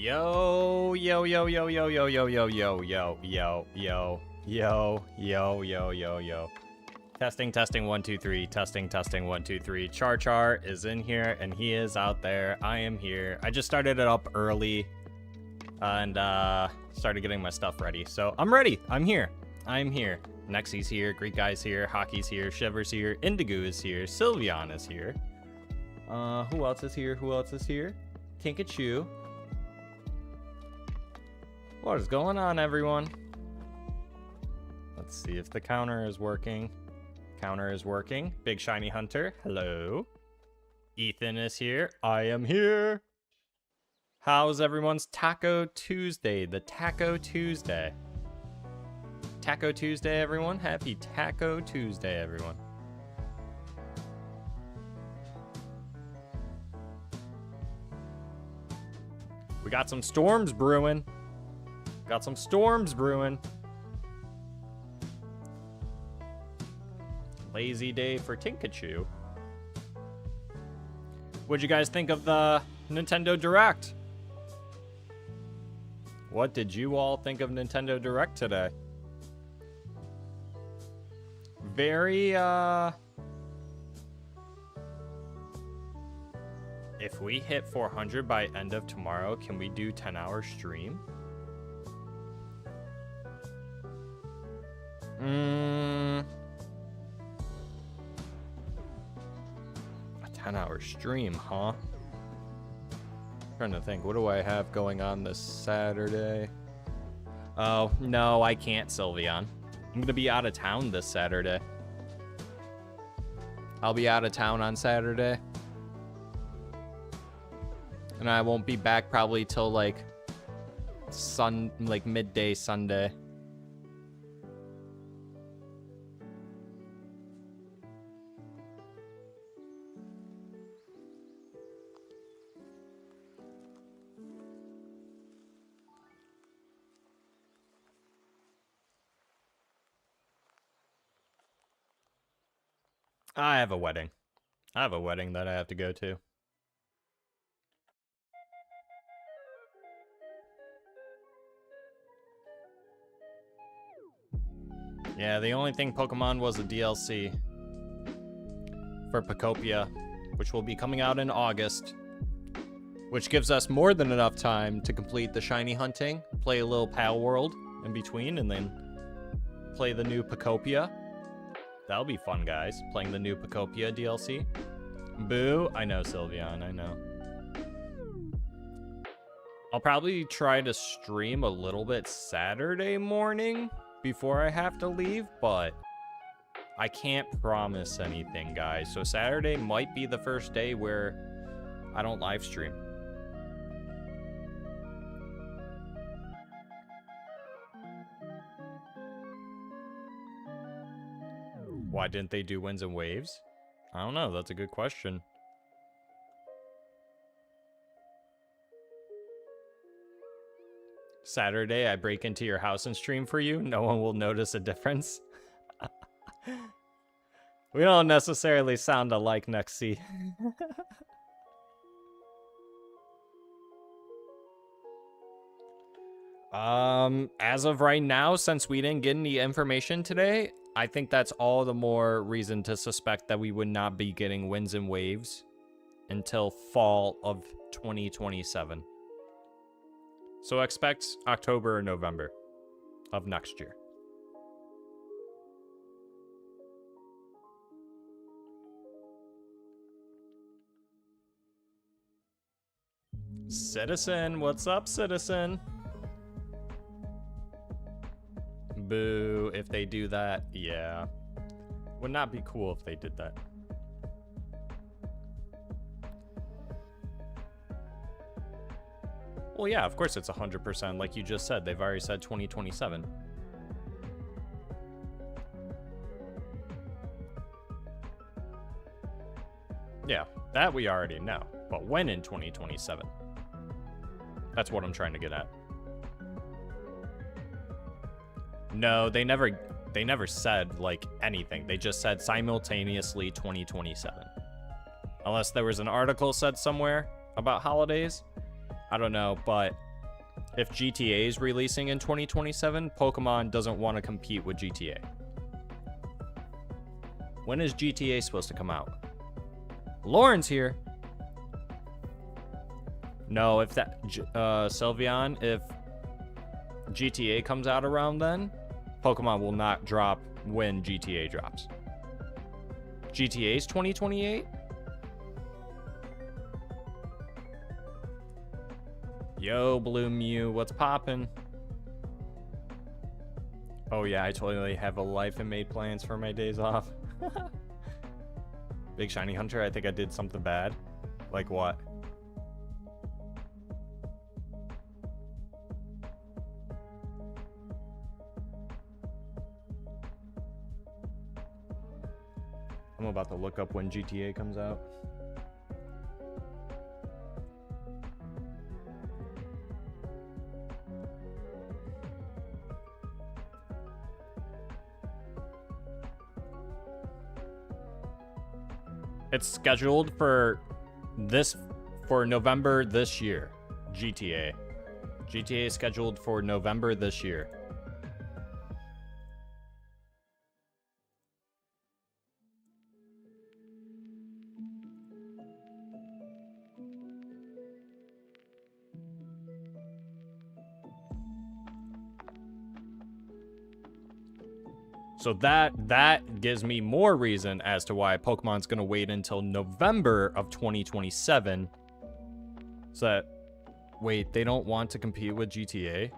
Yo, yo, yo, yo, yo, yo, yo, yo, yo, yo, yo, yo, yo, yo, yo, yo, yo. Testing, testing, 1, 2, 3. Testing, testing, 1, 2, 3. Char is in here, and he is out there. I am here. I just started it up early, and started getting my stuff ready. So I'm ready. I'm here. I'm here. Nexie's here. Greek Guy's here. Hockey's here. Shiver's here. Indigo is here. Sylveon is here. Who else is here? Who else is here? Tinkachu. What is going on, everyone? Let's see if the counter is working. Counter is working. Big Shiny Hunter. Hello. Ethan is here. I am here. How's everyone's Taco Tuesday? The Taco Tuesday. Taco Tuesday, everyone. Happy Taco Tuesday, everyone. We got some storms brewing. Got some storms brewing. Lazy day for Tinkachu. What'd you guys think of the Nintendo Direct? What did you all think of Nintendo Direct today? Very, if we hit 400 by end of tomorrow, can we do 10-hour stream? A 10-hour stream, huh? Trying to think, what do I have going on this Saturday? Oh, no, I can't, Sylveon. I'm gonna be out of town this Saturday. I'll be out of town on Saturday. And I won't be back probably till like midday Sunday. I have a wedding. I have a wedding that I have to go to. Yeah, the only thing Pokemon was a DLC for Pokopia, which will be coming out in August, which gives us more than enough time to complete the shiny hunting, play a little Pal World in between, and then play the new Pokopia. That'll be fun, guys, playing the new Pokopia DLC. Boo! I know, Sylveon, I know. I'll probably try to stream a little bit Saturday morning before I have to leave, but I can't promise anything, guys. So Saturday might be the first day where I don't live stream. Why didn't they do Winds and Waves? I don't know. That's a good question. Saturday, I break into your house and stream for you. No one will notice a difference. We don't necessarily sound alike, Nexie. As of right now, since we didn't get any information today, I think that's all the more reason to suspect that we would not be getting Winds and Waves until fall of 2027. So expect October or November of next year. Citizen, what's up, Citizen? Boo, if they do that, yeah. Would not be cool if they did that. Well, yeah, of course it's 100%. Like you just said, they've already said 2027. Yeah, that we already know. But when in 2027? That's what I'm trying to get at. No, they never said, like, anything. They just said simultaneously 2027. Unless there was an article said somewhere about holidays. I don't know, but If GTA is releasing in 2027, Pokemon doesn't want to compete with GTA. When is GTA supposed to come out? Lauren's here. No, if that, Sylveon, if GTA comes out around then, Pokemon will not drop when GTA drops. GTA's 2028? Yo, Blue Mew, what's poppin'? Oh yeah, I totally have a life and made plans for my days off. Big Shiny Hunter, I think I did something bad. Like what? I'm about to look up when GTA comes out. It's scheduled for November this year. GTA. GTA is scheduled for November this year. So that gives me more reason as to why Pokemon's gonna wait until November of 2027. So that, wait, they don't want to compete with GTA?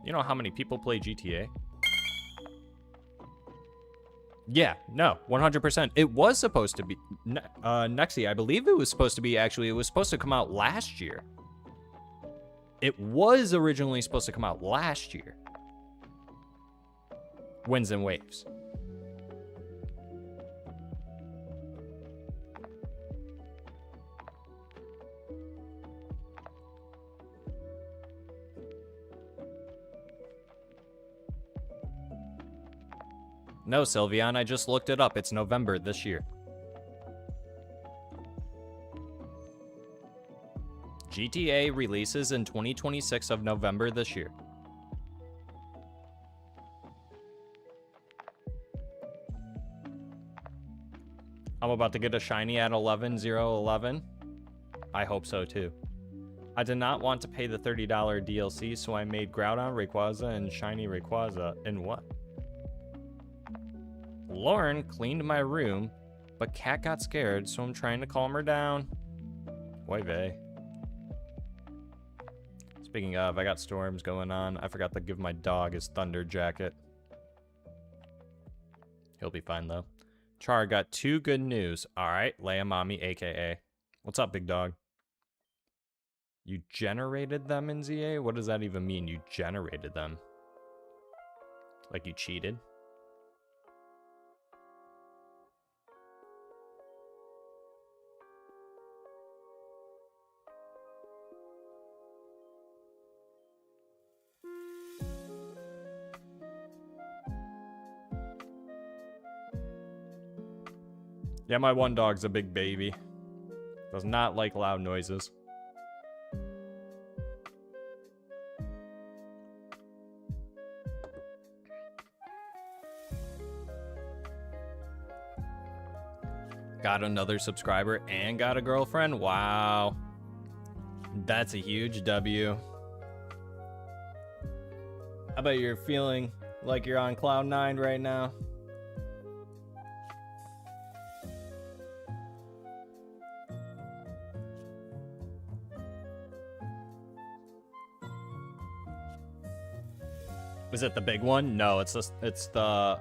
You know how many people play GTA? Yeah, no, 100%. It was supposed to be, Nexi, I believe it was supposed to be, actually, it was supposed to come out last year. It was originally supposed to come out last year. Winds and Waves. No, Sylveon, I just looked it up. It's November this year. GTA releases in 2026 of November this year. I'm about to get a shiny at 11/0/11. I hope so too. I did not want to pay the $30 DLC, so I made Groudon, Rayquaza, and Shiny Rayquaza. And what? Lauren cleaned my room, but Cat got scared, so I'm trying to calm her down. Oy vey. Speaking of, I got storms going on. I forgot to give my dog his thunder jacket. He'll be fine, though. Char got 2 good news. All right, Leia Mommy, a.k.a. What's up, big dog? You generated them in ZA? What does that even mean, you generated them? Like you cheated? Yeah, my one dog's a big baby. Does not like loud noises. Got another subscriber and got a girlfriend. Wow. That's a huge W. I bet you're feeling like you're on cloud 9 right now. Is it the big one? No, it's the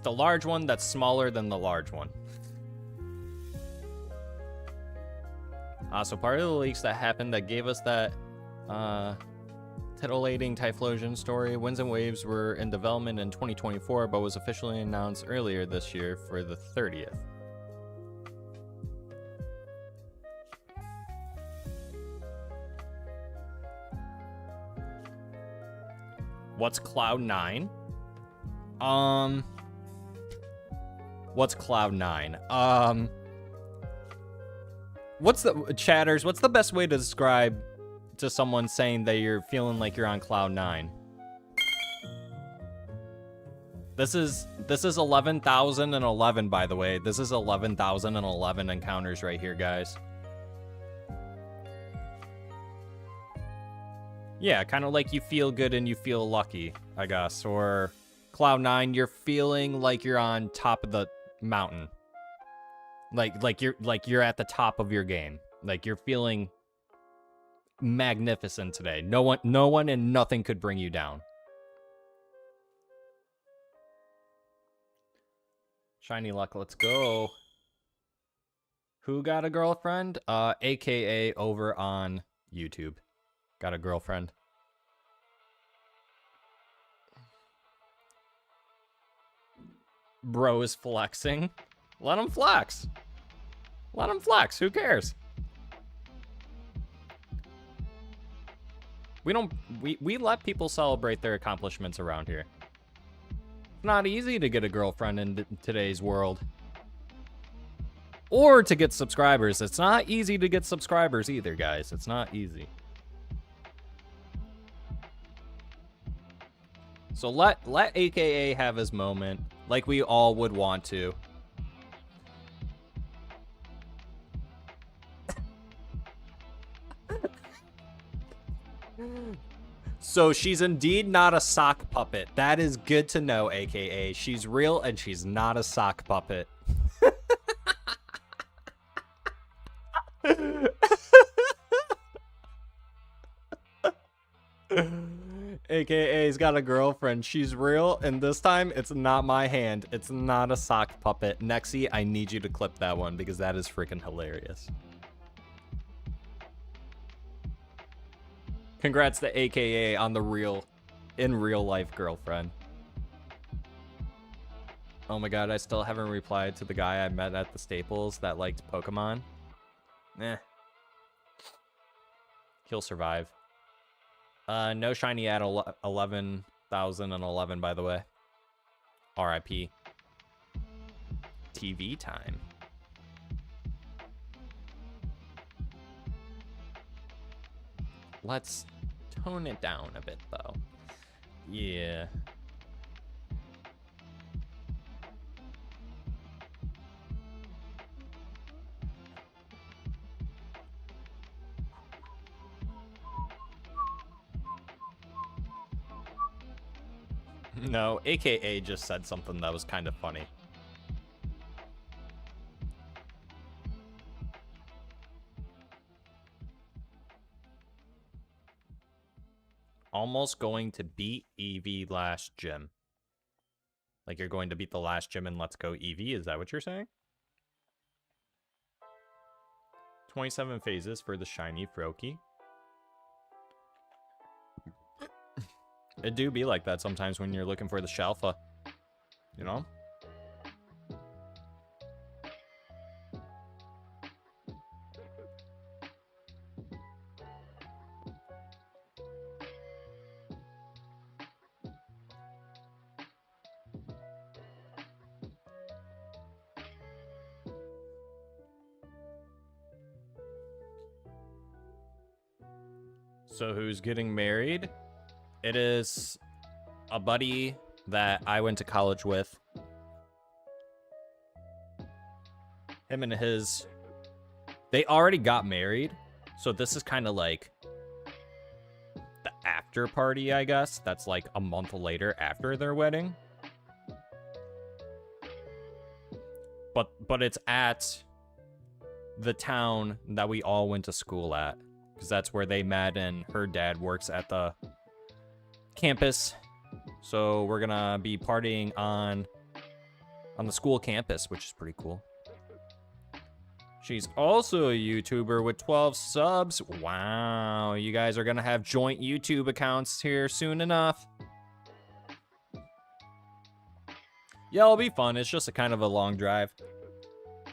large one that's smaller than the large one. So part of the leaks that happened that gave us that titillating Typhlosion story, Winds and Waves were in development in 2024, but was officially announced earlier this year for the 30th. What's Cloud 9? What's Cloud 9? What's the chatters? What's the best way to describe to someone saying that you're feeling like you're on Cloud 9? This is 11,011, by the way. This is 11,011 encounters right here, guys. Yeah, kind of like you feel good and you feel lucky, I guess. Or Cloud 9, you're feeling like you're on top of the mountain. Like you're at the top of your game. Like you're feeling magnificent today. No one and nothing could bring you down. Shiny luck, let's go. Who got a girlfriend? AKA over on YouTube. Got a girlfriend. Bro is flexing. Let him flex. Let him flex. Who cares? We let people celebrate their accomplishments around here. It's not easy to get a girlfriend in today's world. Or to get subscribers. It's not easy to get subscribers either, guys. It's not easy. So let AKA have his moment, like we all would want to. So she's indeed not a sock puppet. That is good to know, AKA. She's real and she's not a sock puppet. AKA's got a girlfriend. She's real, and this time it's not my hand. It's not a sock puppet. Nexie, I need you to clip that one because that is freaking hilarious. Congrats to AKA on the in real life girlfriend. Oh my god, I still haven't replied to the guy I met at the Staples that liked Pokemon. Eh. He'll survive. No shiny at 11,011, by the way. RIP. TV time. Let's tone it down a bit, though. Yeah. No, AKA just said something that was kind of funny. Almost going to beat Eevee last gym. Like you're going to beat the last gym in Let's Go Eevee? Is that what you're saying? 27 phases for the shiny Froakie. It do be like that sometimes when you're looking for the Shalfa. You know? So who's getting married? It is a buddy that I went to college with. Him and his... They already got married, so this is kind of like the after party, I guess. That's like a month later after their wedding. But it's at the town that we all went to school at, because that's where they met, and her dad works at the campus. So we're gonna be partying on the school campus, which is pretty cool. She's also a YouTuber with 12 subs. Wow, you guys are gonna have joint YouTube accounts here soon enough. Yeah, it'll be fun. It's just a kind of a long drive.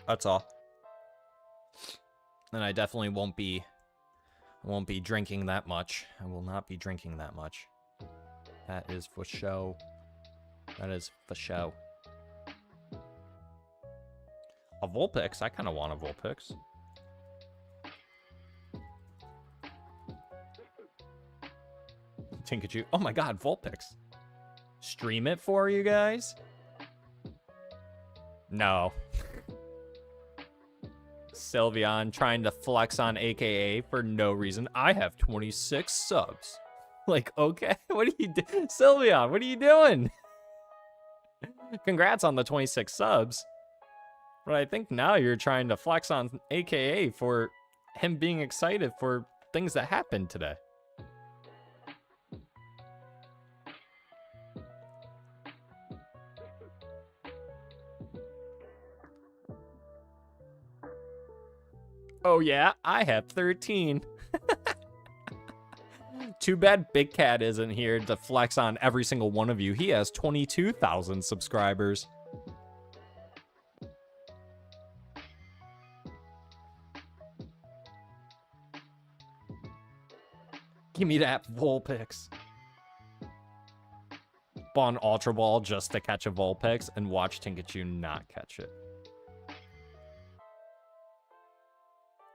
That's all. And I definitely won't be drinking that much. I will not be drinking that much. That is for show. That is for show. A Vulpix. I kind of want a Vulpix. Tinkachu. Oh my god, Vulpix. Stream it for you guys? No. Sylveon trying to flex on AKA for no reason. I have 26 subs. Like, okay, what are you doing? Sylveon, what are you doing? Congrats on the 26 subs. But I think now you're trying to flex on AKA for him being excited for things that happened today. Oh yeah, I have 13. Too bad Big Cat isn't here to flex on every single one of you. He has 22,000 subscribers. Give me that Vulpix. Spawn Ultra Ball just to catch a Vulpix and watch Tinkachu not catch it.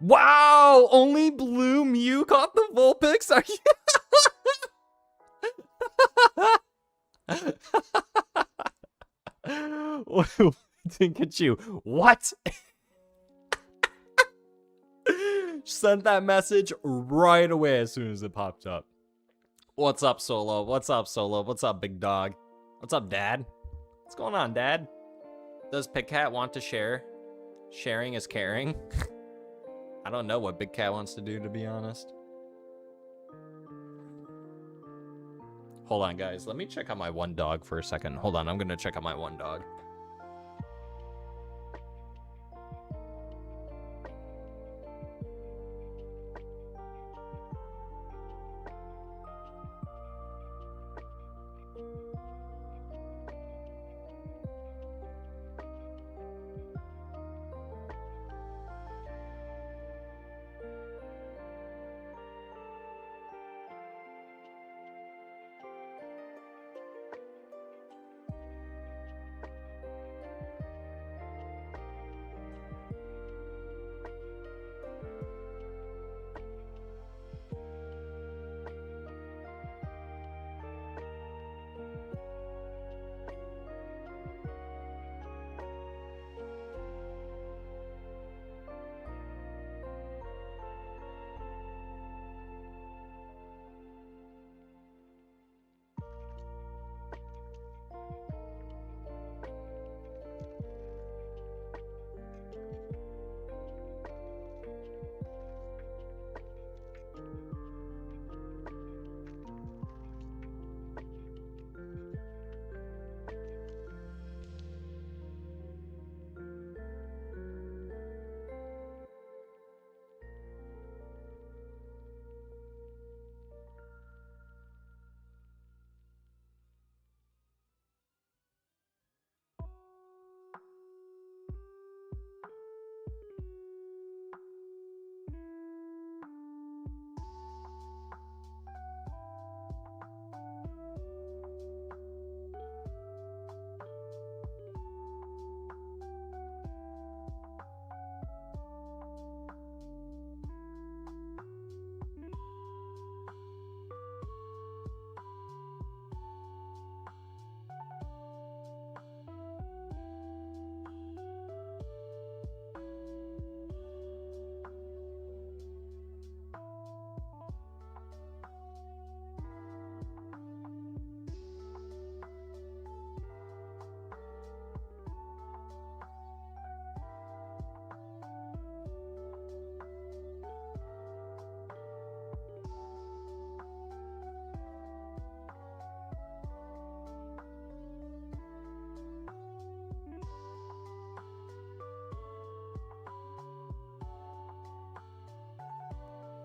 Wow! Only Blue Mew caught the Vulpix? Are you... Tinkachu, what? Sent that message right away as soon as it popped up. What's up, Solo? What's up, Solo? What's up, big dog? What's up, Dad? What's going on, Dad? Does Big Cat want to share? Sharing is caring. I don't know what Big Cat wants to do, to be honest. Hold on, guys. Let me check out my one dog for a second. Hold on, I'm gonna check out my one dog.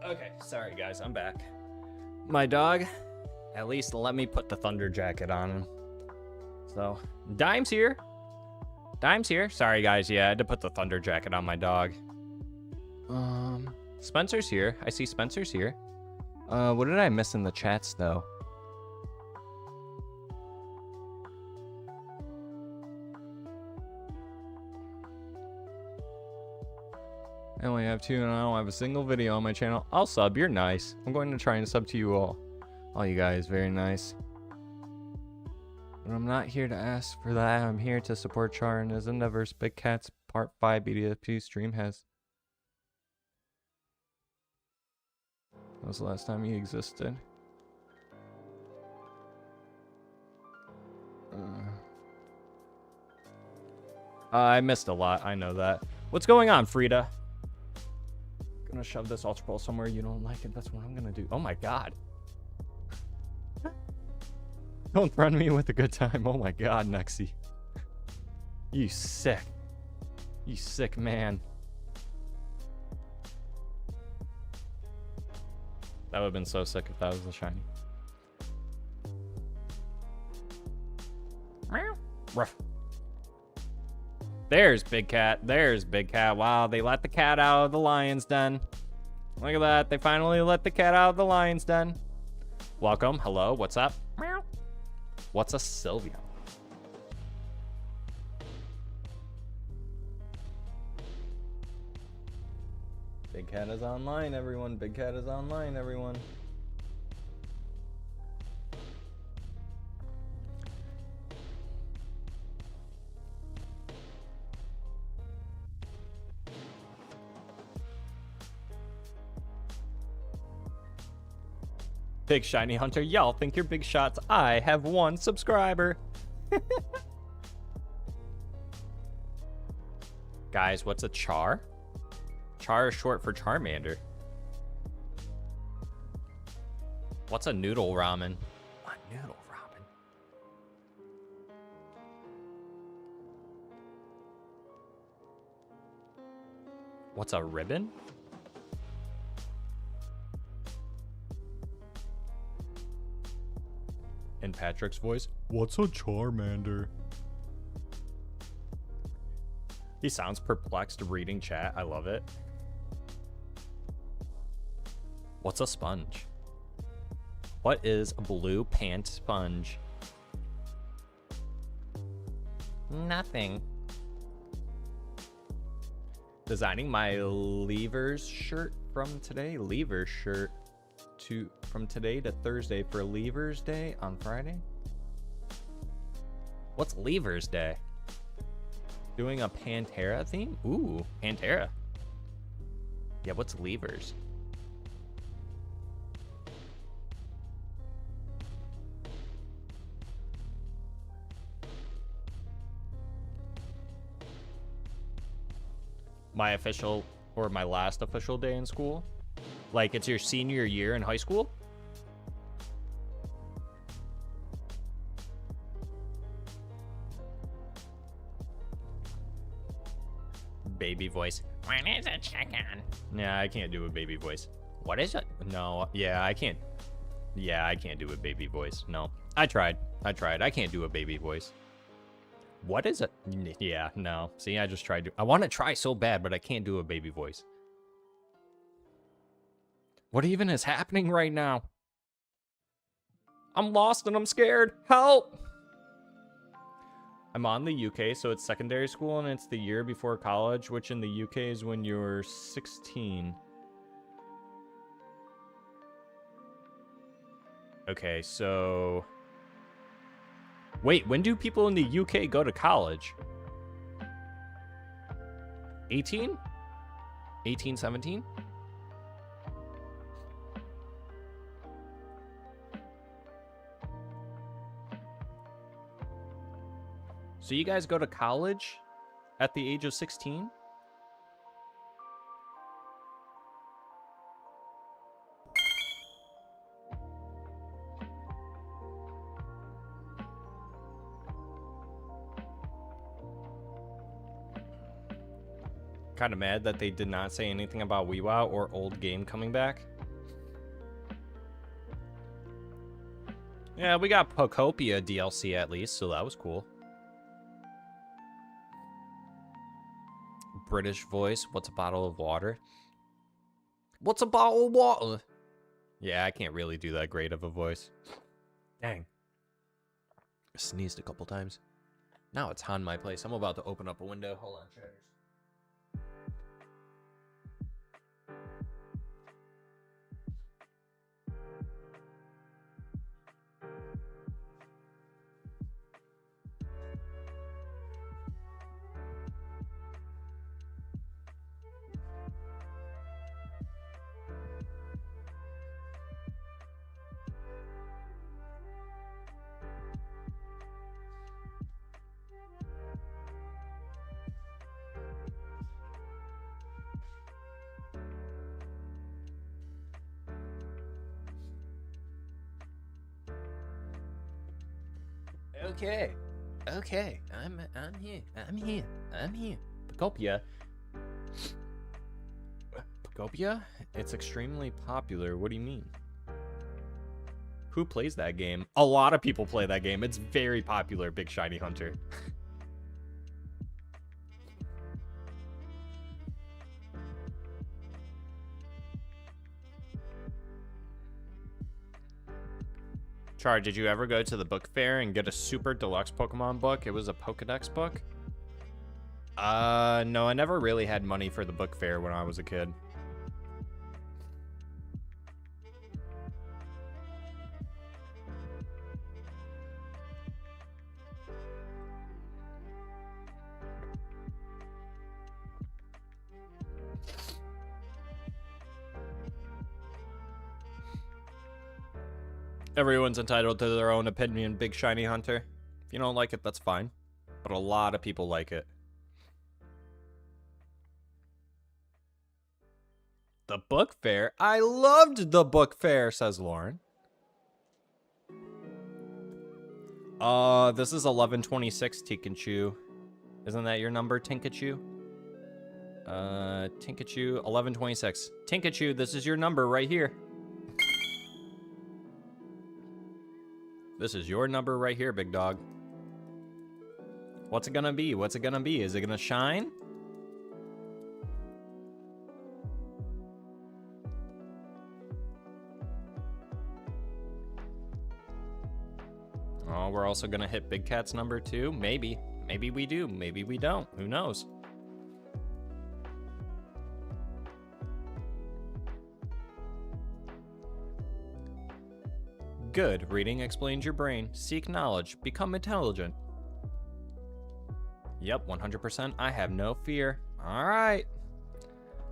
Okay, sorry guys, I'm back. My dog, at least let me put the thunder jacket on him. So, Dime's here. Dime's here. Sorry guys, yeah, I had to put the thunder jacket on my dog. Spencer's here. I see Spencer's here. What did I miss in the chats though? I only have 2 and I don't have a single video on my channel. I'll sub. You're nice. I'm going to try and sub to you all. All you guys, very nice. But I'm not here to ask for that. I'm here to support Char and his endeavors. Big Cats Part 5 BDSP stream has. That was the last time he existed. I missed a lot. I know that. What's going on, Frida? Gonna shove this Ultra Ball somewhere you don't like it. That's what I'm gonna do. Oh my god. Don't threaten me with a good time. Oh my god, Nexie. You sick. You sick man. That would have been so sick if that was a shiny. Ruff. There's Big Cat. There's Big Cat. Wow, they let the cat out of the lion's den. Look at that. They finally let the cat out of the lion's den. Welcome. Hello. What's up? What's a Sylvia? Big Cat is online, everyone. Big Cat is online, everyone. Big Shiny Hunter, y'all think you're big shots. I have 1 subscriber. Guys, what's a Char? Char is short for Charmander. What's a noodle ramen? A noodle ramen. What's a ribbon? In Patrick's voice, what's a Charmander? He sounds perplexed reading chat. I love it. What's a sponge? What is a blue pant sponge? Nothing. Designing my Levers shirt from today. Levers shirt. From today to Thursday for Levers Day on Friday. What's Levers Day? Doing a Pantera theme? Ooh, Pantera. Yeah, what's Levers? My official or my last official day in school? Like it's your senior year in high school? Baby voice. When is a check-in? Yeah, I can't do a baby voice. What is it? No, yeah, I can't. Yeah, I can't do a baby voice. No, I tried. I can't do a baby voice. What is it? Yeah, no. See, I just tried to. I want to try so bad, but I can't do a baby voice. What even is happening right now? I'm lost and I'm scared. Help! I'm on the UK, so it's secondary school and it's the year before college, which in the UK is when you're 16. Okay, so... Wait, when do people in the UK go to college? 18? 18, 17? So you guys go to college at the age of 16? Kind of mad that they did not say anything about WeWow or old game coming back. Yeah, we got Pokopia DLC at least, so that was cool. British voice. What's a bottle of water? What's a bottle of water? Yeah, I can't really do that great of a voice. Dang. I sneezed a couple times. Now it's on my place. I'm about to open up a window. Hold on, checkers. Okay. Okay. I'm here. I'm here. I'm here. Pokopia. Pokopia? It's extremely popular. What do you mean? Who plays that game? A lot of people play that game. It's very popular, Big Shiny Hunter. Char, did you ever go to the book fair and get a super deluxe Pokemon book? It was a Pokedex book? No, I never really had money for the book fair when I was a kid. Everyone's entitled to their own opinion, Big Shiny Hunter. If you don't like it, that's fine. But a lot of people like it. The book fair? I loved the book fair, says Lauren. This is 1126, Tikachu. Isn't that your number, Tinkachu? Tinkachu, 1126. Tinkachu, this is your number right here. This is your number right here, big dog. What's it gonna be? What's it gonna be? Is it gonna shine? Oh, we're also gonna hit Big Cat's number too? Maybe. Maybe we do. Maybe we don't. Who knows? Good. Reading explains your brain. Seek knowledge. Become intelligent. Yep, 100%. I have no fear. All right.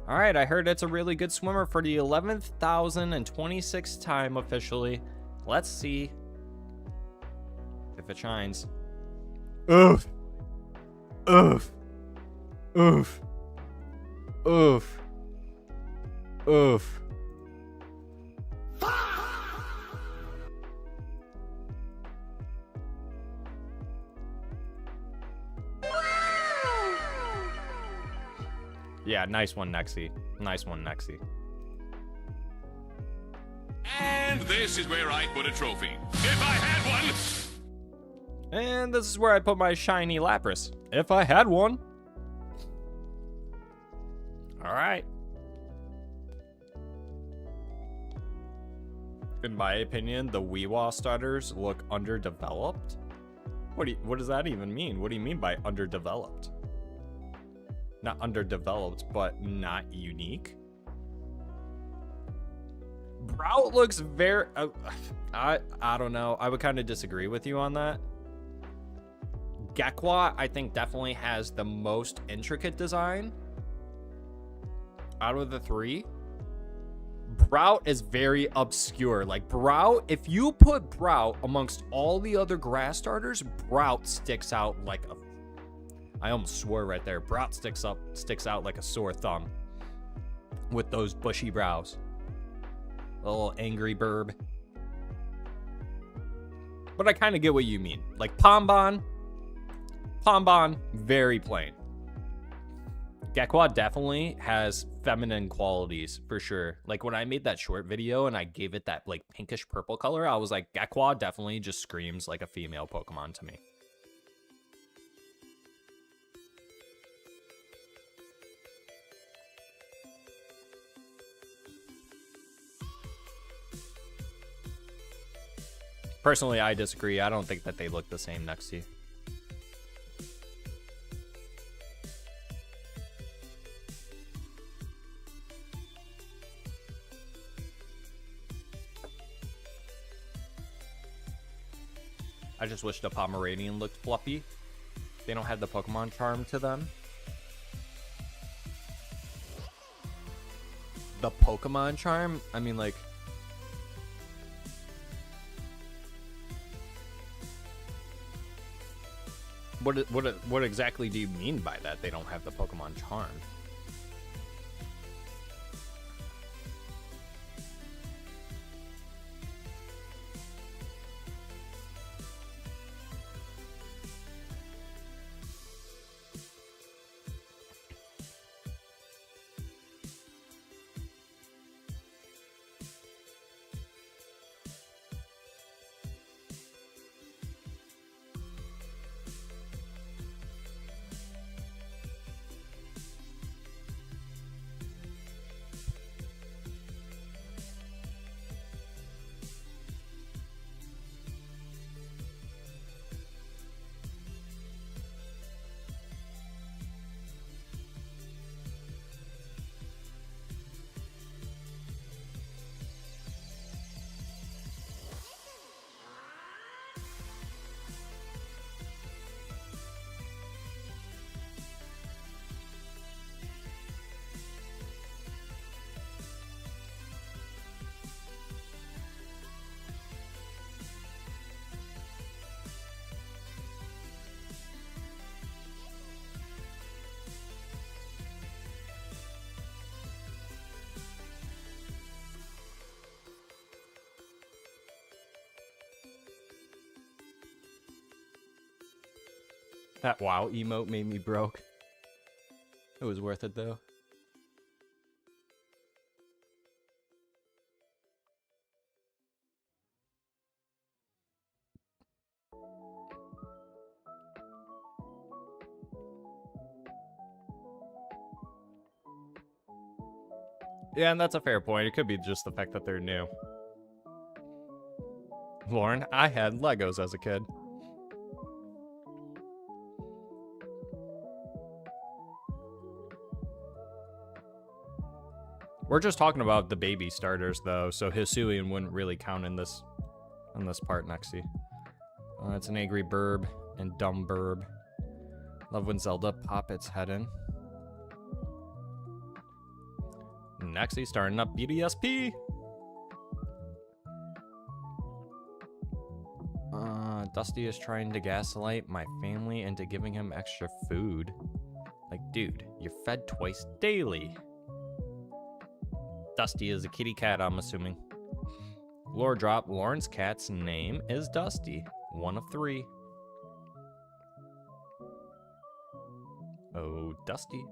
All right, I heard it's a really good swimmer for the 11,026th time officially. Let's see if it shines. Oof. Oof. Oof. Oof. Oof. Yeah, nice one, Nexie. Nice one, Nexie. And this is where I put a trophy. If I had one! And this is where I put my shiny Lapras. If I had one. Alright. In my opinion, the Weewah starters look underdeveloped. What does that even mean? What do you mean by underdeveloped? Not underdeveloped, but not unique. Brout looks very... I don't know. I would kind of disagree with you on that. Gekwa, I think, definitely has the most intricate design out of the three. Brout is very obscure. Like, Brout, if you put Brout amongst all the other grass starters, Brout sticks out like a... I almost swore right there. Brout sticks out like a sore thumb with those bushy brows. A little angry burb. But I kind of get what you mean. Like Pombon, very plain. Gekwa definitely has feminine qualities for sure. Like when I made that short video and I gave it that like pinkish purple color, I was like, Gekwa definitely just screams like a female Pokemon to me. Personally, I disagree. I don't think that they look the same next to you. I just wish the Pomeranian looked fluffy. They don't have the Pokemon charm to them. The Pokemon charm? I mean, like... What exactly do you mean by that? They don't have the Pokemon charm. That wow emote made me broke. It was worth it though. Yeah, and that's a fair point. It could be just the fact that they're new. Lauren, I had Legos as a kid. We're just talking about the baby starters though, so Hisuian wouldn't really count in this part, Nexy. It's an angry burb and dumb burb. Love when Zelda pop its head in. Nexy starting up BDSP. Dusty is trying to gaslight my family into giving him extra food. Like, dude, you're fed twice daily. Dusty is a kitty cat, I'm assuming. Lore drop, Lauren's cat's name is Dusty. 1 of 3. Oh, Dusty.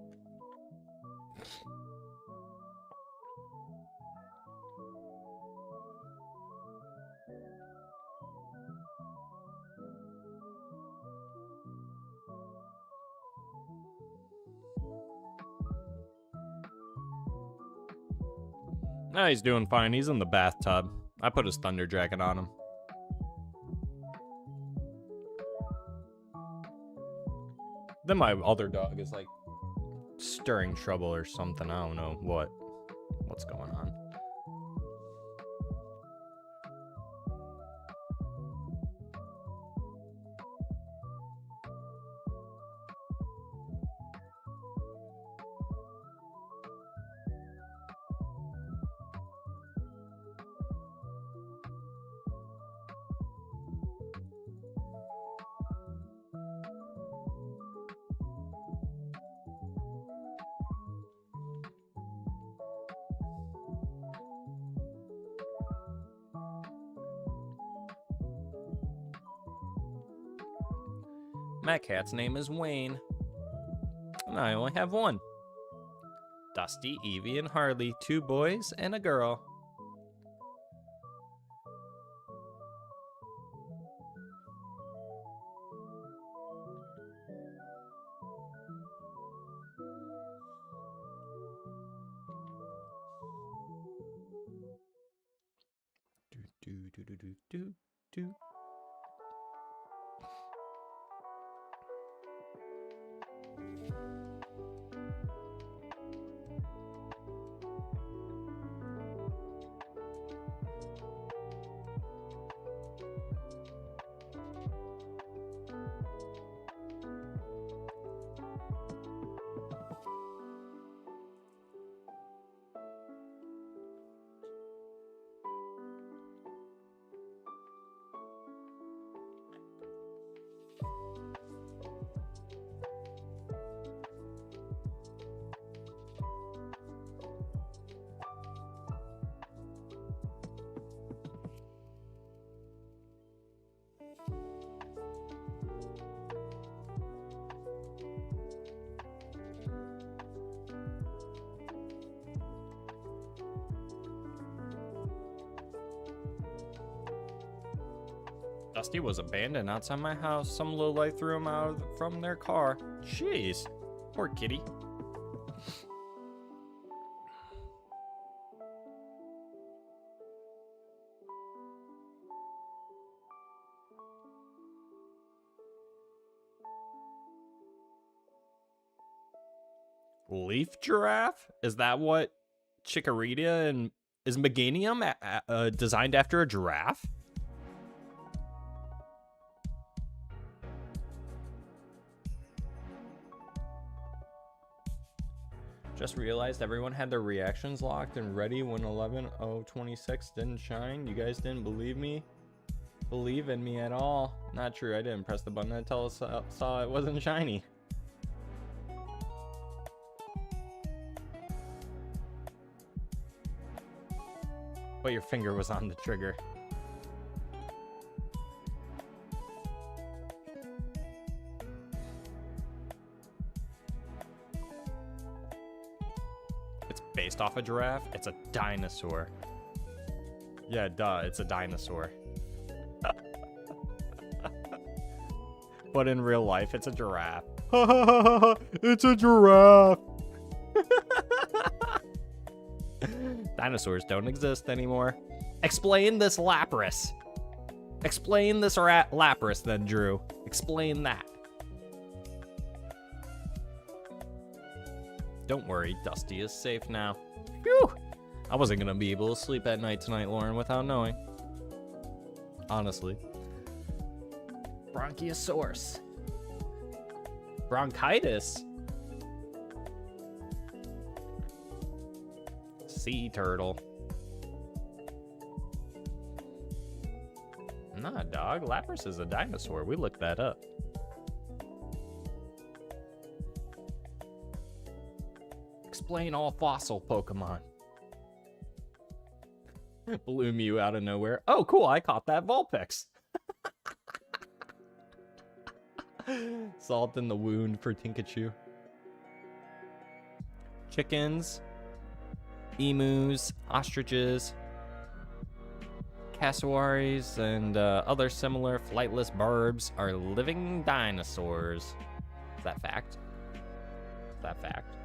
Nah, he's doing fine. He's in the bathtub. I put his thunder jacket on him. Then my other dog is like stirring trouble or something. I don't know what's going on. My cat's name is Wayne. And I only have one. Dusty, Eevee, and Harley. 2 boys and a girl. Do. Dusty was abandoned outside my house. Some lowlife threw him out from their car. Jeez. Poor kitty. Leaf giraffe? Is that what Chikorita and is Meganium designed after a giraffe? Just realized everyone had their reactions locked and ready when 11:026 didn't shine. You guys didn't believe in me at all. Not true, I didn't press the button until I saw it wasn't shiny. But your finger was on the trigger. based off a giraffe? It's a dinosaur. Yeah, duh, it's a dinosaur. But in real life, it's a giraffe. It's a giraffe. Dinosaurs don't exist anymore. Explain this Lapras. Explain this Lapras then, Drew. Explain that. Don't worry, Dusty is safe now. Phew! I wasn't gonna be able to sleep at night tonight, Lauren, without knowing. Honestly. Bronchiosaurus. Bronchitis. Sea turtle. Nah, dog. Lapras is a dinosaur. We looked that up. Explain all fossil Pokemon. Blew Mew out of nowhere. Oh, cool. I caught that Vulpix. Salt in the wound for Tinkachu. Chickens. Emus. Ostriches. Cassowaries and other similar flightless birds are living dinosaurs. Is that fact? Is that fact?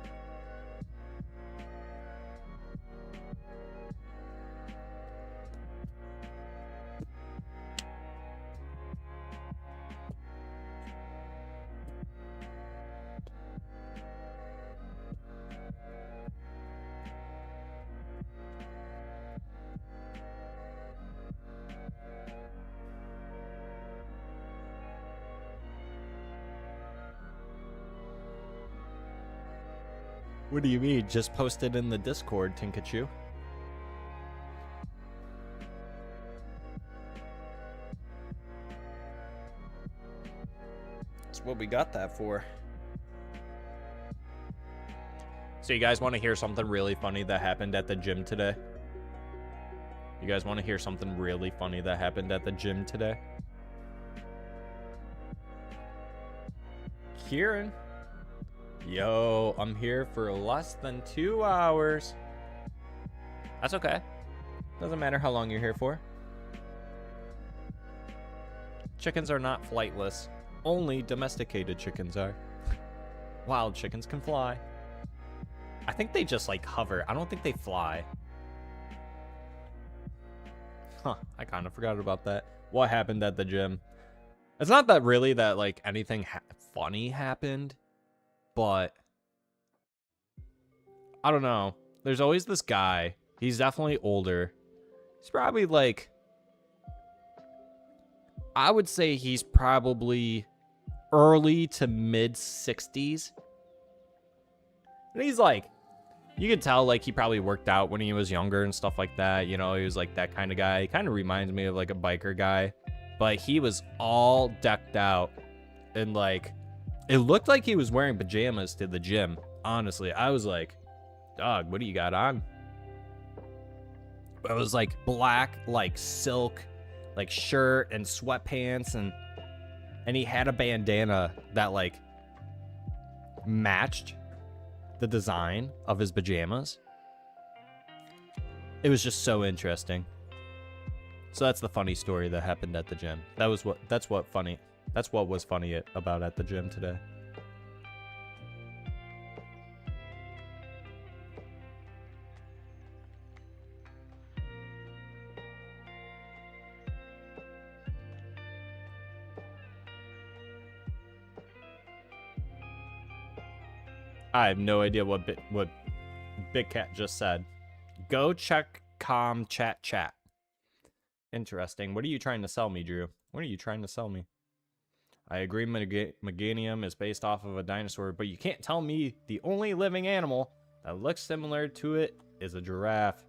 What do you mean? Just post it in the Discord, Tinkachu. That's what we got that for. So you guys want to hear something really funny that happened at the gym today? You guys want to hear something really funny that happened at the gym today? Kieran. Yo, I'm here for less than 2 hours. That's okay. Doesn't matter how long you're here for. Chickens are not flightless. Only domesticated chickens are. Wild chickens can fly. I think they just like hover. I don't think they fly. Huh, I kind of forgot about that. What happened at the gym? It's not that really that like anything funny happened. But I don't know. There's always this guy. He's definitely older. He's probably like, I would say he's probably early to mid 60s. And he's like, you could tell like he probably worked out when he was younger and stuff like that. You know, he was like that kind of guy. He kind of reminds me of like a biker guy. But he was all decked out and like, it looked like he was wearing pajamas to the gym. Honestly, I was like, dog, what do you got on? It was like black, like silk, like shirt and sweatpants. And he had a bandana that like matched the design of his pajamas. It was just so interesting. So that's the funny story that happened at the gym. That's what was funny about at the gym today. I have no idea what Big Cat just said. Go check chat. Interesting. What are you trying to sell me, Drew? What are you trying to sell me? I agree Meganium is based off of a dinosaur, but you can't tell me the only living animal that looks similar to it is a giraffe.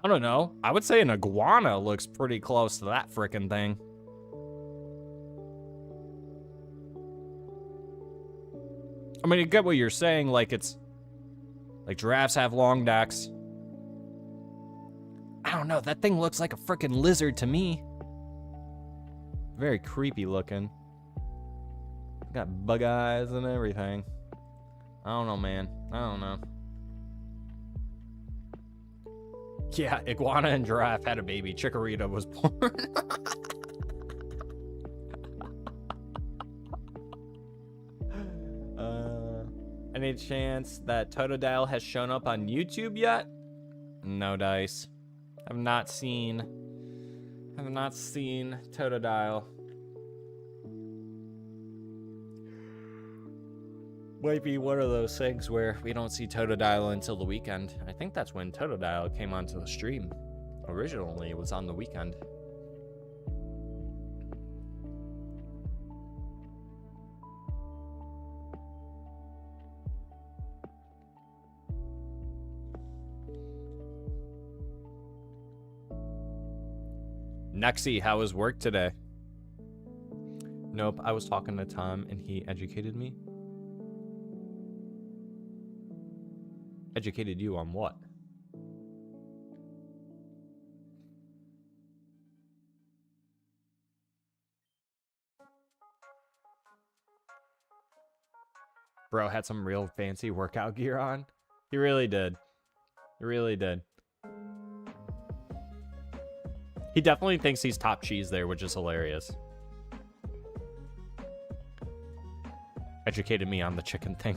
I don't know. I would say an iguana looks pretty close to that frickin' thing. I mean, I get what you're saying, like it's... like giraffes have long necks. I don't know, that thing looks like a frickin' lizard to me. Very creepy looking. Got bug eyes and everything. I don't know, man. I don't know. Yeah, iguana and giraffe had a baby. Chikorita was born. Any chance that Totodile has shown up on YouTube yet? No dice. I've not seen Totodile. Might be one of those things where we don't see Totodile until the weekend. I think that's when Totodile came onto the stream. Originally, it was on the weekend. Nexie, how was work today? Nope, I was talking to Tom and he educated me. Educated you on what? Bro had some real fancy workout gear on. He really did. He really did. He definitely thinks he's top cheese there, which is hilarious. Educated me on the chicken thing.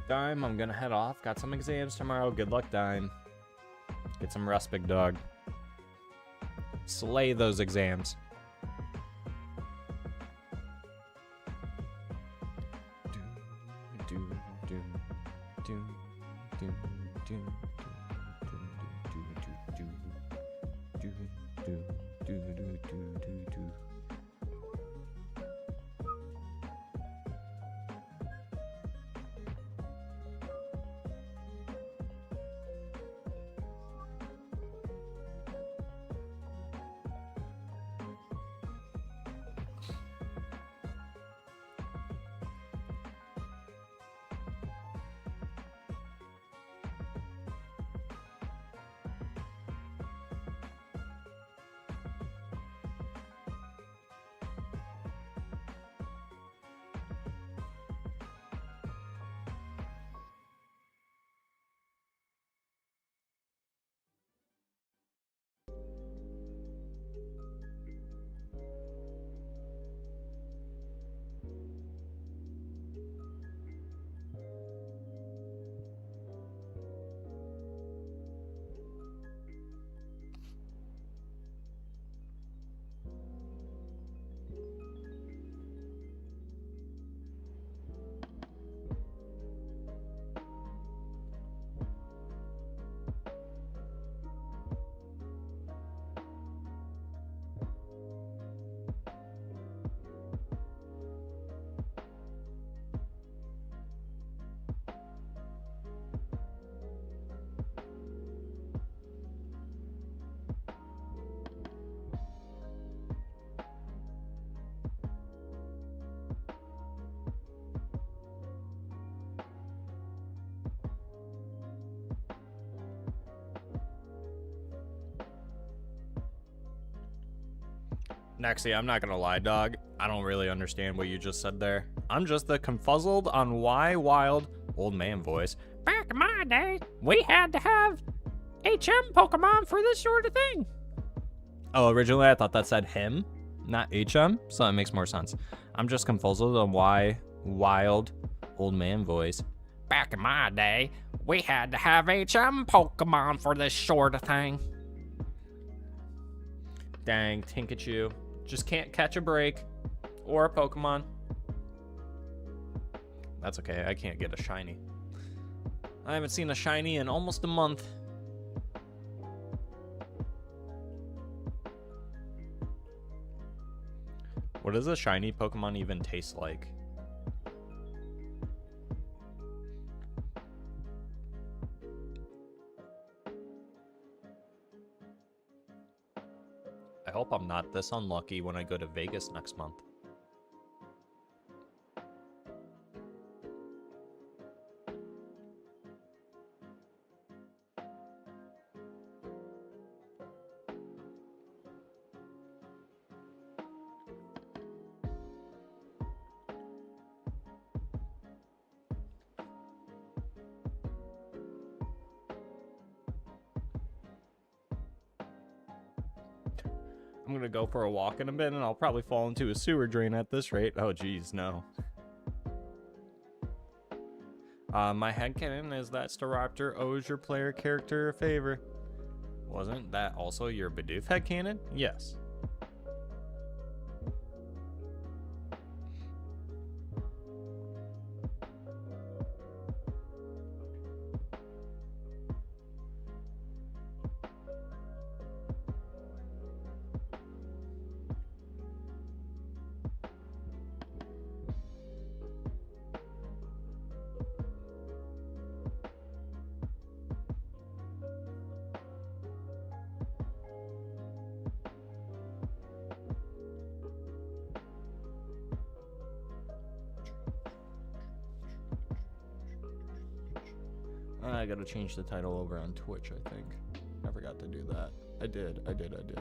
Dime, I'm gonna head off. Got some exams tomorrow. Good luck, Dime. Get some rest, big dog. Slay those exams. Nexie, I'm not gonna lie, dog. I don't really understand what you just said there. I'm just the confuzzled on why wild old man voice. Back in my day, we had to have HM Pokemon for this sort of thing. Oh, originally I thought that said him, not HM, so that makes more sense. I'm just confuzzled on why wild old man voice. Back in my day, we had to have HM Pokemon for this sort of thing. Dang, Tinkachu. Just can't catch a break. Or a Pokemon. That's okay, I can't get a shiny. I haven't seen a shiny in almost a month. What does a shiny Pokemon even taste like? I hope I'm not this unlucky when I go to Vegas next month. I'm gonna go for a walk in a bit, and I'll probably fall into a sewer drain at this rate. Oh, geez, no. My headcanon is that Staraptor owes your player character a favor. Wasn't that also your Bidoof headcanon? Yes. I gotta change the title over on Twitch, I think. I forgot to do that. I did. I did.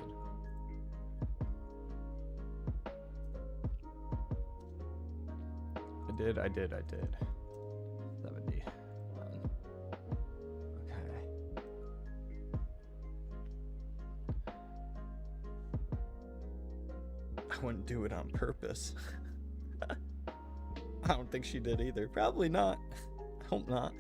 70. Okay. I wouldn't do it on purpose. I don't think she did either. Probably not. I hope not.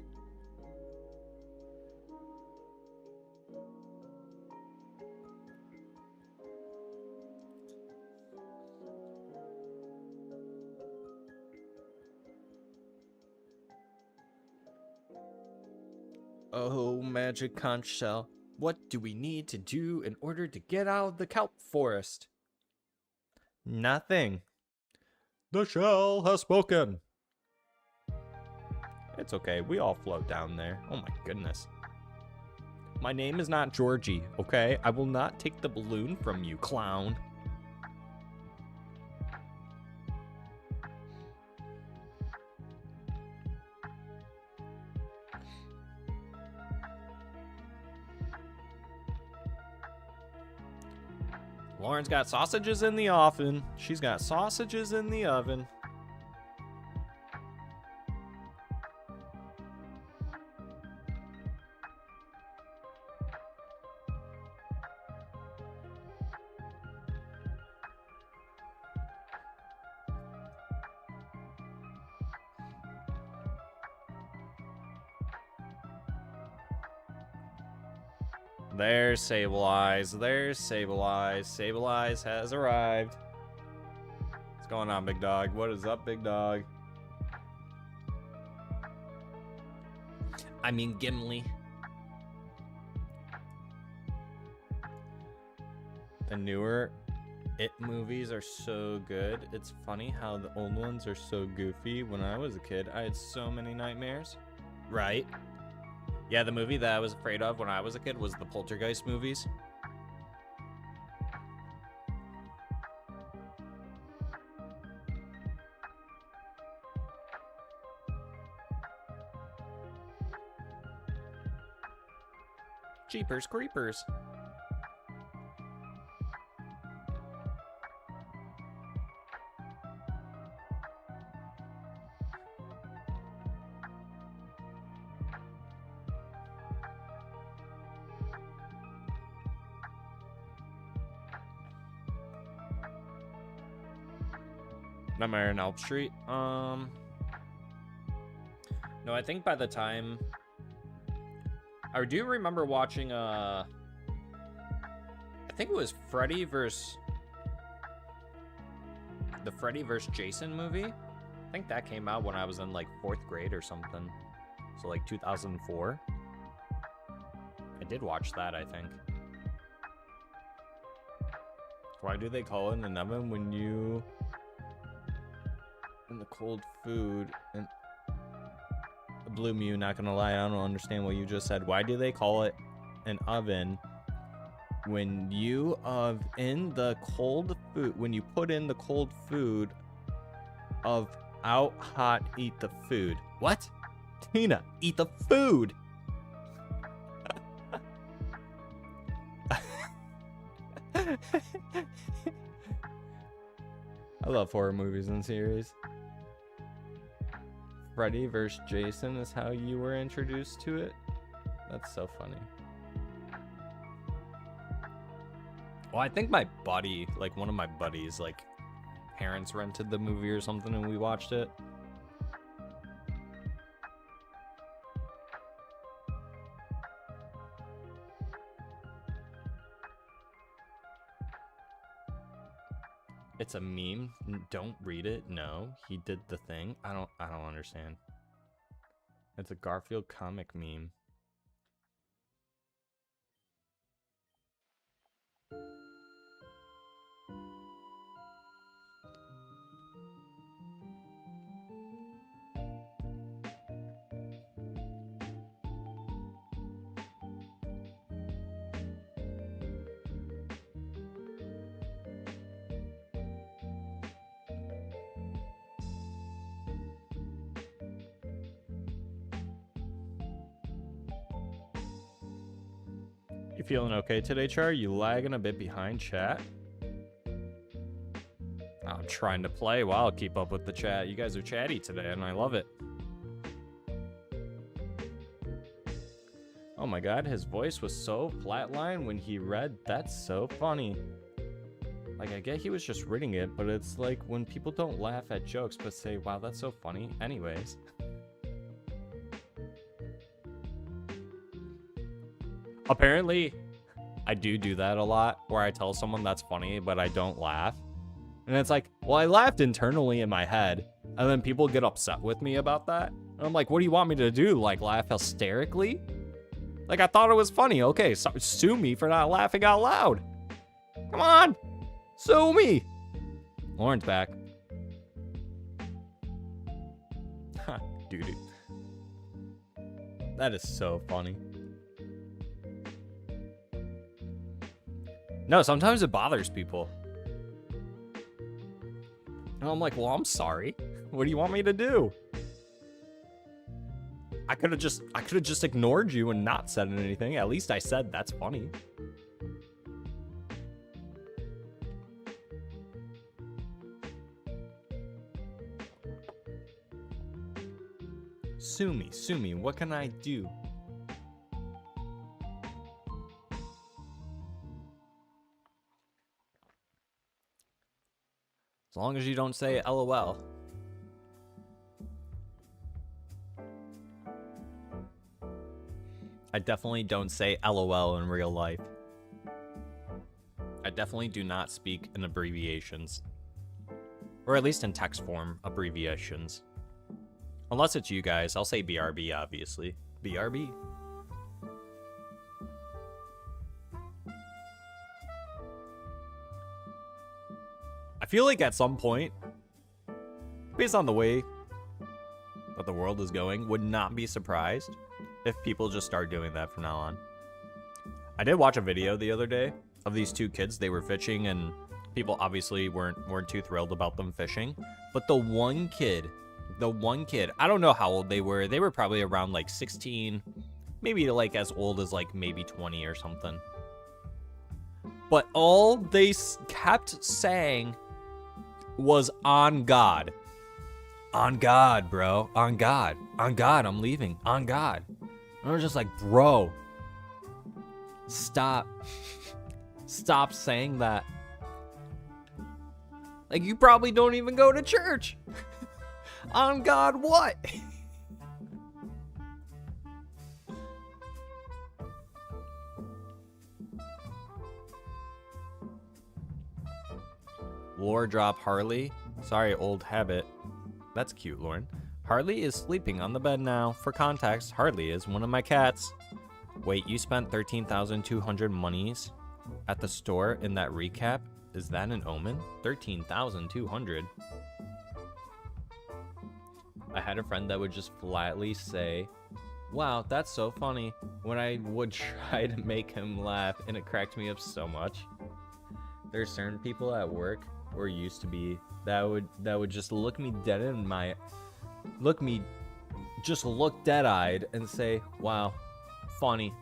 Oh, magic conch shell. What do we need to do in order to get out of the kelp forest? Nothing. The shell has spoken. It's okay. We all float down there. Oh my goodness. My name is not Georgie, okay? I will not take the balloon from you, clown. Lauren's got sausages in the oven. She's got sausages in the oven. There's Sableye. There's Sableye. Sableye has arrived. What's going on, big dog? What is up, big dog? I mean, Gimli. The newer It movies are so good. It's funny how the old ones are so goofy. When I was a kid, I had so many nightmares. Right? Yeah, the movie that I was afraid of when I was a kid was the Poltergeist movies. Jeepers Creepers. Nightmare on Elm Street. No, I think by the time I do remember watching I think it was Freddy vs. the Freddy vs. Jason movie. I think that came out when I was in like 4th grade or something. So like 2004. I did watch that, I think. Why do they call it an oven when you in the cold food? And Blue Mew, not gonna lie, I don't understand what you just said. Why do they call it an oven when you in the cold food, when you put in the cold food of out hot eat the food? What? Tina, eat the food. I love horror movies and series. Freddy vs. Jason is how you were introduced to it? That's so funny. Well, I think my buddy, like one of my buddies, like parents rented the movie or something and we watched it. It's a meme. Don't read it. No, he did the thing. I don't understand. It's a Garfield comic meme. You feeling okay today, Char? You lagging a bit behind chat? I'm trying to play. Wow, keep up with the chat. You guys are chatty today, and I love it. Oh my god, his voice was so flatline when he read. That's so funny. Like, I get he was just reading it, but it's like when people don't laugh at jokes but say, wow, that's so funny. Anyways. Apparently, I do that a lot, where I tell someone that's funny, but I don't laugh. And it's like, well, I laughed internally in my head, and then people get upset with me about that. And I'm like, what do you want me to do? Like, laugh hysterically? Like, I thought it was funny. Okay, so sue me for not laughing out loud. Come on! Sue me! Lauren's back. Ha, dude. That is so funny. No, sometimes it bothers people. And I'm like, well, I'm sorry. What do you want me to do? I could have just ignored you and not said anything. At least I said that's funny. Sue me. What can I do? As long as you don't say LOL. I definitely don't say LOL in real life. I definitely do not speak in abbreviations. Or at least in text form abbreviations. Unless it's you guys, I'll say BRB, obviously. BRB. I feel like at some point, based on the way that the world is going, would not be surprised if people just start doing that from now on. I did watch a video the other day of these two kids. They were fishing, and people obviously weren't too thrilled about them fishing. But the one kid, I don't know how old they were. They were probably around like 16, maybe like as old as like maybe 20 or something. But all they kept saying was on God. On God, bro. On God. On God, I'm leaving. On God. And I was just like, bro, stop. Stop saying that. Like, you probably don't even go to church. On God, what? Lore drop Harley. Sorry, old habit. That's cute, Lauren. Harley is sleeping on the bed now. For context, Harley is one of my cats. Wait, you spent 13,200 monies at the store in that recap? Is that an omen? 13,200. I had a friend that would just flatly say, wow, that's so funny, when I would try to make him laugh, and it cracked me up so much. There's certain people at work, or used to be, that would just look me dead in my, look dead-eyed and say, wow, funny.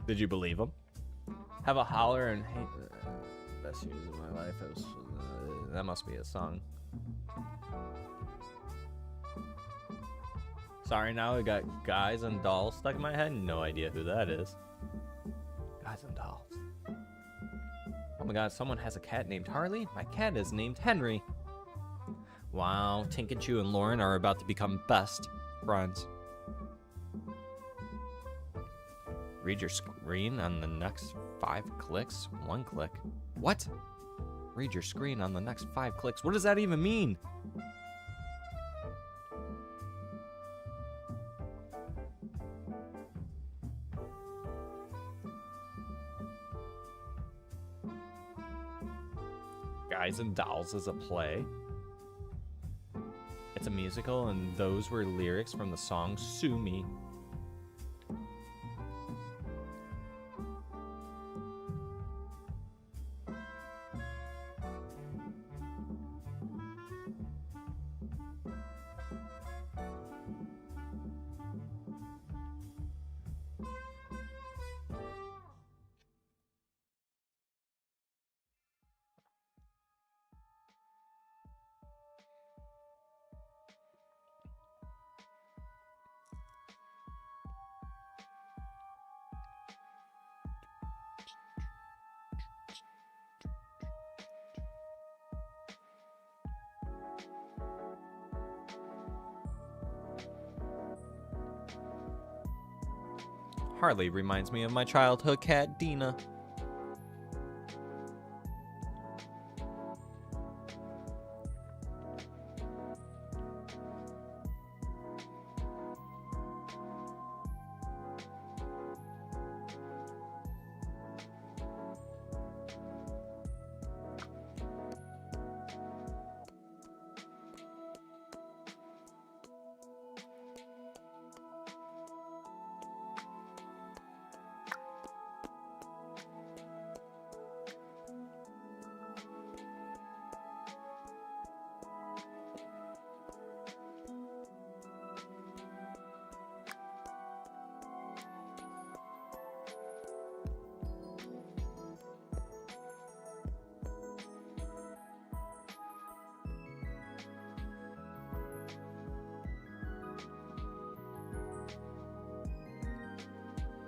Did you believe him? Have a holler and hate best years of my life. That must be a song. Sorry, now I got guys and dolls stuck in my head. No idea who that is. Guys and dolls. Oh my god, someone has a cat named Harley? My cat is named Henry. Wow, Tinkachu and Lauren are about to become best friends. Read your screen on the next 5 clicks? 1 click. What? Read your screen on the next 5 clicks. What does that even mean? Guys and Dolls is a play. It's a musical, and those were lyrics from the song Sue Me. Harley reminds me of my childhood cat, Dina.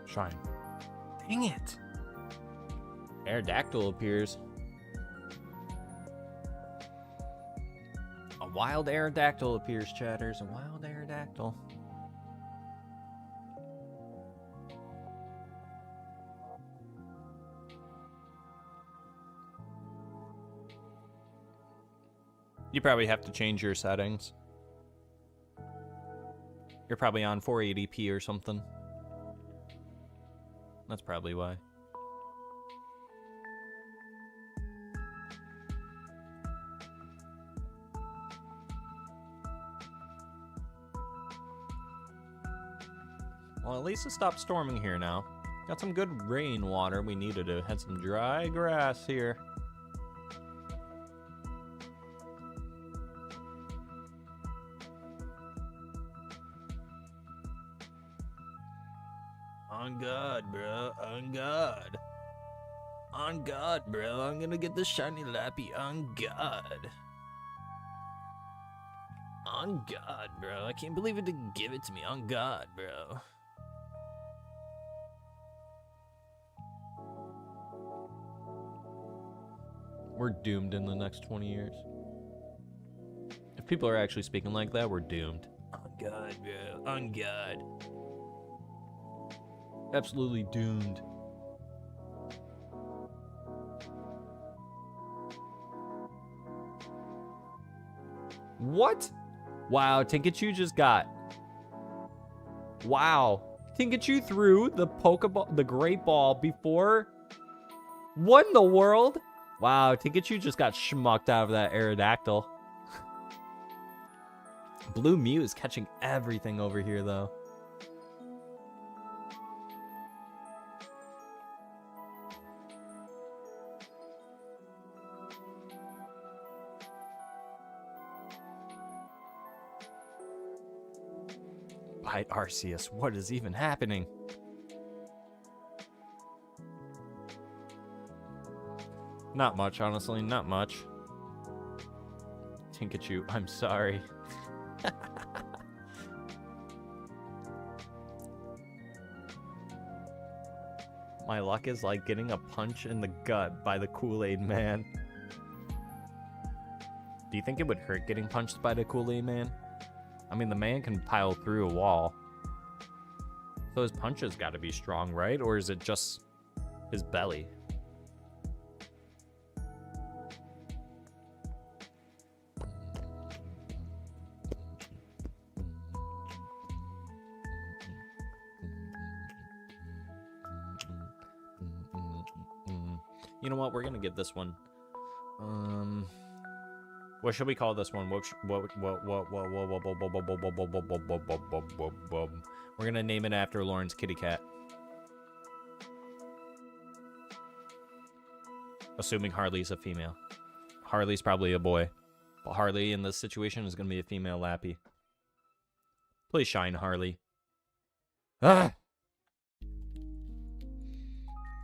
Shine. Dang it! Aerodactyl appears. A wild Aerodactyl appears, chatters. A wild Aerodactyl. You probably have to change your settings. You're probably on 480p or something. That's probably why. Well, at least it stopped storming here now. Got some good rainwater. We needed to had some dry grass here. On God, bro. On God. On God, bro. I'm gonna get the shiny lappy. On God. On God, bro. I can't believe it didn't give it to me. On God, bro. We're doomed in the next 20 years. If people are actually speaking like that, we're doomed. On God, bro. On God. Absolutely doomed. What? Wow, Tinkachu just got... Wow. Tinkachu threw the Pokeball, the Great Ball before... What in the world? Wow, Tinkachu just got schmucked out of that Aerodactyl. Blue Mew is catching everything over here, though. Bite Arceus, what is even happening? Not much, honestly, not much. Tinkachu, I'm sorry. My luck is like getting a punch in the gut by the Kool-Aid man. Do you think it would hurt getting punched by the Kool-Aid man? I mean, the man can pile through a wall. So his punches got to be strong, right? Or is it just his belly? You know what? We're gonna give this one. What should we call this one? We're gonna name it after Lauren's kitty cat. Assuming Harley's a female. Harley's probably a boy. But Harley in this situation is gonna be a female Lappy. Please shine, Harley. Ah!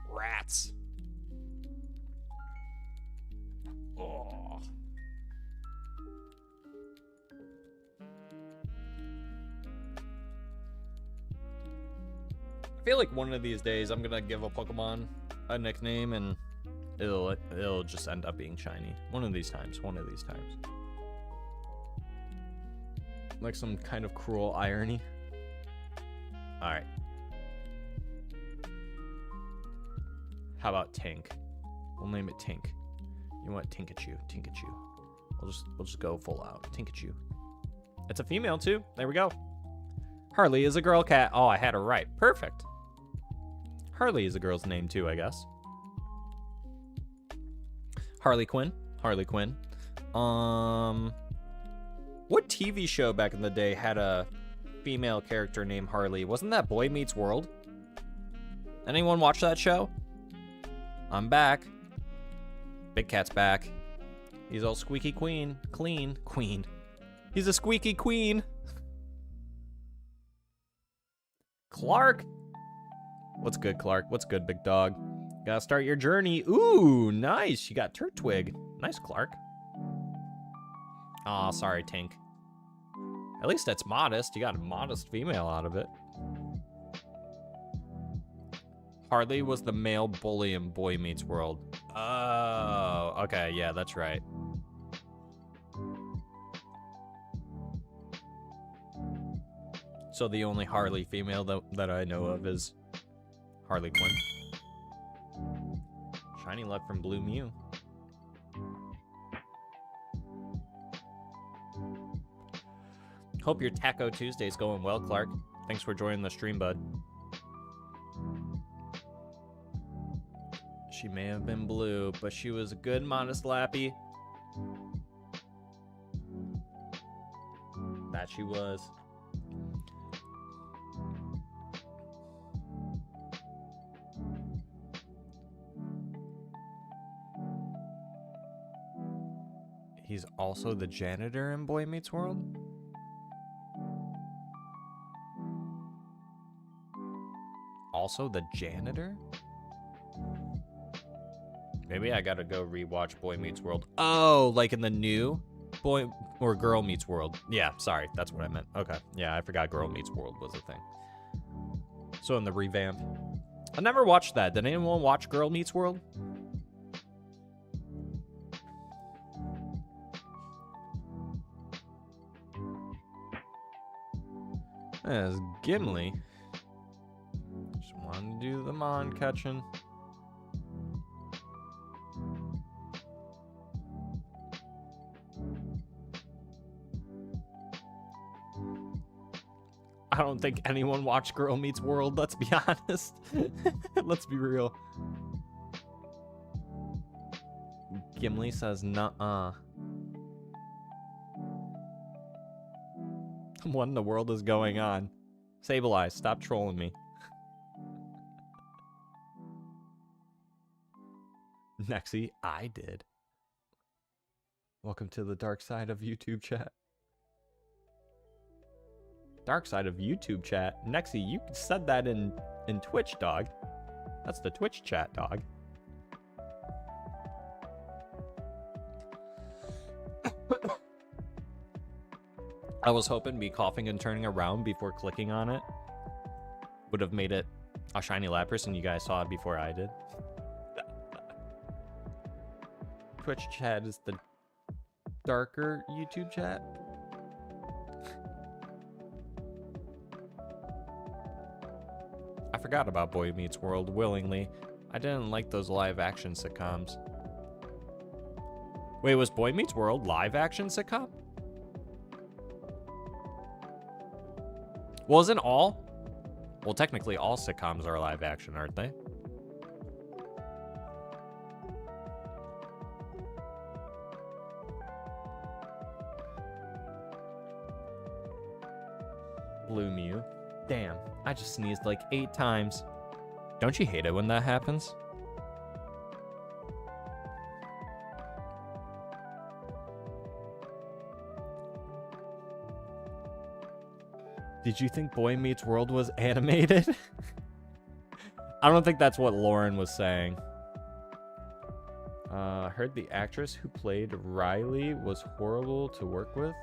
Rats. Oh. I feel like one of these days I'm gonna give a Pokemon a nickname and it'll just end up being shiny. One of these times. Like some kind of cruel irony. Alright. How about Tink? We'll name it Tink. You know what? Tinkachu. We'll just go full out. Tinkachu. It's a female too. There we go. Harley is a girl cat. Oh, I had her right. Perfect. Harley is a girl's name too, I guess. Harley Quinn. What TV show back in the day had a female character named Harley? Wasn't that Boy Meets World? Anyone watch that show? I'm back. Big Cat's back. He's all squeaky queen. Queen. He's a squeaky queen. Clark. What's good, Clark? What's good, big dog? Gotta start your journey. Ooh, nice. You got Turtwig. Nice, Clark. Aw, sorry, Tink. At least that's modest. You got a modest female out of it. Harley was the male bully in Boy Meets World. Oh, okay, yeah, that's right. So the only Harley female that I know of is Harley Quinn. Shiny luck from Blue Mew. Hope your Taco Tuesday's going well, Clark. Thanks for joining the stream, bud. She may have been blue, but she was a good, modest Lappy. That she was. He's also the janitor in Boy Meets World? Also the janitor? Maybe I gotta go rewatch Boy Meets World. Oh, like in the new Boy or Girl Meets World. Yeah, sorry, that's what I meant. Okay, yeah, I forgot Girl Meets World was a thing. So in the revamp. I never watched that. Did anyone watch Girl Meets World? There's Gimli. Just wanted to do the mon catching. I don't think anyone watched Girl Meets World, let's be honest. Let's be real. Gimli says nuh-uh. What in the world is going on? Sableye, stop trolling me. Nexie, I did. Welcome to the dark side of YouTube chat. Dark side of YouTube chat? Nexie, you said that in Twitch, dog. That's the Twitch chat, dog. I was hoping me coughing and turning around before clicking on it would have made it A shiny Lapras, and you guys saw it before I did. Twitch chat is the darker YouTube chat. I forgot about Boy Meets World willingly. I didn't like those live action sitcoms. Wait, was Boy Meets World live action sitcom? Well, isn't all? Well, technically all sitcoms are live action, aren't they? Blue Mew. Damn, I just sneezed like 8 times. Don't you hate it when that happens? Did you think Boy Meets World was animated? I don't think that's what Lauren was saying. Heard the actress who played Riley was horrible to work with.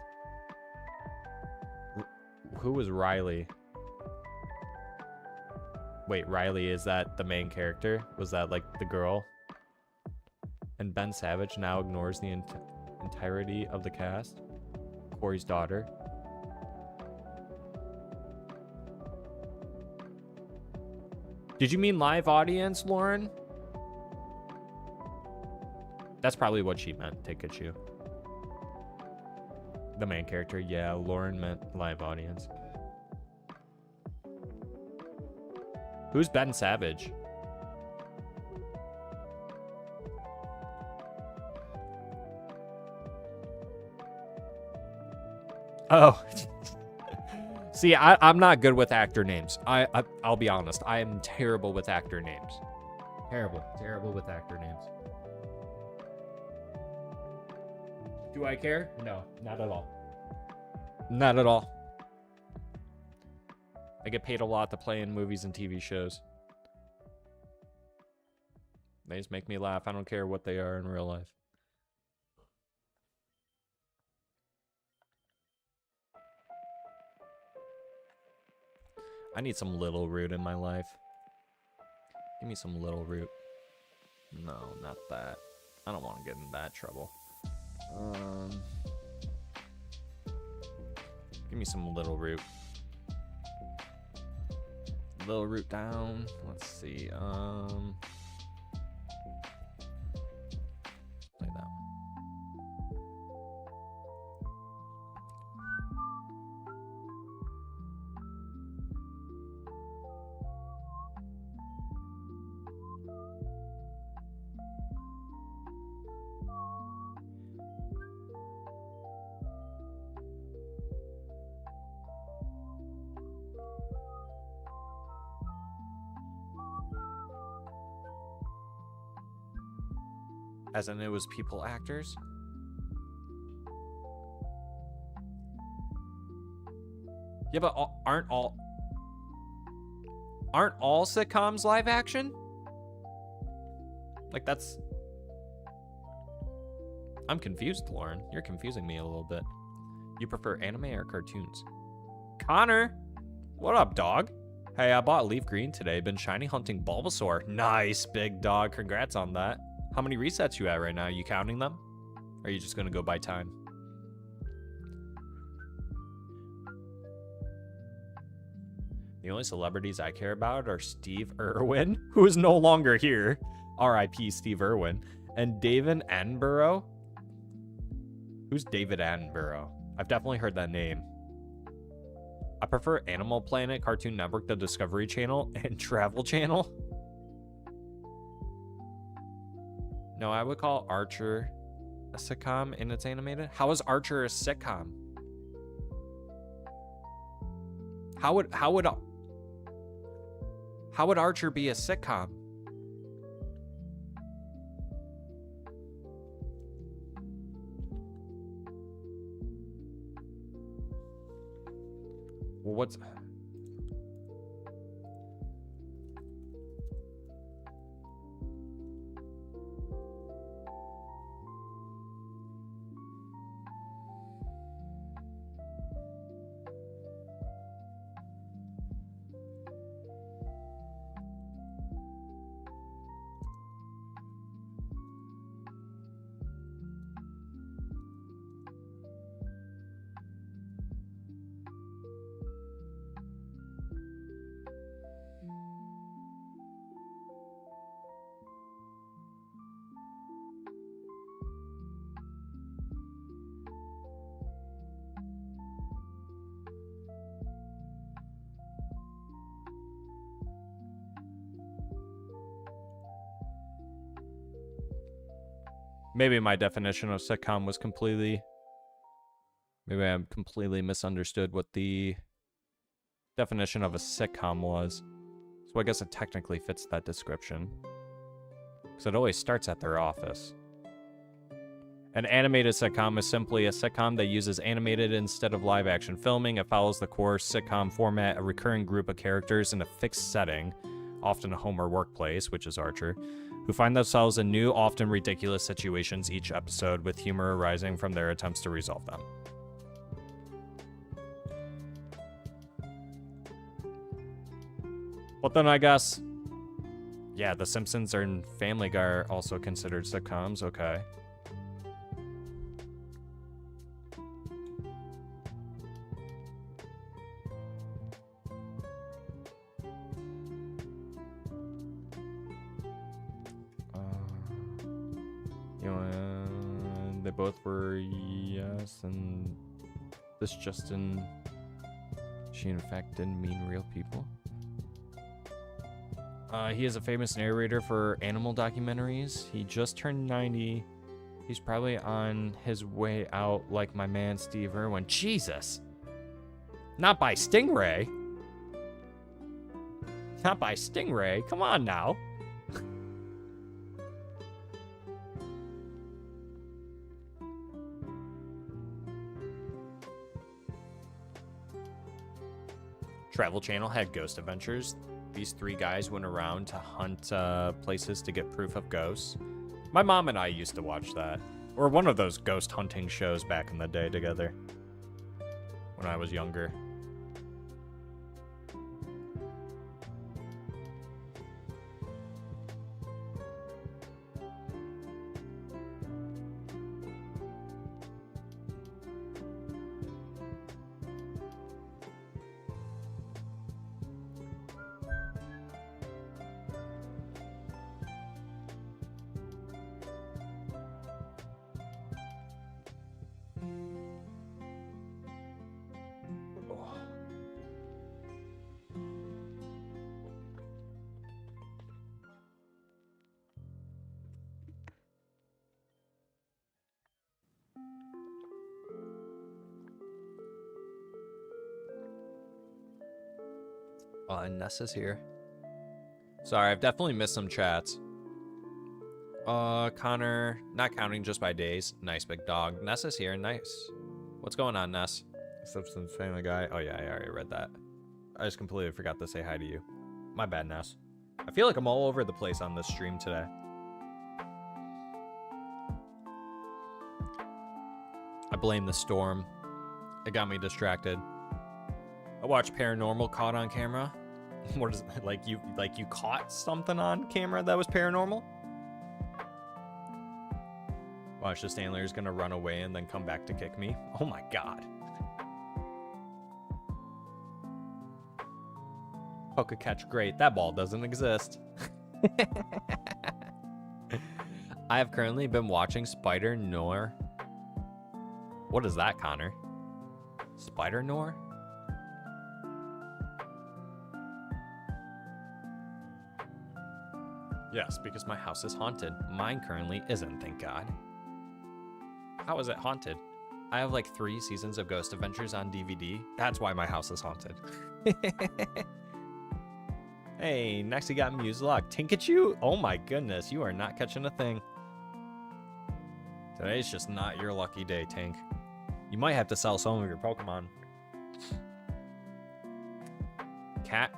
Who was Riley? Wait, Riley, is that the main character? Was that like the girl? And Ben Savage now ignores the entirety of the cast? Corey's daughter. Did you mean live audience, Lauren? That's probably what she meant, Pikachu. The main character, yeah, Lauren meant live audience. Who's Ben Savage? Oh. See, I'm not good with actor names. I'll be honest. I am terrible with actor names. Terrible with actor names. Do I care? No, not at all. Not at all. I get paid a lot to play in movies and TV shows. They just make me laugh. I don't care what they are in real life. I need some Little Root in my life. Give me some Little Root. No, not that. I don't want to get in that trouble. Give me some Little Root. Little Root down. Let's see. Play that one. As in it was people actors? Yeah, but aren't all sitcoms live action? Like that's... I'm confused, Lauren. You're confusing me a little bit. You prefer anime or cartoons? Connor! What up, dog? Hey, I bought LiveGreen today. Been shiny hunting Bulbasaur. Nice, big dog. Congrats on that. How many resets you at right now? You counting them? Or are you just gonna go by time? The only celebrities I care about are Steve Irwin, who is no longer here. R.I.P. Steve Irwin. And David Attenborough. Who's David Attenborough? I've definitely heard that name. I prefer Animal Planet, Cartoon Network, the Discovery Channel, and Travel Channel. No, I would call Archer a sitcom and it's animated. How is Archer a sitcom? How would Archer be a sitcom? Well, what's... Maybe my definition of sitcom was completely... Maybe I completely misunderstood what the definition of a sitcom was. So I guess it technically fits that description. Because it always starts at their office. An animated sitcom is simply a sitcom that uses animated instead of live-action filming. It follows the core sitcom format, a recurring group of characters in a fixed setting, often a home or workplace, which is Archer, who find themselves in new, often ridiculous situations each episode, with humor arising from their attempts to resolve them. But then I guess... Yeah, The Simpsons and Family Guy are also considered sitcoms, okay. They both were yes, and this Justin, she in fact didn't mean real people. He is a famous narrator for animal documentaries. He just turned 90. He's probably on his way out like my man Steve Irwin. Jesus! Not by Stingray! Not by Stingray, come on now. Travel Channel had Ghost Adventures. These three guys went around to hunt places to get proof of ghosts. My mom and I used to watch that. Or one of those ghost hunting shows back in the day together. When I was younger. And Nessa's here. Sorry, I've definitely missed some chats. Connor, not counting just by days. Nice big dog. Nessa's here. Nice. What's going on, Ness? Substance Family Guy. Oh, yeah, I already read that. I just completely forgot to say hi to you. My bad, Ness. I feel like I'm all over the place on this stream today. I blame the storm. It got me distracted. I watched Paranormal Caught on Camera. What is it? Like you caught something on camera that was paranormal? Watch, the Stanley's gonna run away and then come back to kick me. Oh my god. Poke catch, great. That ball doesn't exist. I have currently been watching Spider Noir. What is that, Connor? Spider Noir? Yes, because my house is haunted. Mine currently isn't, thank God. How is it haunted? I have like 3 seasons of Ghost Adventures on DVD. That's why my house is haunted. Hey, next you got Muselock. Tinkachu? Oh my goodness, you are not catching a thing. Today's just not your lucky day, Tink. You might have to sell some of your Pokemon. Cat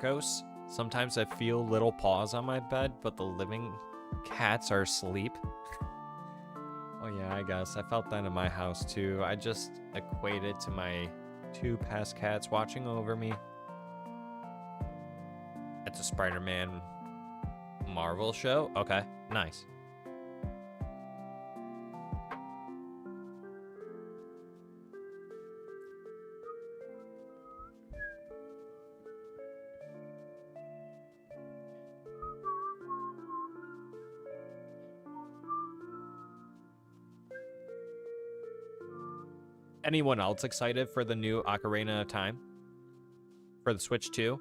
ghosts? Sometimes I feel little paws on my bed, but the living cats are asleep. Oh yeah, I guess. I felt that in my house too. I just equated to my 2 past cats watching over me. It's a Spider-Man Marvel show? Okay, nice. Anyone else excited for the new Ocarina of Time? For the Switch 2?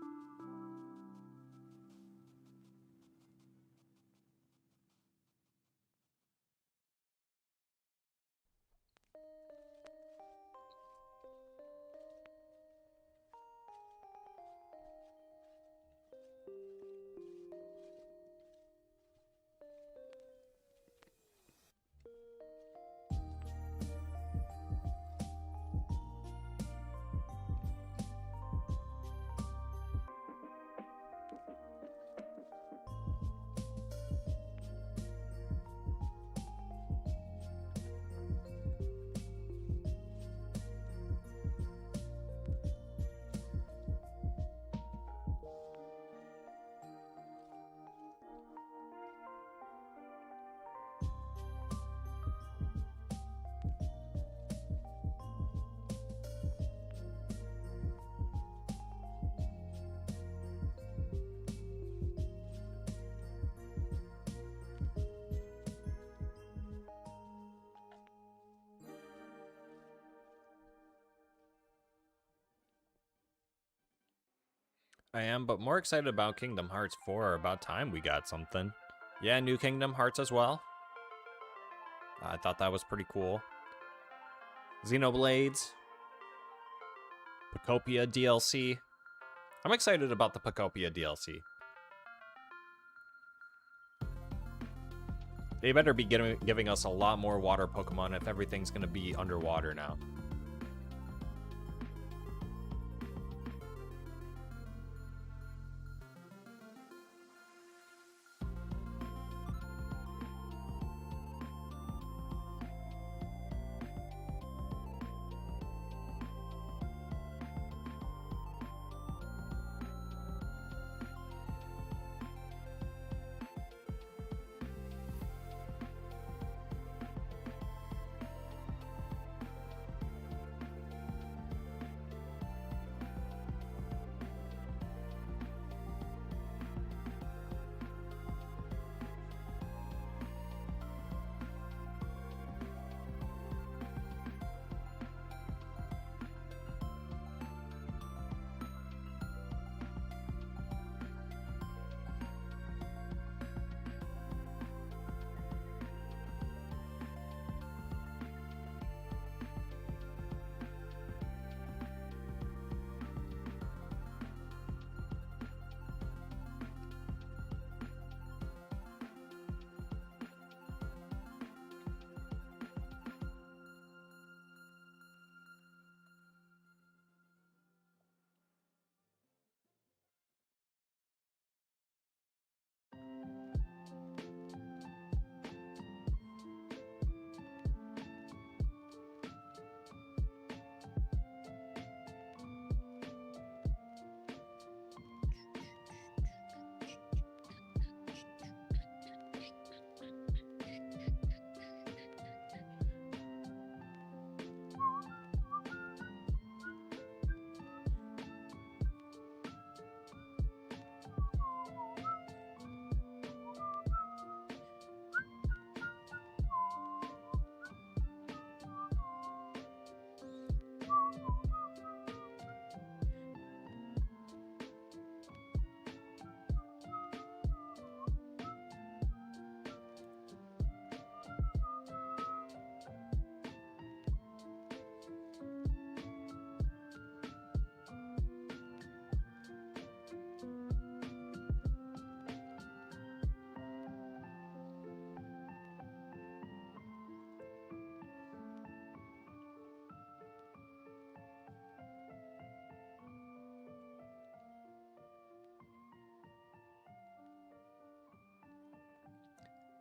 I am, but more excited about Kingdom Hearts 4. About time we got something. Yeah, new Kingdom Hearts as well. I thought that was pretty cool. Xenoblades. Pocopia DLC. I'm excited about the Pocopia DLC. They better be giving us a lot more water Pokemon if everything's going to be underwater now.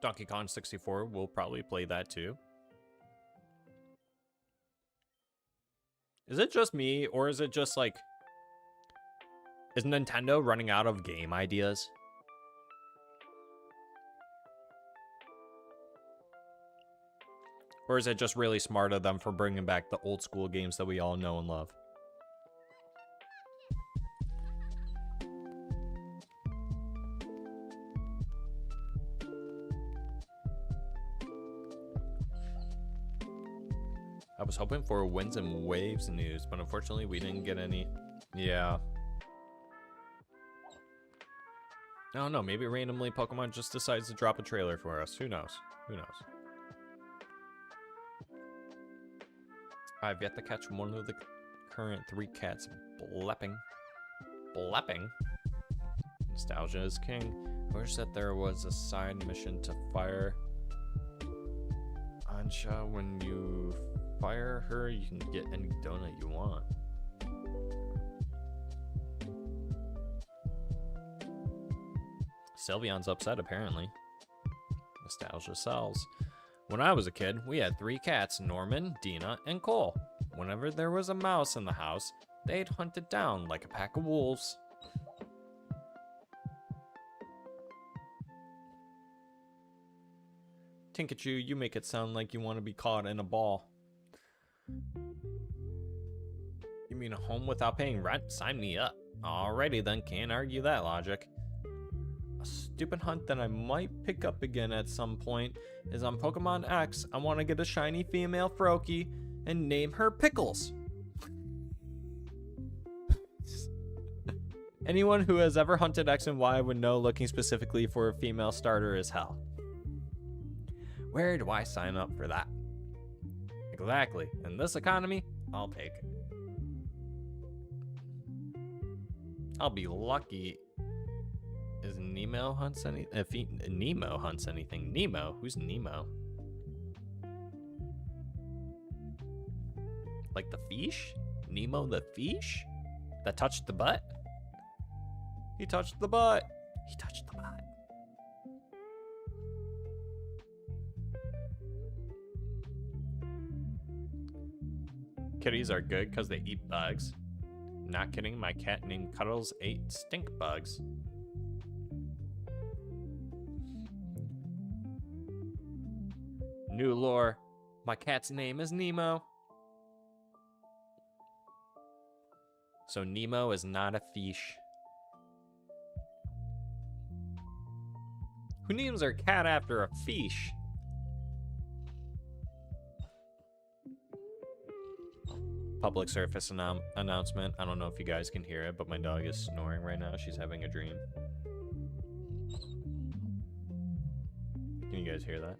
Donkey Kong 64, we'll probably play that too. Is it just me, or is it just like... Is Nintendo running out of game ideas? Or is it just really smart of them for bringing back the old school games that we all know and love? I was hoping for Winds and Waves news, but unfortunately we didn't get any. Yeah. I don't know, maybe randomly Pokemon just decides to drop a trailer for us. Who knows? Who knows? I've yet to catch one of the current 3 cats blepping. Blepping? Nostalgia is king. I wish that there was a side mission to fire Ansha. When you fire her, you can get any donut you want. Sylveon's upset, apparently. Nostalgia sells. When I was a kid, we had 3 cats, Norman, Dina, and Cole. Whenever there was a mouse in the house, they'd hunt it down like a pack of wolves. Tinkachu, you make it sound like you want to be caught in a ball. You mean a home without paying rent? Sign me up. Alrighty then, can't argue that logic. A stupid hunt that I might pick up again at some point is on Pokemon X. I want to get a shiny female Froakie and name her Pickles. Anyone who has ever hunted X and Y would know looking specifically for a female starter is hell. Where do I sign up for that? Exactly. In this economy, I'll take it. I'll be lucky. Is Nemo hunts anything? If Nemo hunts anything. Nemo? Who's Nemo? Like the fish? Nemo the fish? That touched the butt? He touched the butt. He touched the butt. Kitties are good because they eat bugs. Not kidding, my cat named Cuddles ate stink bugs. New lore. My cat's name is Nemo. So Nemo is not a fish. Who names their cat after a fish? Public service announcement. I don't know if you guys can hear it, but my dog is snoring right now. She's having a dream. Can you guys hear that?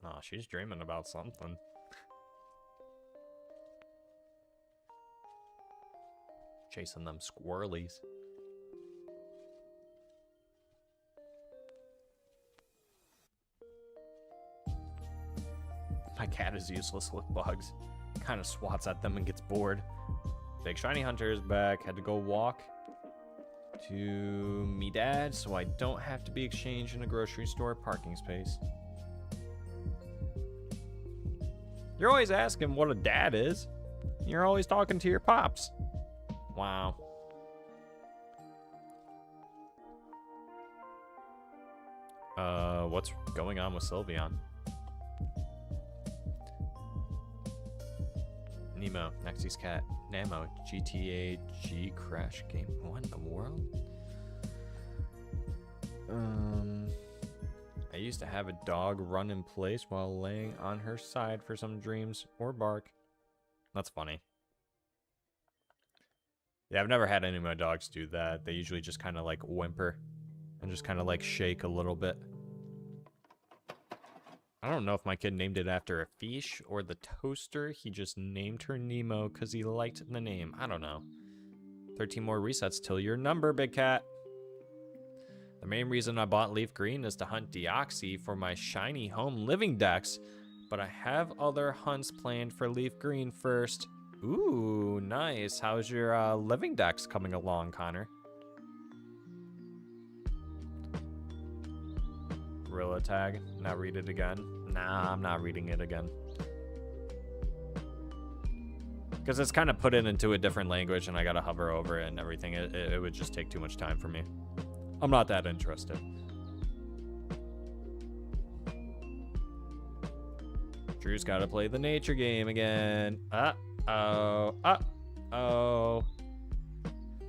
Oh, she's dreaming about something. Chasing them squirrelies. My cat is useless with bugs. Kind of swats at them and gets bored. Big Shiny Hunter is back. Had to go walk to me dad so I don't have to be exchanged in a grocery store parking space. You're always asking what a dad is. You're always talking to your pops. Wow. What's going on with Sylveon? Nemo, Nexy's cat, Namo, GTA G Crash game. What in the world? I used to have a dog run in place while laying on her side for some dreams or bark. That's funny. Yeah, I've never had any of my dogs do that. They usually just kind of like whimper and just kind of like shake a little bit. I don't know if my kid named it after a fish or the toaster. He just named her Nemo because he liked the name. I don't know. 13 more resets till your number, big cat. The main reason I bought LIVESTREAM is to hunt Deoxys for my shiny home living dex, but I have other hunts planned for LIVESTREAM first. Ooh, nice. How's your living dex coming along, Connor? Gorilla tag. Not read it again. Nah, I'm not reading it again. Because it's kind of put it into a different language and I gotta hover over it and everything. It would just take too much time for me. I'm not that interested. Drew's gotta play the nature game again. Uh-oh.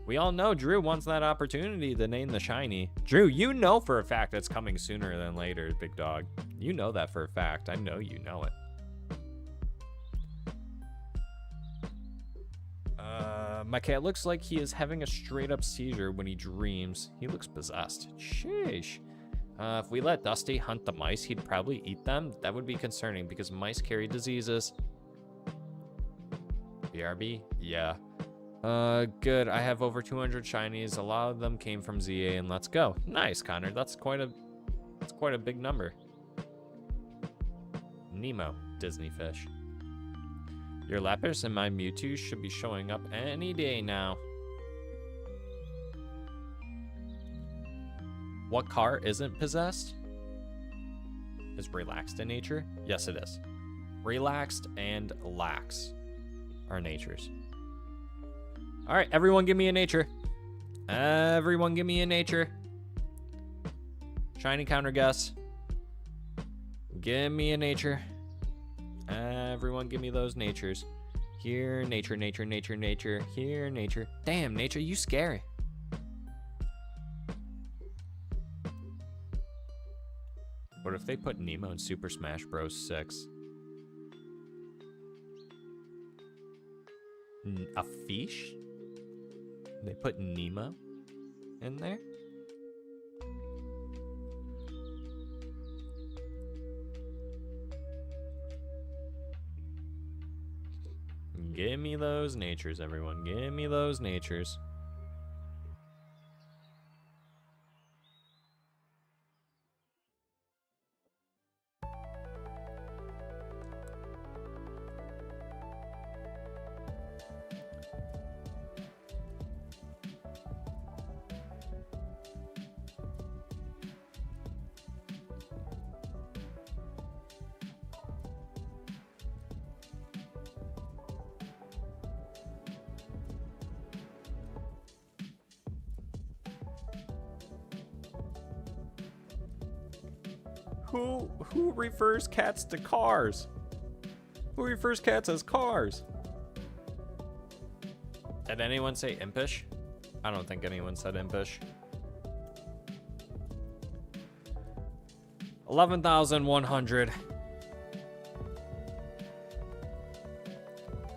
We all know Drew wants that opportunity to name the shiny. Drew, you know for a fact it's coming sooner than later, big dog. You know that for a fact. I know you know it. My cat looks like he is having a straight up seizure when he dreams. He looks possessed. Sheesh. If we let Dusty hunt the mice, he'd probably eat them. That would be concerning because mice carry diseases. BRB? Yeah. Good. I have over 200 shinies. A lot of them came from ZA, and let's go. Nice, Connor. That's quite a big number. Nemo, Disney fish. Your Lapras and my Mewtwo should be showing up any day now. What car isn't possessed? Is relaxed in nature? Yes, it is. Relaxed and lax are natures. All right, everyone give me a nature. Everyone give me a nature. Shiny counter guess. Give me a nature. Everyone give me those natures. Here, nature, nature, nature, nature. Here, nature. Damn, nature, you scary. What if they put Nemo in Super Smash Bros. 6? A fish? They put Nemo in there? Give me those natures, everyone. Give me those natures. Who refers cats to cars? Who refers cats as cars? Did anyone say impish? I don't think anyone said impish. 11,100.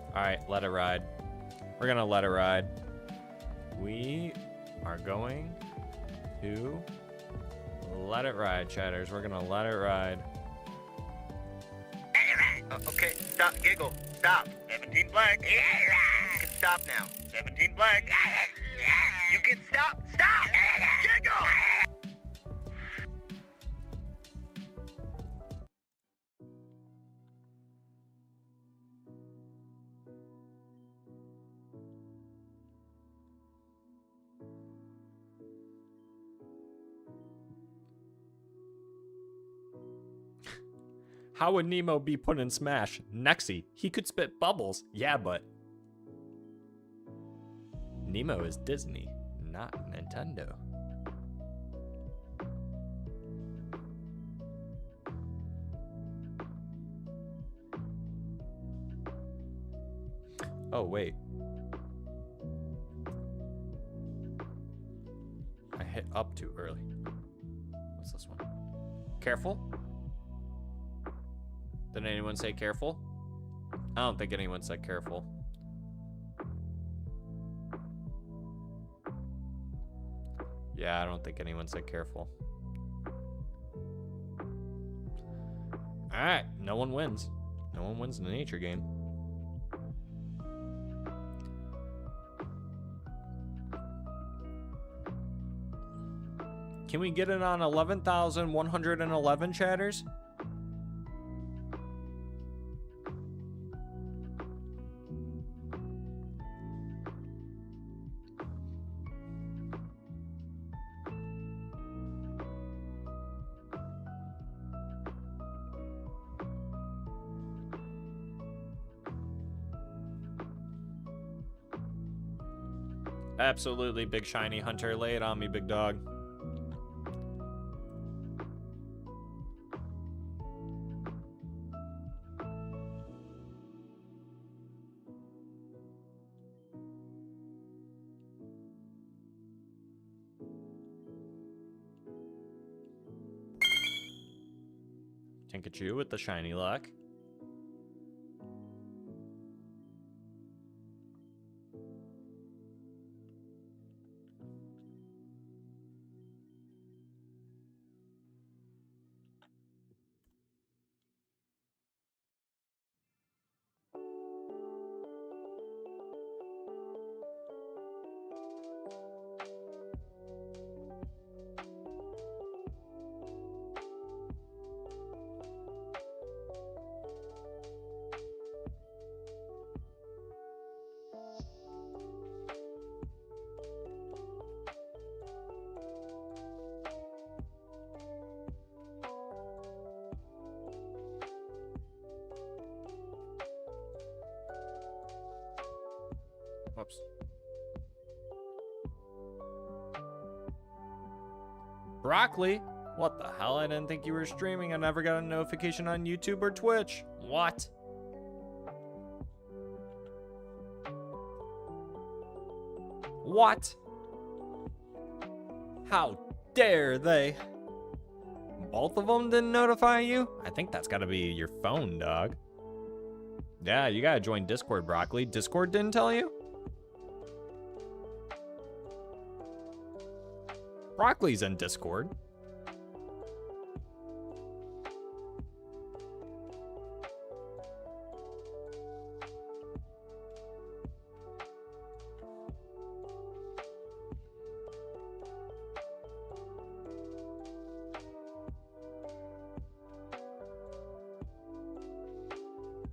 Alright, let it ride. We're gonna let it ride. We are going to let it ride, chatters. We're gonna let it ride. Okay, stop, giggle, stop. 17 black. You can stop now. 17 black. You can stop, giggle. How would Nemo be put in Smash? Nexy. He could spit bubbles. Yeah, but Nemo is Disney, not Nintendo. Oh, wait. I hit up too early. What's this one? Careful? Did anyone say careful? I don't think anyone said careful. Yeah, I don't think anyone said careful. Alright, no one wins. No one wins in the nature game. Can we get it on 11,111 chatters? Absolutely, big shiny hunter. Lay it on me, big dog. Tinkachu with the shiny luck. Whoops. Broccoli? What the hell? I didn't think you were streaming. I never got a notification on YouTube or Twitch. What? What? How dare they? Both of them didn't notify you? I think that's gotta be your phone, dog. Yeah, you gotta join Discord, Broccoli. Discord didn't tell you? Broccoli's in Discord.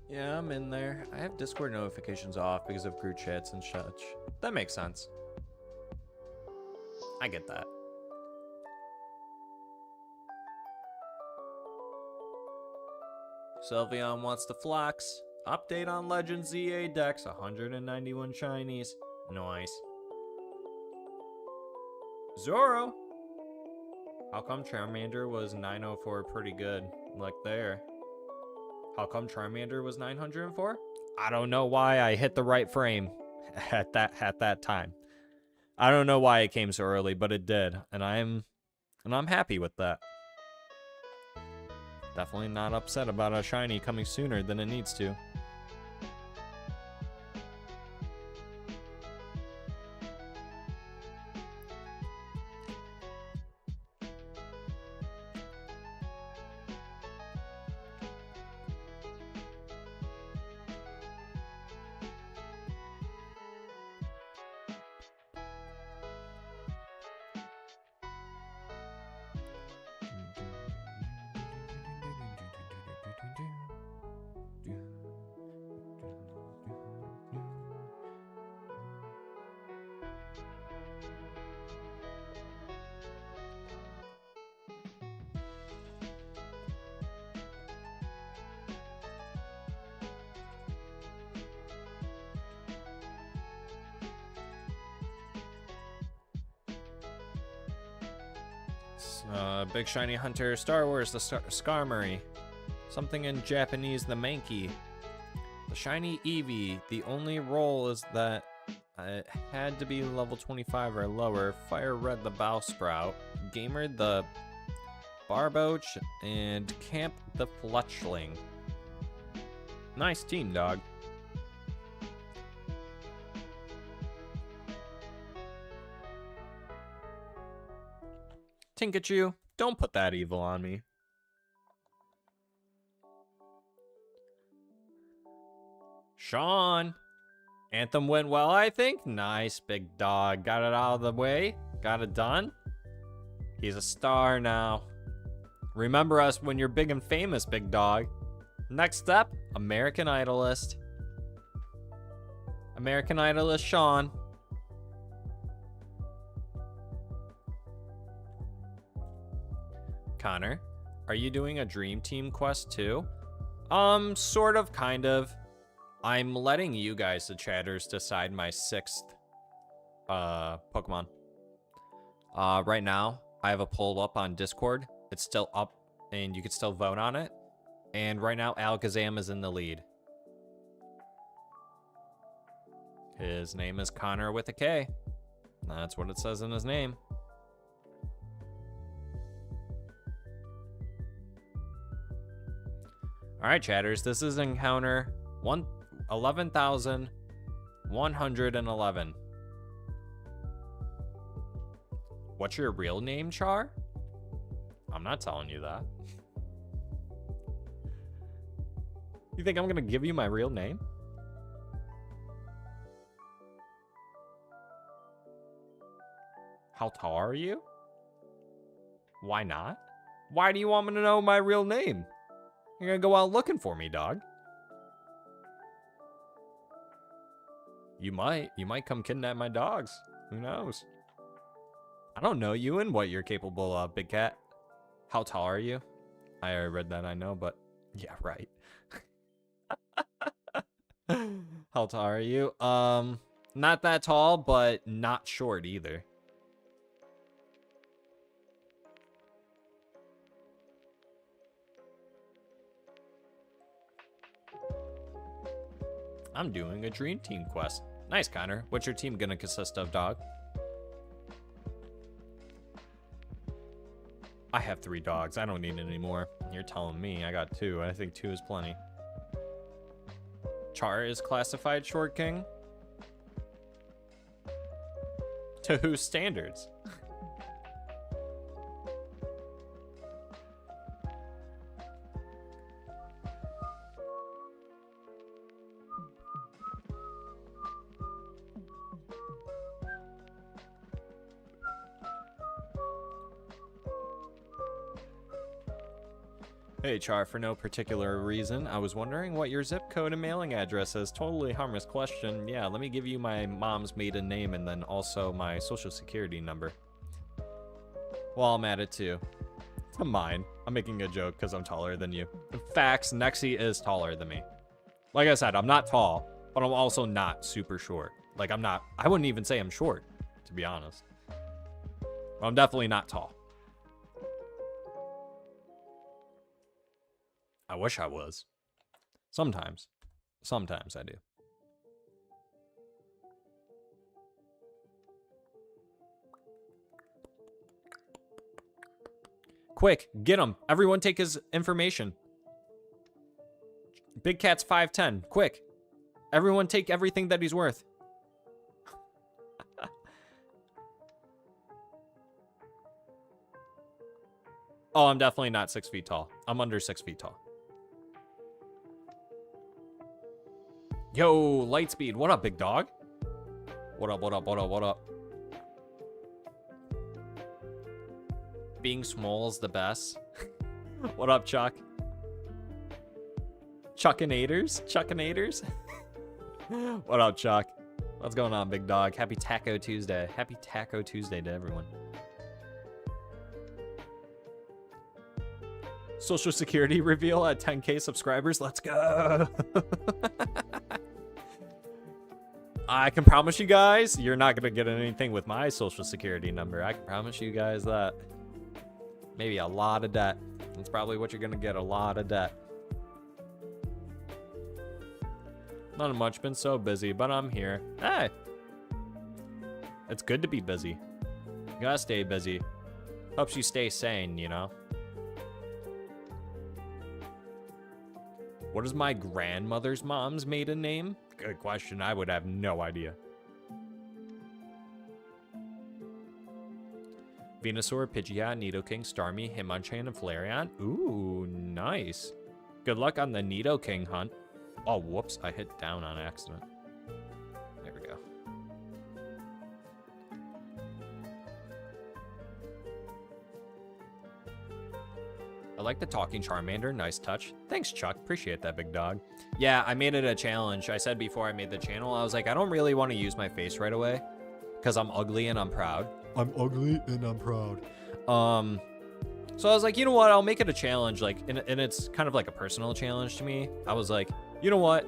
Yeah, I'm in there. I have Discord notifications off because of group chats and such. That makes sense. I get that. Sylveon wants to flex. Update on Legend ZA Dex, 191 shinies. Nice. Zoro! How come Charmander was 904 pretty good? Like there. How come Charmander was 904? I don't know why I hit the right frame at that time. I don't know why it came so early, but it did, and I'm happy with that. Definitely not upset about a shiny coming sooner than it needs to. Big Shiny Hunter, Star Wars, the Skarmory. Something in Japanese, the Mankey. The Shiny Eevee, the only role is that it had to be level 25 or lower. FireRed, the Bowsprout. Gamer, the Barboach. And Camp, the Fletchling. Nice team, dog. Tinkachu, don't put that evil on me. Sean. Anthem went well, I think. Nice, big dog. Got it out of the way. Got it done. He's a star now. Remember us when you're big and famous, big dog. Next up, American Idolist. American Idolist Sean. Connor, are you doing a Dream Team quest too? Sort of, kind of. I'm letting you guys, the chatters, decide my 6th Pokemon. Right now, I have a poll up on Discord. It's still up, and you can still vote on it. And right now, Alakazam is in the lead. His name is Connor with a K. That's what it says in his name. All right, chatters, this is encounter 11,111. What's your real name, Char? I'm not telling you that. You think I'm gonna give you my real name? How tall are you? Why not? Why do you want me to know my real name? You're gonna go out looking for me, dog. You might come kidnap my dogs. Who knows? I don't know you and what you're capable of, Big Cat. How tall are you? I already read that, I know, but yeah, right. How tall are you? Not that tall, but not short either. I'm doing a Dream Team quest. Nice, Connor. What's your team gonna consist of, dog? I have 3 dogs. I don't need any more. You're telling me I got 2. I think 2 is plenty. Char is classified short king? To whose standards? Hey Char, for no particular reason, I was wondering what your zip code and mailing address is. Totally harmless question. Yeah, let me give you my mom's maiden name and then also my social security number. Well, I'm at it too. Come mine. I'm making a joke because I'm taller than you. Facts, Nexie is taller than me. Like I said, I'm not tall, but I'm also not super short. Like I wouldn't even say I'm short, to be honest. I'm definitely not tall. I wish I was. Sometimes. Sometimes I do. Quick, get him. Everyone take his information. Big Cat's 5'10". Quick. Everyone take everything that he's worth. Oh, I'm definitely not 6 feet tall. I'm under 6 feet tall. Yo, Lightspeed. What up, big dog? What up, what up, what up, what up? Being small is the best. What up, Chuck? Chuckinators? Chuckinators? What up, Chuck? What's going on, big dog? Happy Taco Tuesday. Happy Taco Tuesday to everyone. Social security reveal at 10K subscribers. Let's go. I can promise you guys, you're not going to get anything with my social security number. I can promise you guys that. Maybe a lot of debt. That's probably what you're going to get, a lot of debt. Not much, been so busy, but I'm here. Hey. It's good to be busy. You gotta stay busy. Helps you stay sane, you know? What is my grandmother's mom's maiden name? Good question. I would have no idea. Venusaur, Pidgeot, Nidoking, Starmie, Hitmonchan, and Flareon. Ooh, nice. Good luck on the Nidoking hunt. Oh, whoops. I hit down on accident. There we go. I like the talking Charmander. Nice touch. Thanks, Chuck. Appreciate that, big dog. Yeah, I made it a challenge. I said before I made the channel, I was like, I don't really want to use my face right away because I'm ugly and I'm proud. I'm ugly and I'm proud. So I was like, you know what? I'll make it a challenge. Like, and it's kind of like a personal challenge to me. I was like, you know what?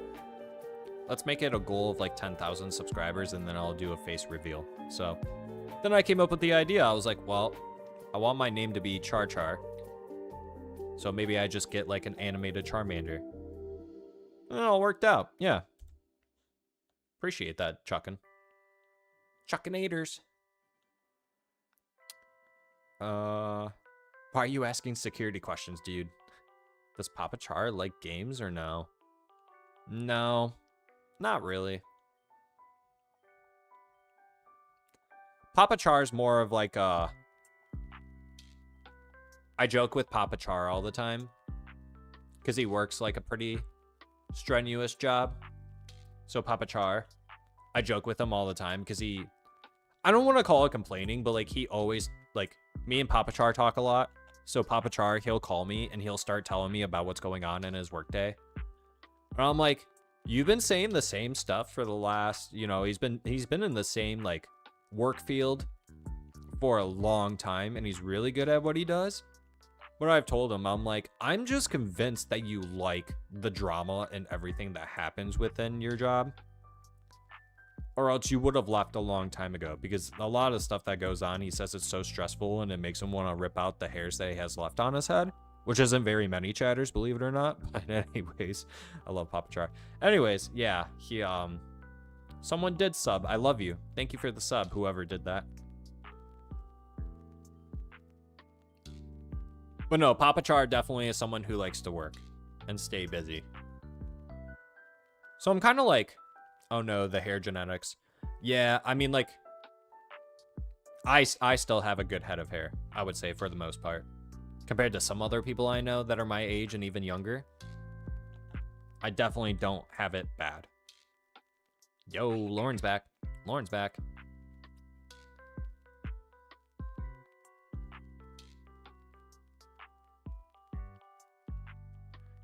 Let's make it a goal of like 10,000 subscribers and then I'll do a face reveal. So then I came up with the idea. I was like, well, I want my name to be Char Char. So maybe I just get like an animated Charmander. And it all worked out. Yeah. Appreciate that, Chuckin'. Chuckinators. Why are you asking security questions, dude? Does Papa Char like games or no? No, not really. Papa Char's more of like a... I joke with Papa Char all the time because he works like a pretty strenuous job. So Papa Char, I joke with him all the time because he... I don't want to call it complaining, but like he always... Like, me and Papa Char talk a lot. So Papa Char, he'll call me and he'll start telling me about what's going on in his workday. And I'm like, you've been saying the same stuff for the last, you know, he's been in the same like work field for a long time and he's really good at what he does. But I've told him, I'm like, I'm just convinced that you like the drama and everything that happens within your job. Or else you would have left a long time ago, because a lot of stuff that goes on, he says it's so stressful and it makes him want to rip out the hairs that he has left on his head, which isn't very many chatters, believe it or not. But anyways, I love Papa Char. Anyways, yeah, he someone did sub. I love you. Thank you for the sub, whoever did that. But no, Papa Char definitely is someone who likes to work and stay busy. So I'm kind of like, oh no, the hair genetics. Yeah, I mean, like, I still have a good head of hair, I would say, for the most part. Compared to some other people I know that are my age and even younger, I definitely don't have it bad. Yo, Lauren's back. Lauren's back.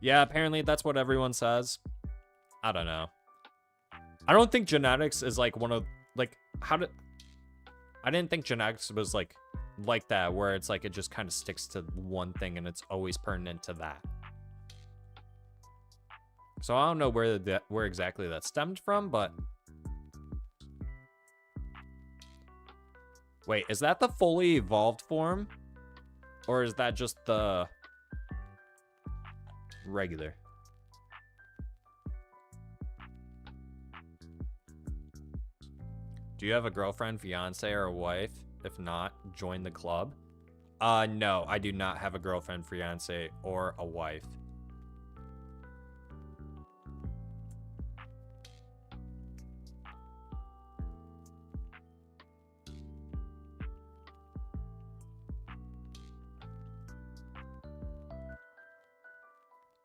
Yeah, apparently that's what everyone says. I don't know. I don't think genetics is like one of, like, I didn't think genetics was like that, where it's like it just kind of sticks to one thing and it's always pertinent to that. So I don't know where exactly that stemmed from, but wait, is that the fully evolved form? Or is that just the regular? Do you have a girlfriend, fiance, or a wife? If not, join the club. No, I do not have a girlfriend, fiance, or a wife.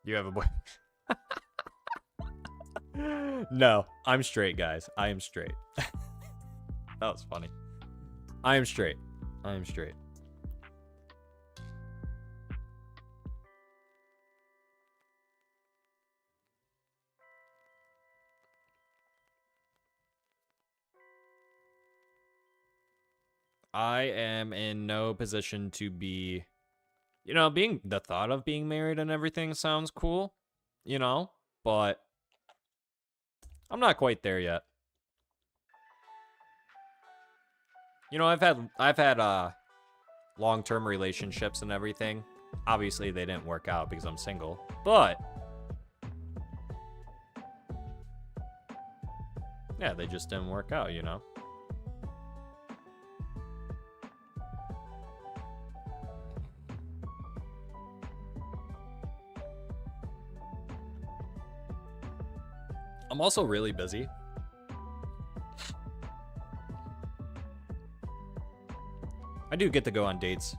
You have a boy? No, I'm straight, guys. I am straight. That was funny. I am straight. I am straight. I am in no position to be, you know, the thought of being married and everything sounds cool, you know, but I'm not quite there yet. You know, I've had long-term relationships and everything. Obviously, they didn't work out because I'm single, but yeah, they just didn't work out, you know. I'm also really busy. I do get to go on dates.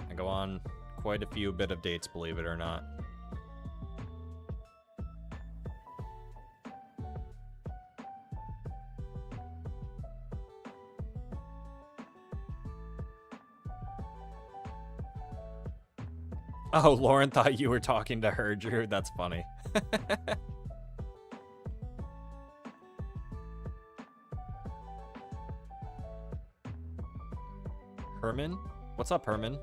I go on quite a few bit of dates, believe it or not. Oh, Lauren thought you were talking to her, Drew. That's funny. Herman? What's up, Herman?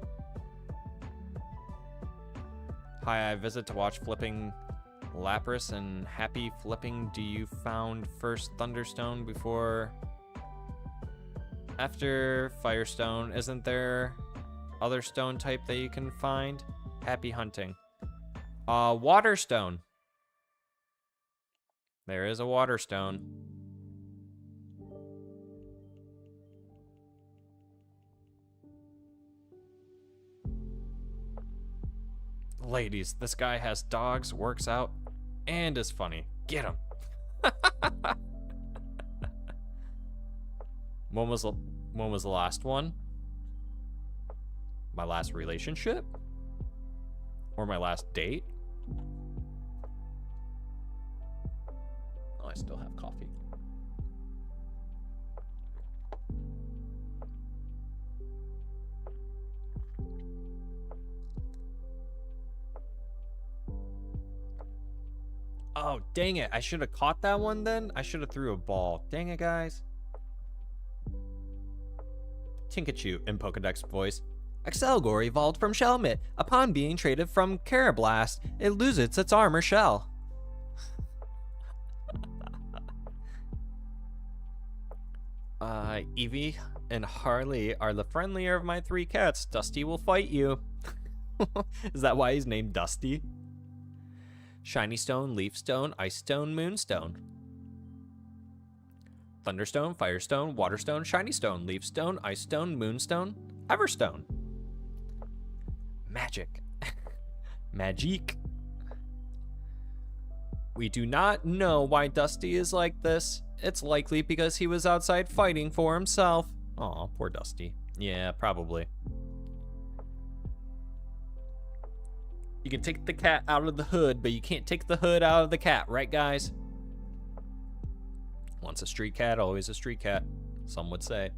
Hi, I visit to watch flipping Lapras and happy flipping. Do you found first Thunderstone before after Firestone? Isn't there other stone type that you can find? Happy hunting. Waterstone. There is a Waterstone. Ladies, this guy has dogs, works out, and is funny. Get him. When was the last one? My last relationship? Or my last date? Oh, I still have coffee. Oh, dang it. I should have caught that one then. I should have threw a ball. Dang it, guys. Tinkachu in Pokedex voice. Excelgor evolved from Shelmet. Upon being traded from Carablast, it loses its armor shell. Eevee and Harley are the friendlier of my three cats. Dusty will fight you. Is that why he's named Dusty? Shiny Stone, Leaf Stone, Ice Stone, Moonstone. Thunderstone, Firestone, Waterstone, Shiny Stone, Leaf Stone, Ice Stone, Moonstone, Everstone. Magic. Magic. We do not know why Dusty is like this. It's likely because he was outside fighting for himself. Aw, poor Dusty. Yeah, probably. You can take the cat out of the hood, but you can't take the hood out of the cat, right, guys? Once a street cat, always a street cat, some would say.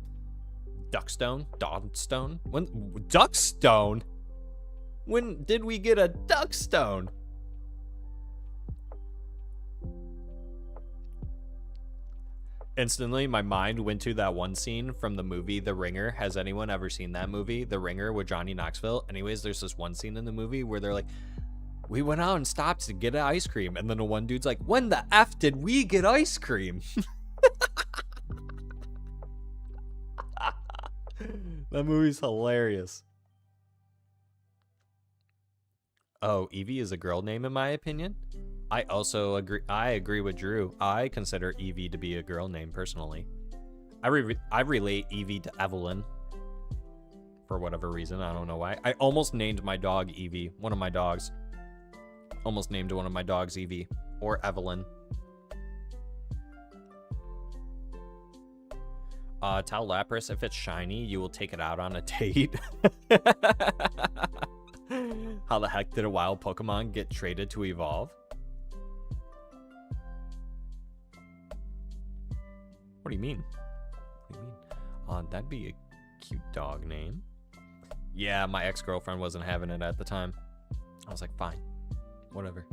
Duckstone? Dogstone? When? Duckstone? When did we get a Duckstone? Instantly, my mind went to that one scene from the movie The Ringer. Has anyone ever seen that movie, The Ringer, with Johnny Knoxville? Anyways, there's this one scene in the movie where they're like, we went out and stopped to get an ice cream. And then the one dude's like, when the F did we get ice cream? That movie's hilarious. Oh, Eevee is a girl name in my opinion. I also agree. I agree with Drew. I consider Eevee to be a girl name personally. I relate Eevee to Evelyn for whatever reason. I don't know why. I almost named my dog Eevee. One of my dogs. Almost named one of my dogs Eevee or Evelyn. Tell Lapras if it's shiny, you will take it out on a date. How the heck did a wild Pokemon get traded to evolve? What do you mean? What do you mean? That'd be a cute dog name. Yeah, my ex-girlfriend wasn't having it at the time. I was like, fine. Whatever.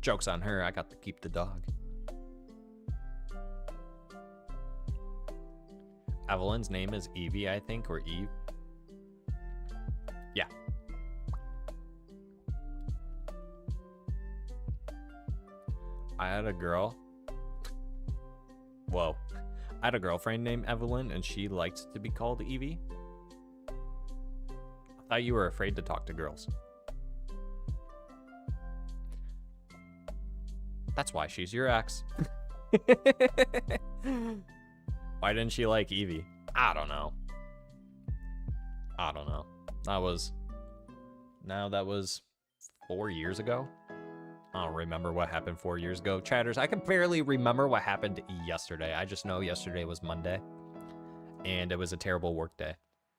Joke's on her, I got to keep the dog. Evelyn's name is Eevee, I think, or Eve. Yeah. I had a girl. Whoa. I had a girlfriend named Evelyn, and she liked to be called Eevee. I thought you were afraid to talk to girls. That's why she's your ex. Why didn't she like Eevee? I don't know. I don't know. That was 4 years ago. I don't remember what happened 4 years ago. Chatters, I can barely remember what happened yesterday. I just know yesterday was Monday. And it was a terrible work day.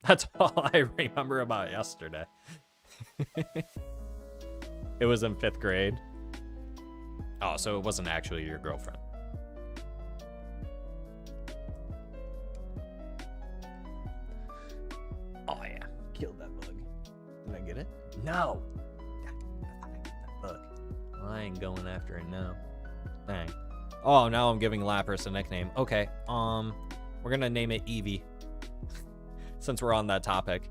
That's all I remember about yesterday. It was in 5th grade. Oh, so it wasn't actually your girlfriend. Oh yeah, killed that bug. Did I get it? No. I got that bug. Well, I ain't going after it now. Dang. Oh, now I'm giving Lapras a nickname. Okay. We're gonna name it Eevee. Since we're on that topic.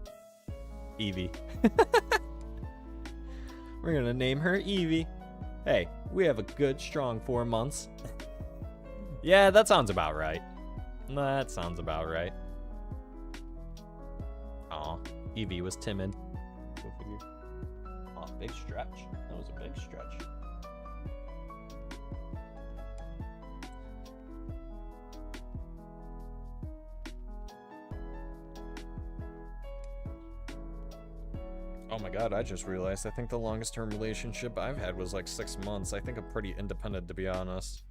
Eevee. We're gonna name her Eevee. Hey, we have a good, strong 4 months. Yeah, that sounds about right. That sounds about right. Aw, Eevee was timid. Go figure. Aw, big stretch. That was a big stretch. Oh my god, I just realized I think the longest term relationship I've had was like 6 months. I think I'm pretty independent, to be honest.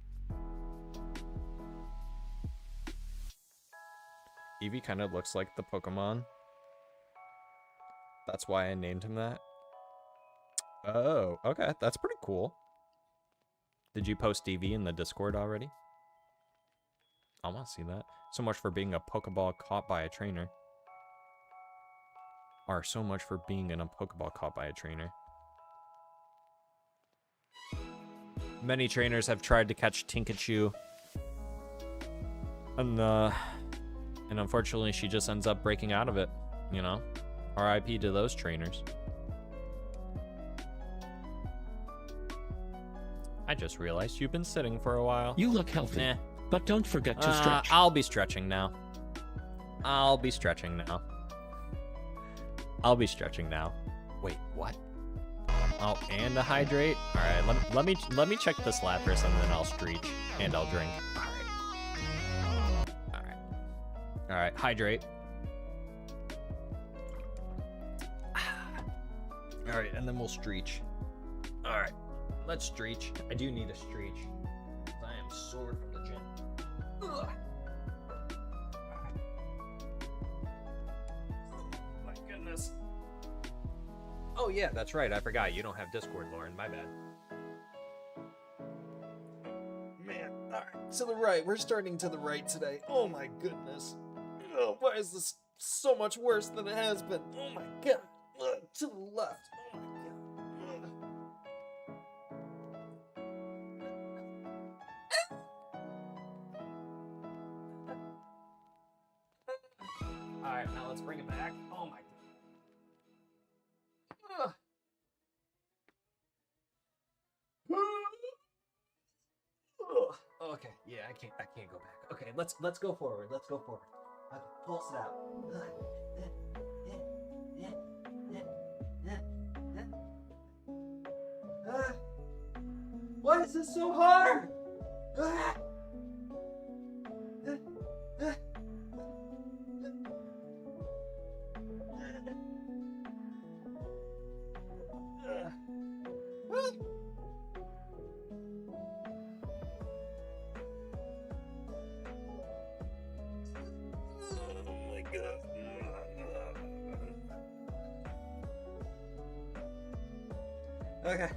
Eevee kind of looks like the Pokemon. That's why I named him that. Oh, okay. That's pretty cool. Did you post Eevee in the Discord already? I want to see that. So much for being a Pokeball caught by a trainer. Or so much for being in a Pokeball caught by a trainer. Many trainers have tried to catch Tinkachu. And unfortunately, she just ends up breaking out of it, you know? RIP to those trainers. I just realized you've been sitting for a while. You look healthy, but don't forget to stretch. I'll be stretching now. I'll be stretching now. I'll be stretching now. Wait, what? Oh, and a hydrate. All right, let me check this Lapras and then I'll stretch and I'll drink. All right, hydrate. All right, and then we'll streach. All right, let's streach. I do need a streach. I am sore from the gym. Ugh. Oh my goodness. Oh yeah, that's right. I forgot. You don't have Discord, Lauren. My bad. Man, all right. To the right. We're starting to the right today. Oh my goodness. Oh, why is this so much worse than it has been? Oh my god. To the left. Oh my god. All right, now let's bring it back. Oh my god. Okay, yeah, I can't go back. Okay, let's go forward. Let's go forward. Okay, pulse it out. Why is this so hard? Okay.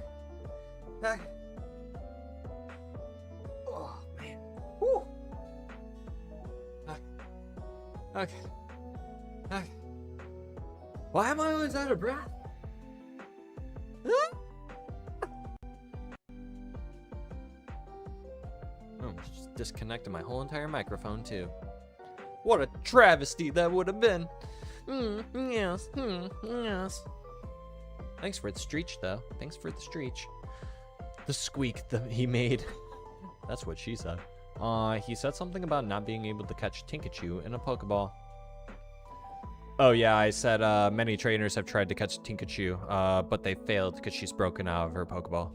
Okay. Oh, man. Whew. Okay. Okay. Okay. Why am I always out of breath? Huh? Oh, just disconnected my whole entire microphone, too. What a travesty that would have been. Yes. Yes. Thanks for the streach, though. Thanks for the streach. The squeak that he made. That's what she said. He said something about not being able to catch Tinkachu in a Pokeball. Oh yeah, I said many trainers have tried to catch Tinkachu, but they failed because she's broken out of her Pokeball.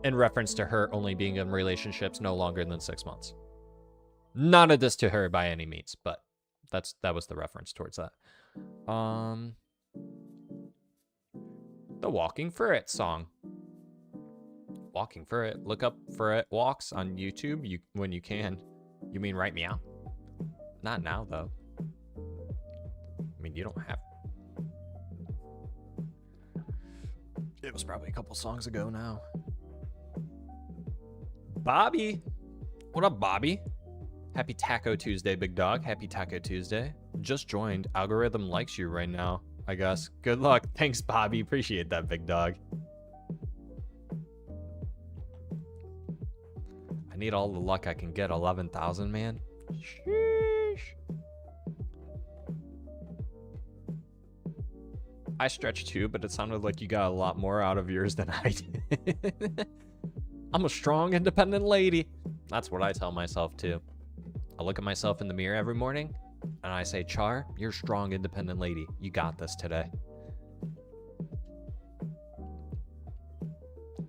In reference to her only being in relationships no longer than 6 months. Not a diss to her by any means, but that was the reference towards that. The Walking for It song. Walking for It. Look up For It Walks on YouTube when you can. You mean right meow? Not now, though. I mean, you don't have... It was probably a couple songs ago now. Bobby! What up, Bobby? Happy Taco Tuesday, big dog. Happy Taco Tuesday. Just joined. Algorithm likes you right now, I guess. Good luck. Thanks, Bobby. Appreciate that, big dog. I need all the luck I can get. 11,000, man. Sheesh. I stretched too, but it sounded like you got a lot more out of yours than I did. I'm a strong, independent lady. That's what I tell myself, too. I look at myself in the mirror every morning, and I say, Char, you're a strong, independent lady. You got this today.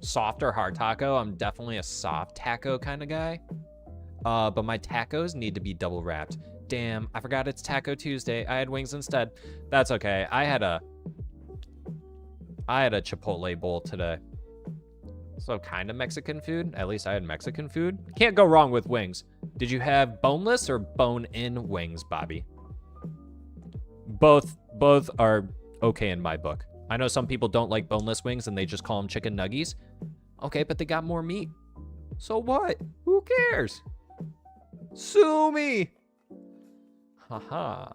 Soft or hard taco? I'm definitely a soft taco kind of guy. But my tacos need to be double wrapped. Damn, I forgot it's Taco Tuesday. I had wings instead. That's okay. I had a Chipotle bowl today. So kind of Mexican food. At least I had Mexican food. Can't go wrong with wings. Did you have boneless or bone-in wings, Bobby? Both are okay in my book. I know some people don't like boneless wings and they just call them chicken nuggies. Okay, but they got more meat. So what? Who cares? Sue me. Haha.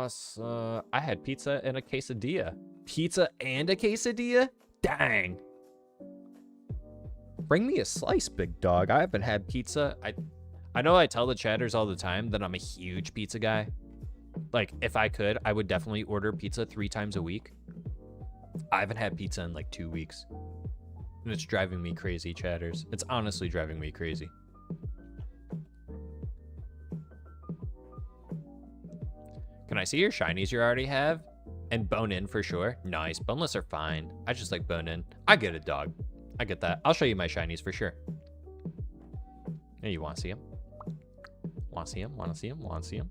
So I had pizza and a quesadilla. Pizza and a quesadilla? Dang. Bring me a slice, big dog. I haven't had pizza. I know I tell the chatters all the time that I'm a huge pizza guy. Like, if I could, I would definitely order pizza 3 times a week. I haven't had pizza in like 2 weeks. And it's driving me crazy, chatters. It's honestly driving me crazy. Can I see your shinies you already have? And bone-in for sure. Nice. Boneless are fine. I just like bone-in. I get it, dog. I get that. I'll show you my shinies for sure. Hey, you want to see them? Want to see them? Want to see them? Want to see them?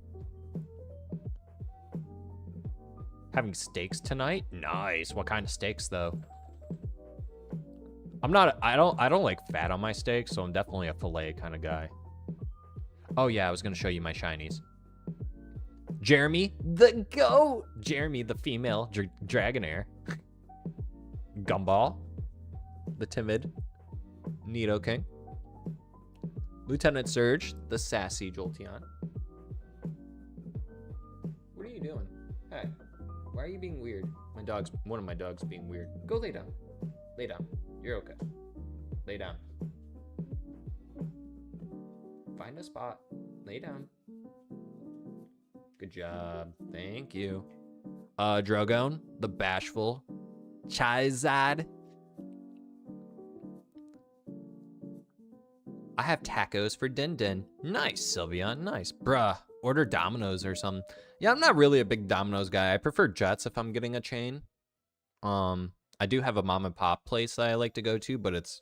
Having steaks tonight? Nice. What kind of steaks though? I don't like fat on my steaks, so I'm definitely a filet kind of guy. Oh yeah, I was gonna show you my shinies. Jeremy the goat. Jeremy the female Dragonair. Gumball, the timid Nidoking. Lieutenant Surge, the sassy Jolteon. What are you doing? Hey, why are you being weird? One of my dogs being weird. Go lay down. Lay down. You're okay. Lay down. Find a spot. Lay down. Good job. Thank you. Drogon, the bashful Charizard. I have tacos for Din Din. Nice, Sylveon. Nice. Bruh. Order Domino's or something. Yeah, I'm not really a big Domino's guy. I prefer Jets if I'm getting a chain. I do have a mom and pop place that I like to go to, but it's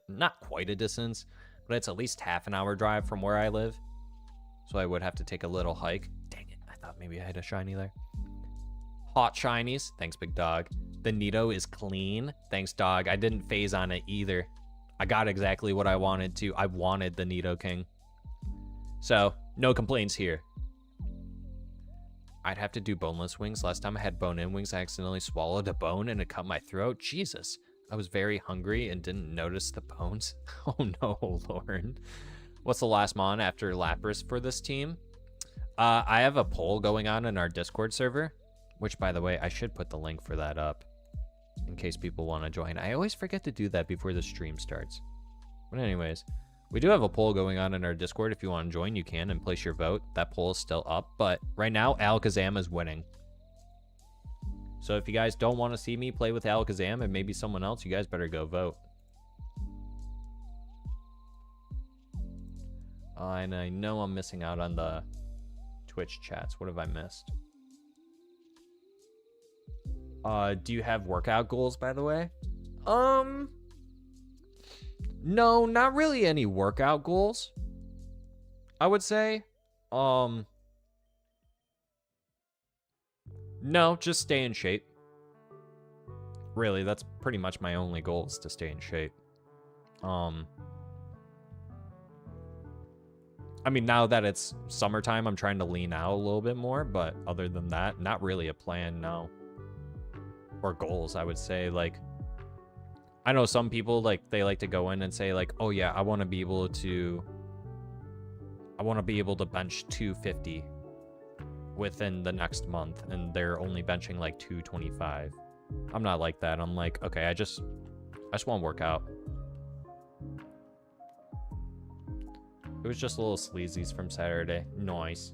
not quite a distance, but it's at least half an hour drive from where I live. So I would have to take a little hike. Dang it. I thought maybe I had a shiny there. Hot shinies. Thanks, big dog. The Nido is clean. Thanks, dog. I didn't phase on it either. I got exactly what I wanted to. I wanted the Nidoking. So, no complaints here. I'd have to do boneless wings. Last time I had bone-in wings, I accidentally swallowed a bone and it cut my throat. Jesus. I was very hungry and didn't notice the bones. Oh no, Lauren. What's the last mon after Lapras for this team? I have a poll going on in our Discord server, which, by the way, I should put the link for that up in case people want to join. I always forget to do that before the stream starts. But anyways, we do have a poll going on in our Discord. If you want to join, you can and place your vote. That poll is still up, but right now, Alakazam is winning. So if you guys don't want to see me play with Alakazam and maybe someone else, you guys better go vote. And I know I'm missing out on the Twitch chats. What have I missed? Do you have workout goals, by the way? No, not really any workout goals, I would say. No, just stay in shape. Really, that's pretty much my only goal, is to stay in shape. I mean, now that it's summertime, I'm trying to lean out a little bit more, but other than that, not really a plan, no. Or goals, I would say. Like, I know some people, like, they like to go in and say, like, oh yeah, I want to be able to bench 250 within the next month, and they're only benching like 225. I'm not like that. I'm like, okay, I just want to work out. It was just little sleazies from Saturday. Nice.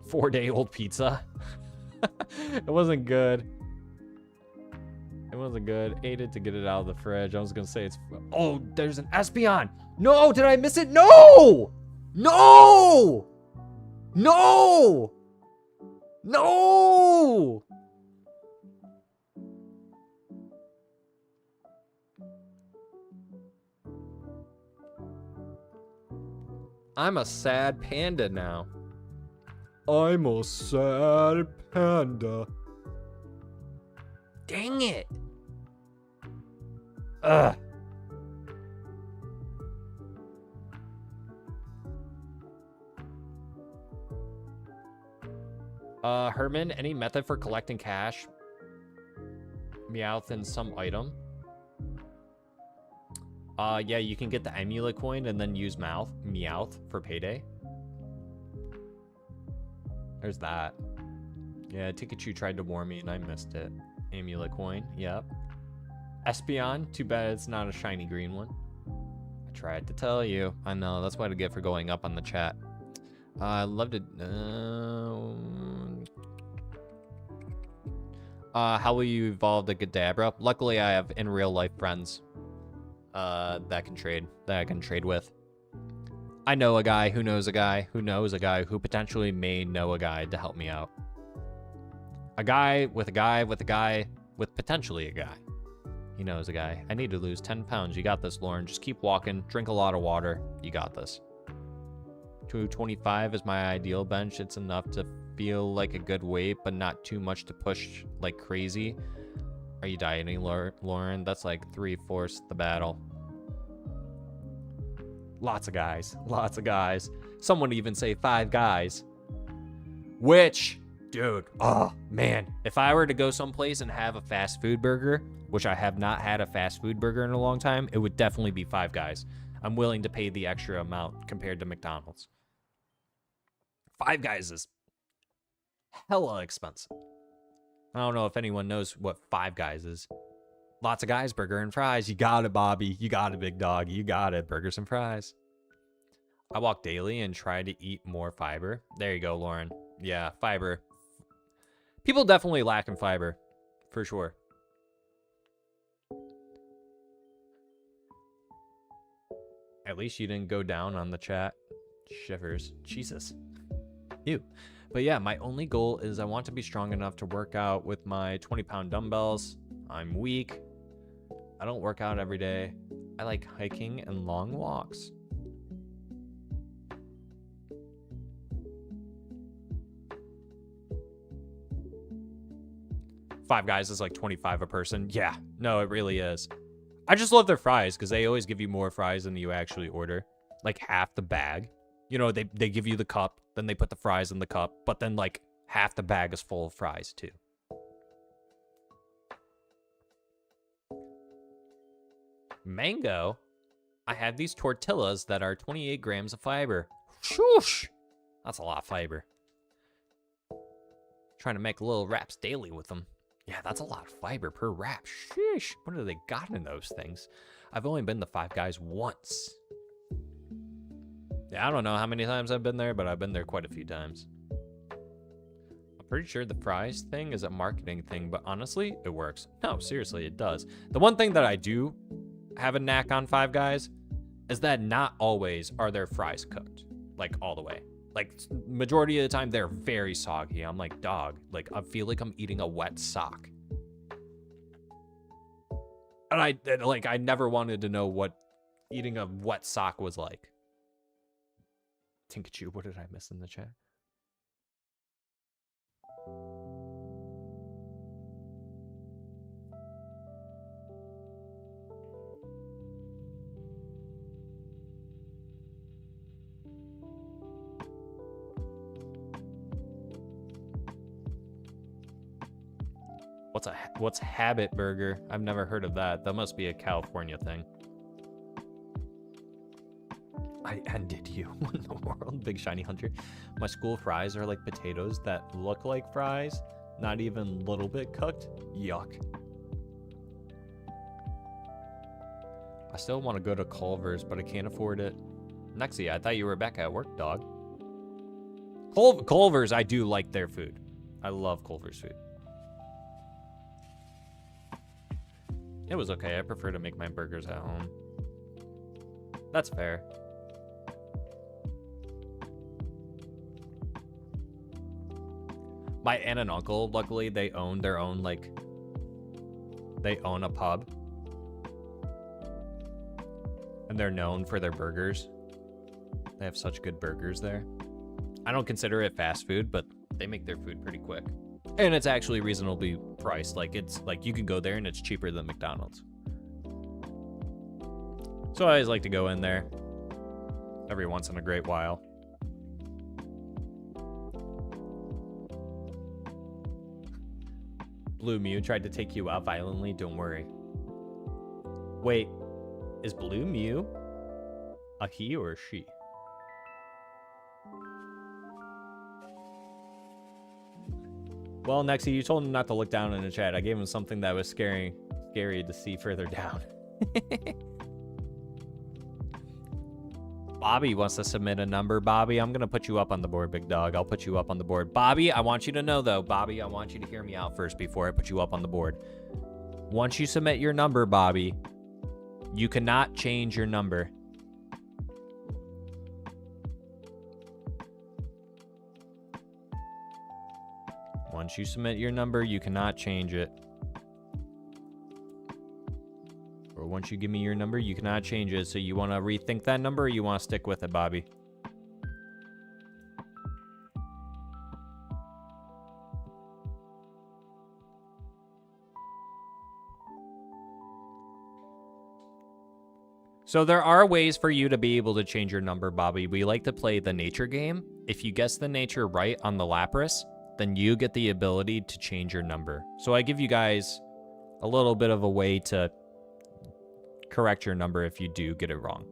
4-day-old pizza. It wasn't good. It wasn't good. Ate it to get it out of the fridge. I was gonna say it's... Oh, there's an Espeon! No! Did I miss it? No! No! No! No! I'm a sad panda now. I'm a sad panda. Dang it. Ugh. Herman, any method for collecting cash? Meowth and some item? Yeah, you can get the amulet coin and then use Meowth for payday. There's that. Yeah, Pikachu tried to warn me and I missed it. Amulet coin, yep. Espeon, too bad it's not a shiny green one. I tried to tell you. I know, that's what I get for going up on the chat. I love to... how will you evolve the Kadabra? Luckily, I have in real life friends that I can trade with. I know a guy who knows a guy who knows a guy who potentially may know a guy to help me out. A guy with a guy with a guy with potentially a guy. He knows a guy. I need to lose 10 pounds. You got this, Lauren. Just keep walking. Drink a lot of water. You got this. 225 is my ideal bench. It's enough to feel like a good weight, but not too much to push like crazy. Are you dieting, Lauren? That's like 3/4 the battle. Lots of guys. Lots of guys. Some would even say 5 guys. Which, dude, oh, man. If I were to go someplace and have a fast food burger, which I have not had a fast food burger in a long time, it would definitely be 5 guys. I'm willing to pay the extra amount compared to McDonald's. 5 guys is hella expensive. I don't know if anyone knows what 5 guys is. Lots of guys, burger and fries. You got it, Bobby. You got it, big dog. You got it. Burgers and fries. I walk daily and try to eat more fiber. There you go, Lauren. Yeah, fiber. People definitely lack in fiber, for sure. At least you didn't go down on the chat. Shivers. Jesus. Ew. But yeah, my only goal is I want to be strong enough to work out with my 20-pound dumbbells. I'm weak. I don't work out every day. I like hiking and long walks. Five Guys is like 25 a person. Yeah, no, it really is. I just love their fries because they always give you more fries than you actually order. Like half the bag. You know, they give you the cup, then they put the fries in the cup, but then like half the bag is full of fries too. Mango, I have these tortillas that are 28 grams of fiber. Shoosh! That's a lot of fiber. Trying to make little wraps daily with them. Yeah, that's a lot of fiber per wrap. Sheesh. What do they got in those things? I've only been to Five Guys once. Yeah, I don't know how many times I've been there, but I've been there quite a few times. I'm pretty sure the fries thing is a marketing thing, but honestly, it works. No, seriously, it does. The one thing that I do have a knack on Five Guys is that not always are their fries cooked, like all the way. Like majority of the time, they're very soggy. I'm like, dog, like I feel like I'm eating a wet sock. And I never wanted to know what eating a wet sock was like. Tinkachu, what did I miss in the chat? What's Habit Burger? I've never heard of that. That must be a California thing. I ended you. What in the world? Big Shiny Hunter. My school fries are like potatoes that look like fries, not even a little bit cooked. Yuck. I still want to go to Culver's, but I can't afford it. Nexie, I thought you were back at work, dog. Culver's, I do like their food. I love Culver's food. It was okay. I prefer to make my burgers at home. That's fair. My aunt and uncle, luckily, they own their own, like, they own a pub. And they're known for their burgers. They have such good burgers there. I don't consider it fast food, but they make their food pretty quick. And it's actually reasonably priced. Like, it's like you can go there and it's cheaper than McDonald's. So I always like to go in there every once in a great while. Blue Mew tried to take you out violently. Don't worry. Wait, is Blue Mew a he or a she? Well, Nexie, you told him not to look down in the chat. I gave him something that was scary to see further down. Bobby wants to submit a number. Bobby, I'm going to put you up on the board, big dog. I'll put you up on the board. Bobby, I want you to know, though. Bobby, I want you to hear me out first before I put you up on the board. Once you submit your number, Bobby, you cannot change your number. Once you submit your number, you cannot change it. Or once you give me your number, you cannot change it. So you want to rethink that number or you want to stick with it, Bobby? So there are ways for you to be able to change your number, Bobby. We like to play the nature game. If you guess the nature right on the Lapras, then you get the ability to change your number. So I give you guys a little bit of a way to correct your number if you do get it wrong.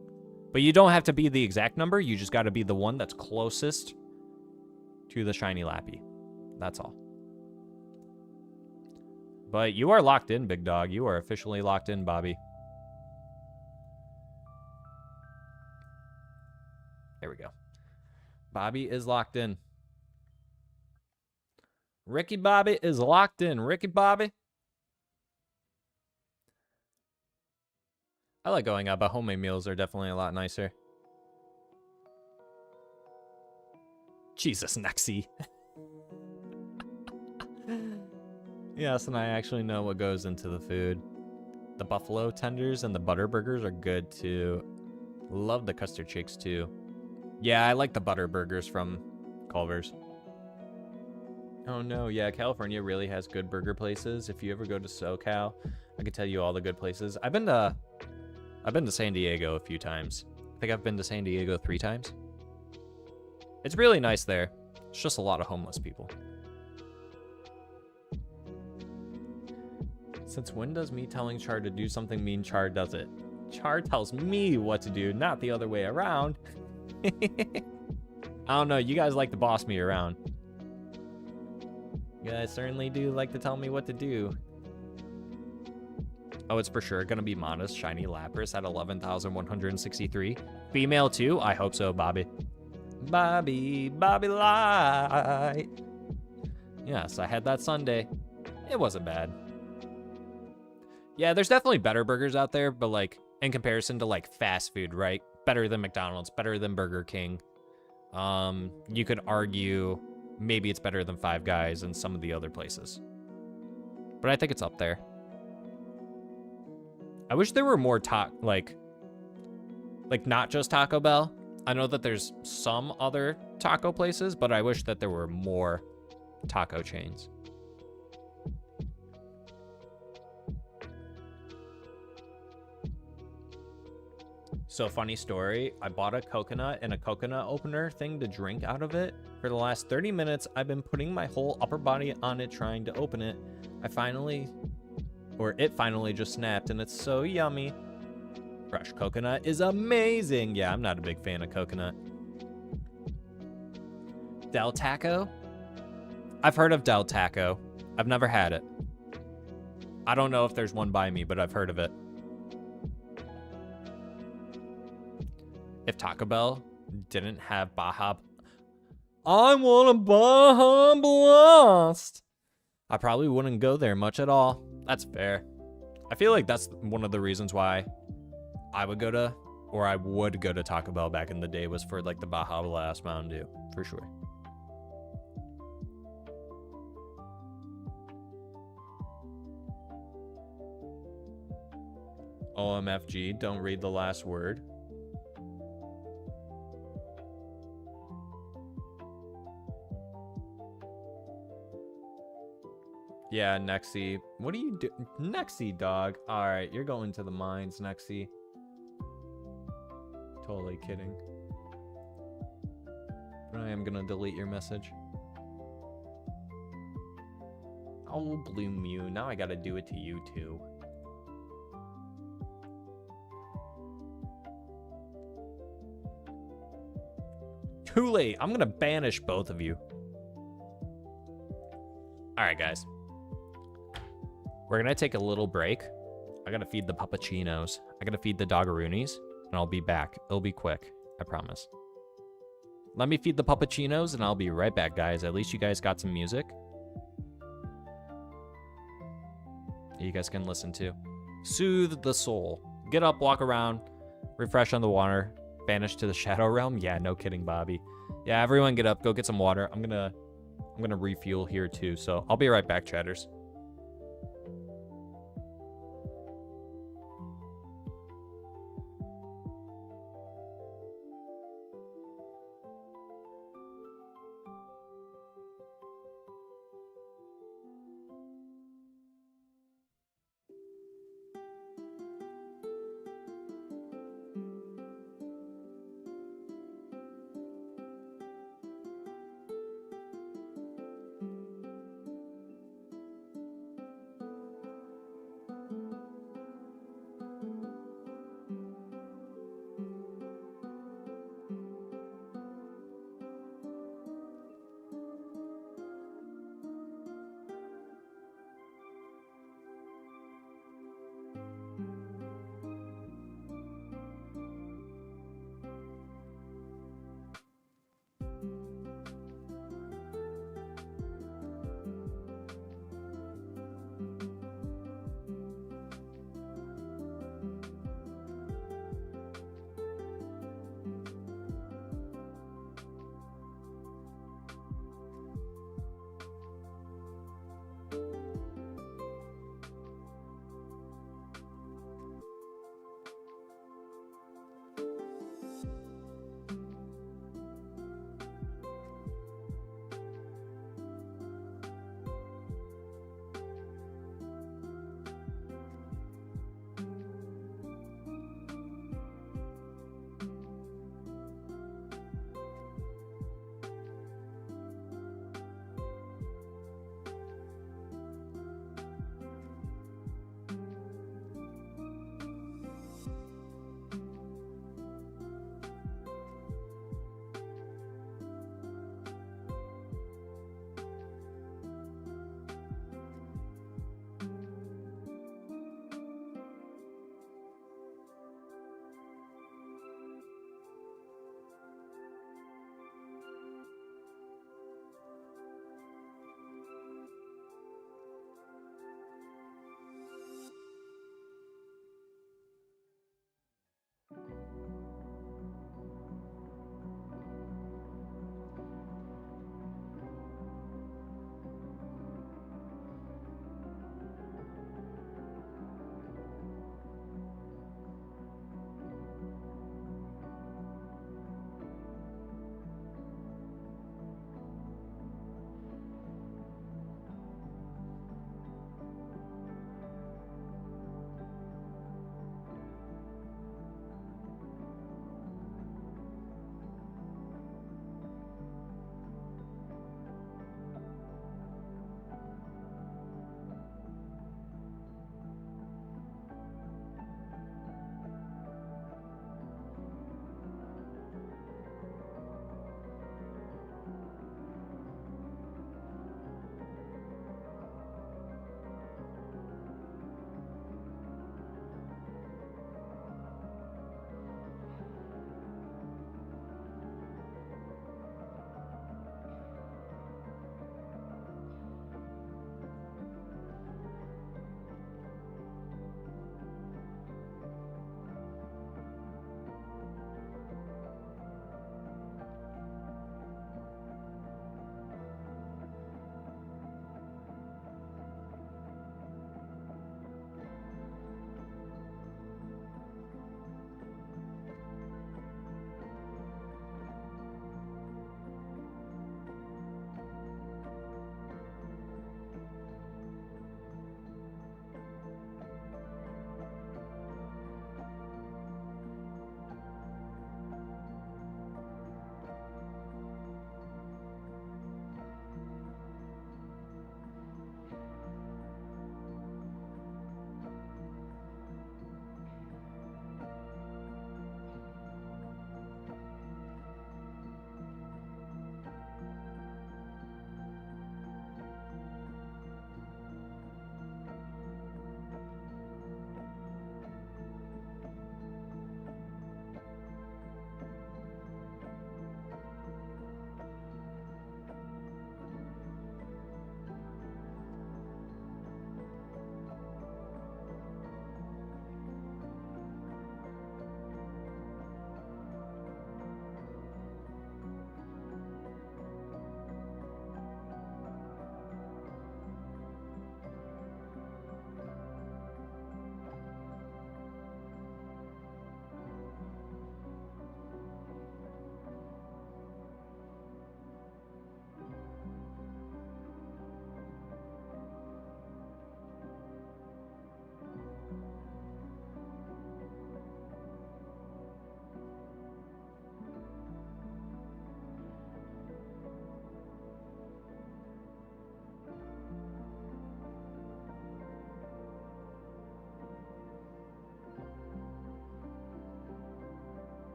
But you don't have to be the exact number. You just got to be the one that's closest to the shiny Lappy. That's all. But you are locked in, big dog. You are officially locked in, Bobby. There we go. Bobby is locked in. Ricky Bobby is locked in. Ricky Bobby. I like going out, but homemade meals are definitely a lot nicer. Jesus, Nexie. Yes, and I actually know what goes into the food. The buffalo tenders and the butter burgers are good too. Love the custard shakes too. Yeah, I like the butter burgers from Culver's. Oh no, yeah, California really has good burger places. If you ever go to SoCal, I can tell you all the good places. I've been to San Diego a few times. I think I've been to San Diego 3 times. It's really nice there. It's just a lot of homeless people. Since when does me telling Char to do something mean Char does it? Char tells me what to do, not the other way around. I don't know, you guys like to boss me around. You guys certainly do like to tell me what to do. Oh, it's for sure gonna be Modest Shiny Lapras at 11,163. Female too? I hope so, Bobby. Bobby Light. Yes, I had that Sunday. It wasn't bad. Yeah, there's definitely better burgers out there, but like in comparison to like fast food, right? Better than McDonald's, better than Burger King. You could argue maybe it's better than Five Guys and some of the other places. But I think it's up there. I wish there were more like not just Taco Bell. I know that there's some other taco places, but I wish that there were more taco chains. So funny story, I bought a coconut and a coconut opener thing to drink out of it. For the last 30 minutes, I've been putting my whole upper body on it trying to open it. It finally just snapped and it's so yummy. Fresh coconut is amazing. Yeah, I'm not a big fan of coconut. Del Taco? I've heard of Del Taco. I've never had it. I don't know if there's one by me, but I've heard of it. If Taco Bell didn't have Baja... I want a Baja Blast! I probably wouldn't go there much at all. That's fair. I feel like that's one of the reasons why I would go to Taco Bell back in the day was for like the Baja Blast Mountain Dew, for sure. OMFG, don't read the last word. Yeah, Nexie. What do you do? Nexie, dog. All right, you're going to the mines, Nexie. Totally kidding. But I am going to delete your message. Oh, Blue Mew. Now I got to do it to you, too. Too late. I'm going to banish both of you. All right, guys. We're going to take a little break. I got to feed the puppuccinos. I got to feed the doggeroonies, and I'll be back. It'll be quick. I promise. Let me feed the puppuccinos, and I'll be right back, guys. At least you guys got some music you guys can listen to. Soothe the soul. Get up, walk around, refresh on the water, banish to the shadow realm. Yeah, no kidding, Bobby. Yeah, everyone get up, go get some water. I'm gonna refuel here too, so I'll be right back, chatters.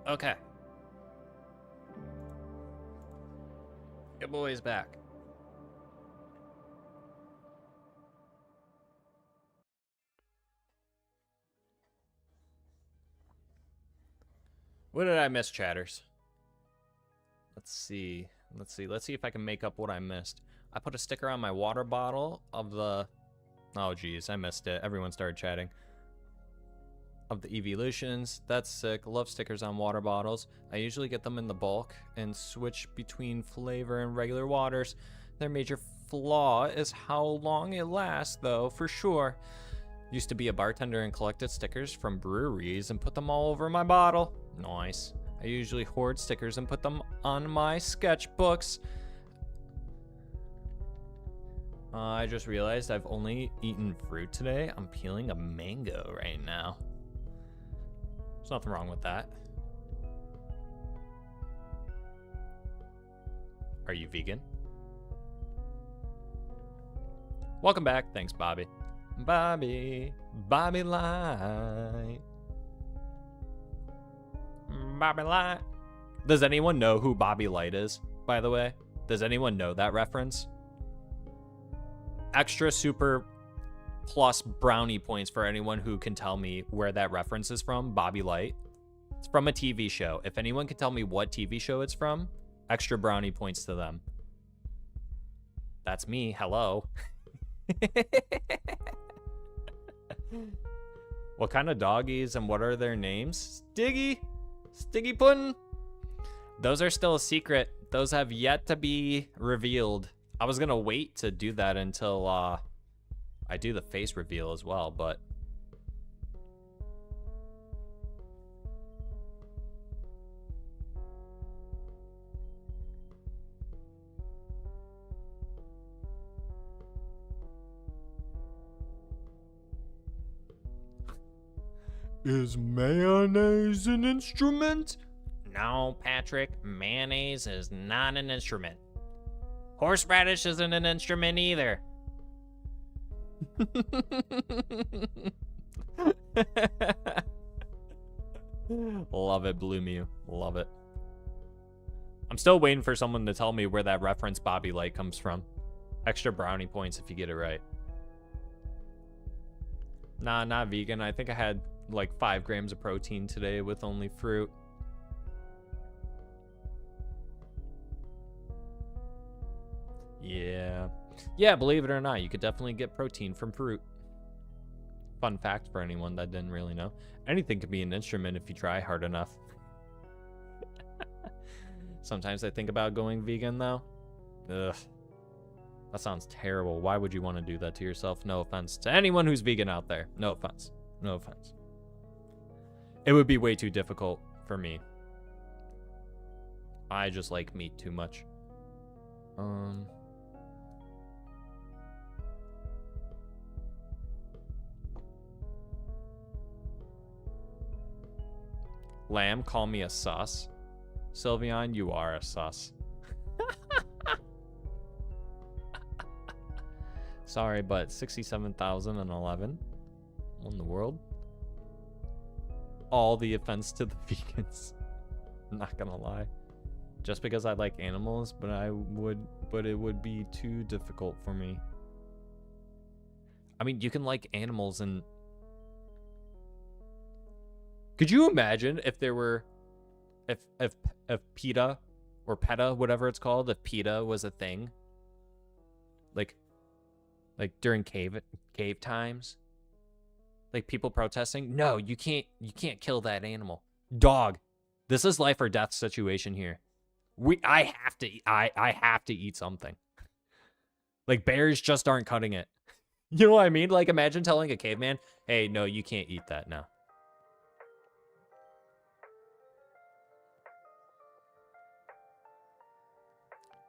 Okay. Good boy's back. What did I miss, chatters? Let's see. Let's see if I can make up what I missed. I put a sticker on my water bottle of the... Oh, geez, I missed it. Everyone started chatting. Of the evolutions. That's sick. Love stickers on water bottles. I usually get them in the bulk and switch between flavor and regular waters. Their major flaw is how long it lasts, though, for sure. Used to be a bartender and collected stickers from breweries and put them all over my bottle. Nice. I usually hoard stickers and put them on my sketchbooks. I just realized I've only eaten fruit today. I'm peeling a mango right now. There's nothing wrong with that. Are you vegan? Welcome back. Thanks, Bobby. Bobby Light. Bobby Light. Does anyone know who Bobby Light is, by the way? Does anyone know that reference? Extra super plus brownie points for anyone who can tell me where that reference is from. Bobby Light. It's from a TV show. If anyone can tell me what TV show it's from, extra brownie points to them. That's me. Hello. What kind of doggies and what are their names? Stiggy Puddin'. Those are still a secret. Those have yet to be revealed. I was gonna wait to do that until I do the face reveal as well, but is mayonnaise an instrument? No, Patrick, mayonnaise is not an instrument. Horseradish isn't an instrument either. Love it, Blue Mew. Love it. I'm still waiting for someone to tell me where that reference Bobby Light comes from. Extra brownie points if you get it right. Nah, not vegan. I think I had like 5 grams of protein today with only fruit. Yeah, believe it or not, you could definitely get protein from fruit. Fun fact for anyone that didn't really know. Anything can be an instrument if you try hard enough. Sometimes I think about going vegan though. Ugh. That sounds terrible. Why would you want to do that to yourself? No offense to anyone who's vegan out there. No offense. No offense. It would be way too difficult for me. I just like meat too much. Lamb, call me a sus. Sylveon, you are a sus. Sorry, but 67,011 in the world. All the offense to the vegans. I'm not gonna lie. Just because I like animals, but it would be too difficult for me. I mean, you can like animals and... Could you imagine if there were... If PETA, or PETA, whatever it's called, if PETA was a thing? Like during cave times? Like people protesting? No, you can't kill that animal. Dog. This is life or death situation here. I have to eat something. Like bears just aren't cutting it. You know what I mean? Like imagine telling a caveman, hey, no, you can't eat that now.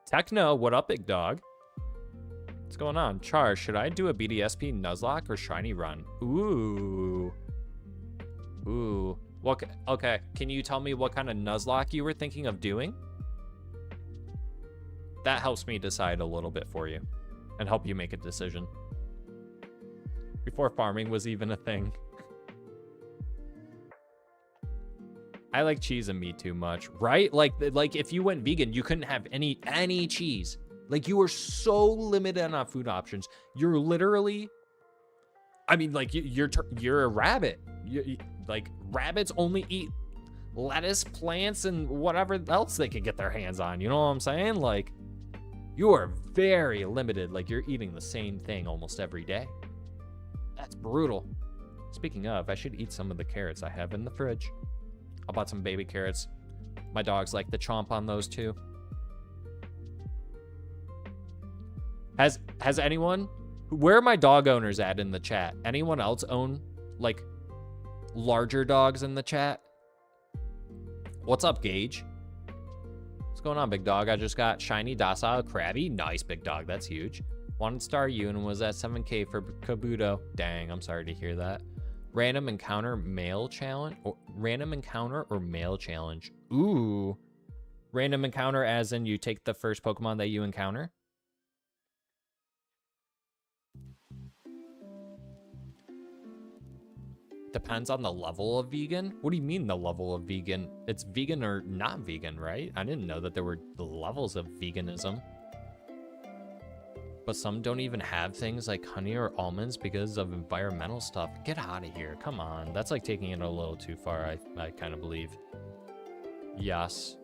Techno, what up, big dog? What's going on? Char, should I do a BDSP Nuzlocke or Shiny Run? Ooh. What? Okay, can you tell me what kind of Nuzlocke you were thinking of doing? That helps me decide a little bit for you and help you make a decision. Before farming was even a thing. I like cheese and meat too much, right? Like if you went vegan, you couldn't have any cheese. Like, you are so limited on food options. You're literally, I mean, like, you're a rabbit. Like, rabbits only eat lettuce, plants, and whatever else they can get their hands on. You know what I'm saying? Like, you are very limited. Like, you're eating the same thing almost every day. That's brutal. Speaking of, I should eat some of the carrots I have in the fridge. I bought some baby carrots. My dogs like to chomp on those too. Has anyone, where are my dog owners at in the chat? Anyone else own like larger dogs in the chat? What's up, Gage? What's going on, big dog? I just got shiny, docile, crabby. Nice, big dog. That's huge. Wanted Star U and was at 7K for Kabuto. Dang, I'm sorry to hear that. Random encounter male challenge or random encounter or male challenge. Ooh. Random encounter as in you take the first Pokemon that you encounter. Depends on the level of vegan. What do you mean the level of vegan? It's vegan or not vegan, right? I didn't know that there were levels of veganism. But some don't even have things like honey or almonds because of environmental stuff. Get out of here. Come on. That's like taking it a little too far, I kind of believe. Yes.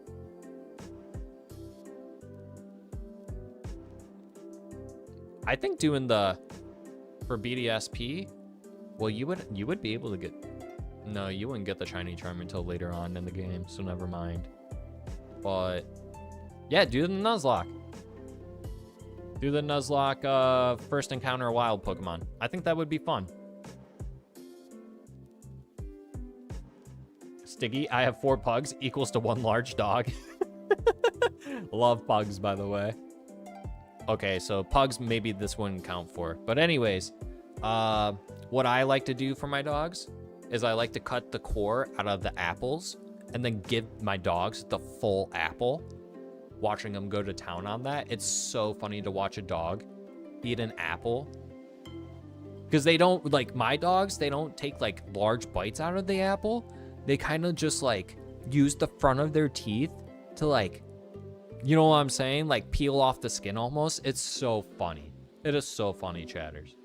I think doing the for BDSP, well, you would be able to get, no, you wouldn't get the shiny charm until later on in the game, so never mind. But yeah, do the Nuzlocke. Do the Nuzlocke first encounter a wild Pokemon. I think that would be fun. Stiggy, I have 4 pugs equals to 1 large dog. Love pugs, by the way. Okay, so pugs maybe this wouldn't count for. But anyways, what I like to do for my dogs is I like to cut the core out of the apples and then give my dogs the full apple. Watching them go to town on that. It's so funny to watch a dog eat an apple. Because they don't, like my dogs, they don't take like large bites out of the apple. They kind of just like use the front of their teeth to like, you know what I'm saying? Like peel off the skin almost. It's so funny. It is so funny, chatters.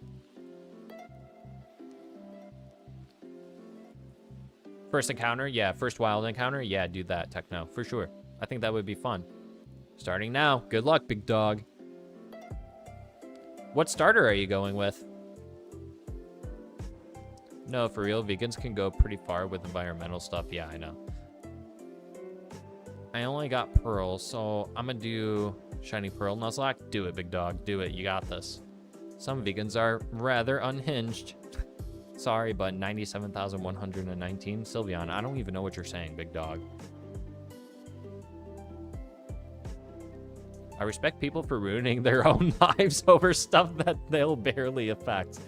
First encounter? Yeah, first wild encounter? Yeah, do that, Techno, for sure. I think that would be fun. Starting now. Good luck, big dog. What starter are you going with? No, for real, vegans can go pretty far with environmental stuff. Yeah, I know. I only got Pearl, so I'm gonna do Shiny Pearl Nuzlocke. Do it, big dog. Do it. You got this. Some vegans are rather unhinged. Sorry, but 97,119. Sylveon, I don't even know what you're saying, big dog. I respect people for ruining their own lives over stuff that they'll barely affect.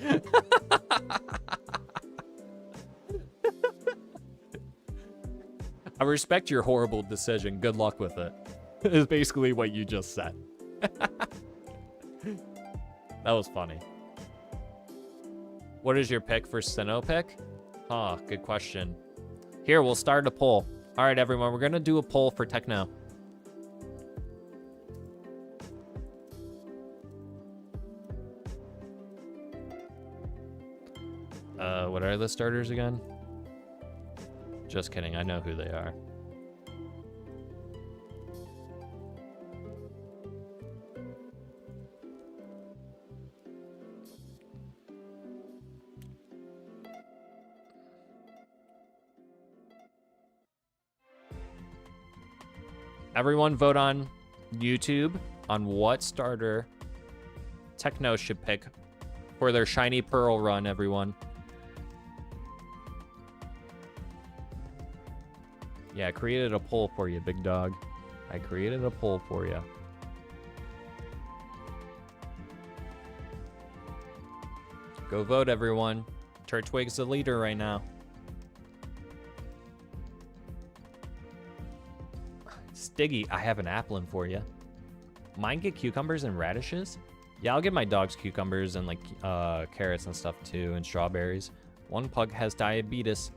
I respect your horrible decision. Good luck with it. Is basically what you just said. That was funny. What is your pick for Sinnoh pick? Huh, good question. Here, we'll start a poll. All right, everyone, we're gonna do a poll for Techno. What are the starters again? Just kidding, I know who they are. Everyone vote on YouTube on what starter Techno should pick for their Shiny Pearl run, everyone. Yeah, I created a poll for you, big dog. I created a poll for you. Go vote, everyone. Turtwig's the leader right now. Stiggy, I have an applin for you. Mine get cucumbers and radishes? Yeah, I'll give my dogs cucumbers and like carrots and stuff too, and strawberries. One pug has diabetes.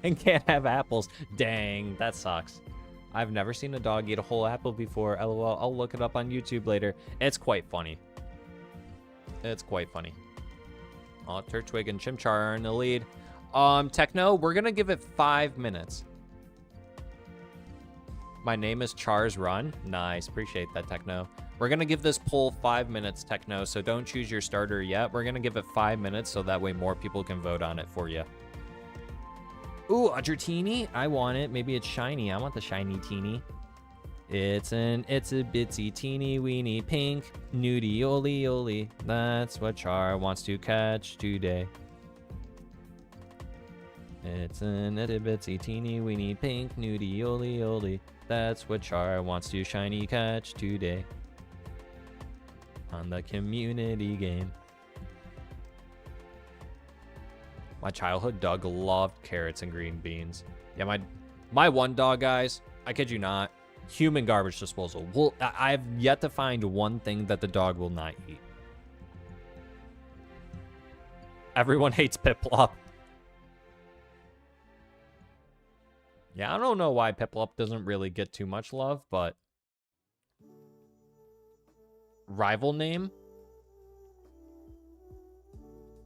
and can't have apples. Dang, that sucks. I've never seen a dog eat a whole apple before. LOL. I'll look it up on YouTube later. It's quite funny. It's quite funny. Oh, Turtwig and Chimchar are in the lead. Techno, we're gonna give it 5 minutes. My name is Char's Run. Nice, appreciate that, Techno. We're gonna give this poll 5 minutes, Techno, so don't choose your starter yet. We're gonna give it 5 minutes so that way more people can vote on it for you. Ooh, a Dratini? I want it. Maybe it's shiny. I want the shiny teeny. It's a bitsy teeny weeny pink noodioli. That's what Char wants to catch today. It's an itty bitsy teeny weeny pink noodioli. That's what Char wants to shiny catch today. On the community game. My childhood dog loved carrots and green beans. Yeah, my one dog, guys, I kid you not, human garbage disposal. Well, I've yet to find one thing that the dog will not eat. Everyone hates Piplup. Yeah, I don't know why Piplup doesn't really get too much love, but... Rival name?